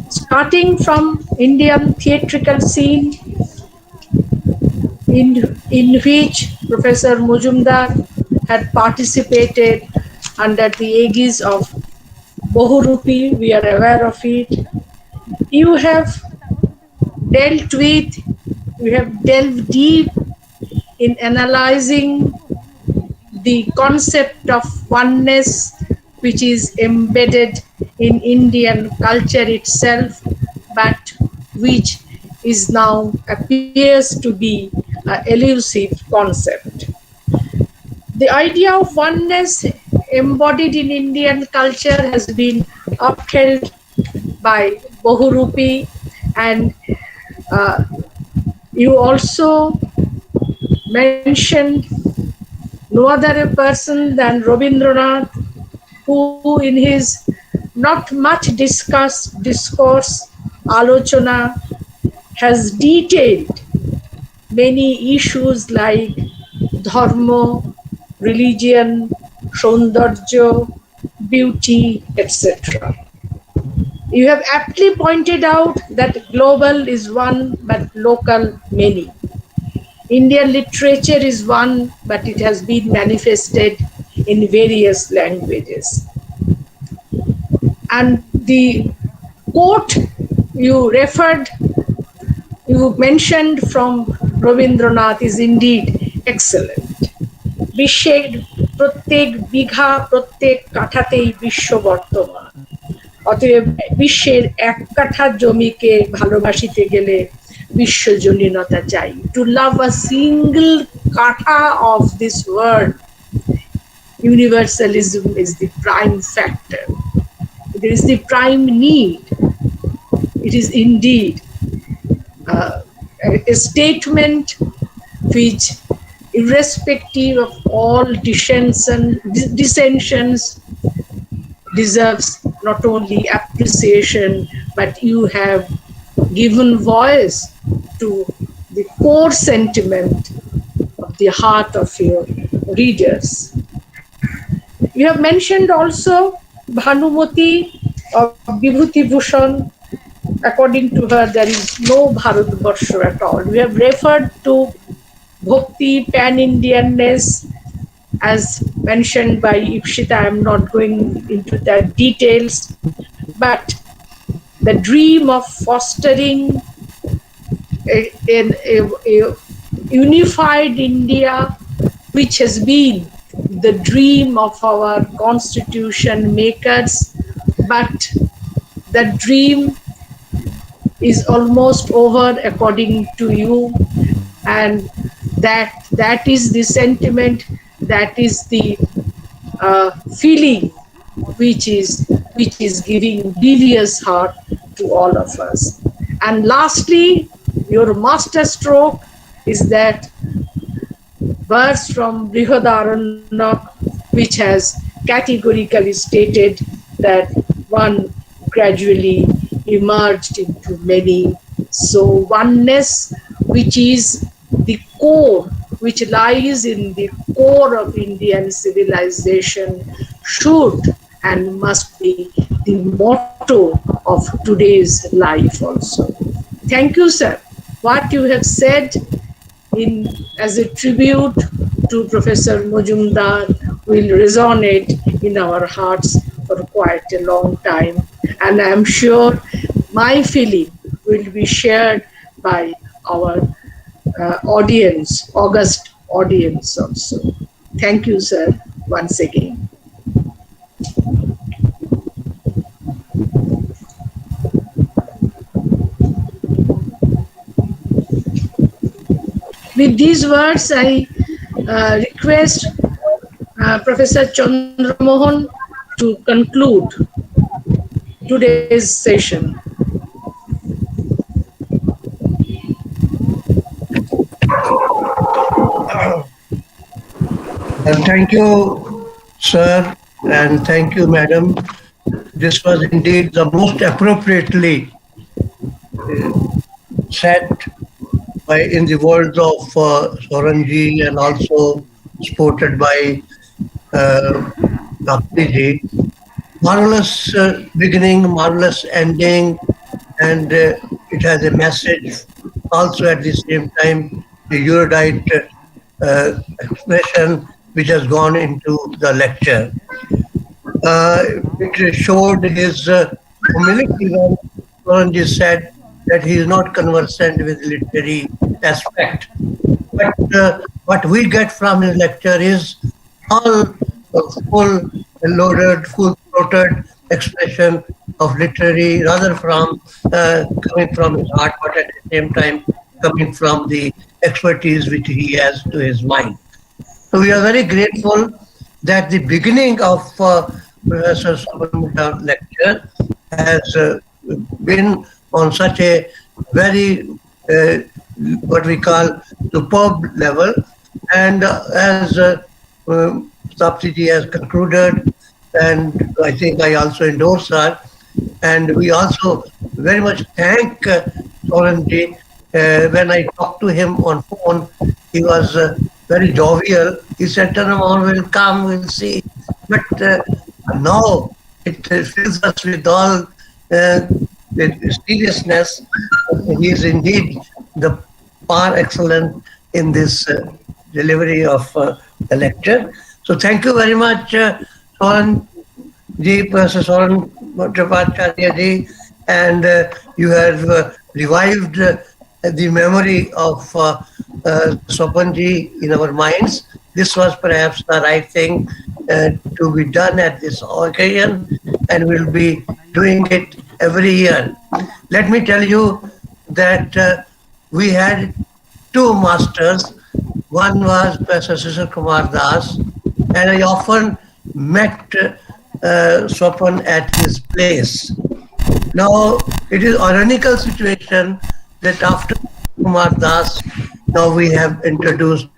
Starting from Indian theatrical scene, in which Professor Majumdar had participated under the aegis of Bohurupi, we are aware of it. You have delved deep in analyzing the concept of oneness, which is embedded in Indian culture itself, but which is now appears to be an elusive concept. The idea of oneness embodied in Indian culture has been upheld by Bohurupi, and you also mentioned no other person than Rabindranath, who in his not much discussed discourse, Alochana, has detailed many issues like dharma, religion, saundarya, beauty, etc. You have aptly pointed out that global is one but local many. Indian literature is one, but it has been manifested in various languages. And the quote you mentioned from Rabindranath is indeed excellent. বিশ্বের প্রত্যেক বিঘা প্রত্যেক কাঠাতেই বিশ্ব বর্তমান। অতএব বিশ্বের এক কাঠা জমিকে ভালোবাসিতে গেলে বিশ্বজনীনতা চাই। To love a single কাঠা of this world, universalism is the prime factor. It is the prime need. It is indeed a statement which, irrespective of all dissensions, deserves not only appreciation, but you have given voice to the core sentiment of the heart of your readers. You have mentioned also Bhanumati of Vibhuti Bhushan. According to her, there is no Bharatvarsha at all. We have referred to Bhakti, pan-Indianness, as mentioned by Ipshita. I am not going into the details, but the dream of fostering a unified India, which has been the dream of our constitution makers, but that dream is almost over according to you, and that is the sentiment, that is the feeling which is giving bilious heart to all of us. And lastly, your master stroke is that verse from Brihadaranyaka, which has categorically stated that one gradually emerged into many. So oneness, which is the core, which lies in the core of Indian civilization, should and must be the motto of today's life also. Thank you, sir. What you have said as a tribute to Professor Majumdar will resonate in our hearts for quite a long time. And I am sure my feeling will be shared by our audience, august audience also. Thank you, sir, once again. With these words, I request Professor Chandra Mohan to conclude today's session. Thank you, sir, and thank you, madam. This was indeed the most appropriately said in the words of Soranji, and also supported by Bhakti. Marvelous beginning, marvelous ending, and it has a message also at the same time, the erudite expression which has gone into the lecture. It showed his humility when Soranji said that he is not conversant with literary aspect. But what we get from his lecture is all full-loaded, full-throated expression of literary, rather from coming from his heart, but at the same time coming from the expertise which he has to his mind. So we are very grateful that the beginning of Professor Subramanian's lecture has been on such a very what we call superb level, and as Sapsiji has concluded, and I think I also endorse her, and we also very much thank Soranji. When I talked to him on phone, he was very jovial. He said, Tanamon will come, we'll see. But now it fills us with all the seriousness. He is indeed the par excellence in this delivery of the lecture. So thank you very much, Soran ji, Professor Soran Tripacharya ji, and you have revived the memory of Sopanji in our minds. This was perhaps the right thing to be done at this occasion, and we'll be doing it every year. Let me tell you that we had two masters. One was Professor Sisir Kumar Das, and I often met Sopan at his place. Now, it is ironical situation that after Kumar Das, now we have introduced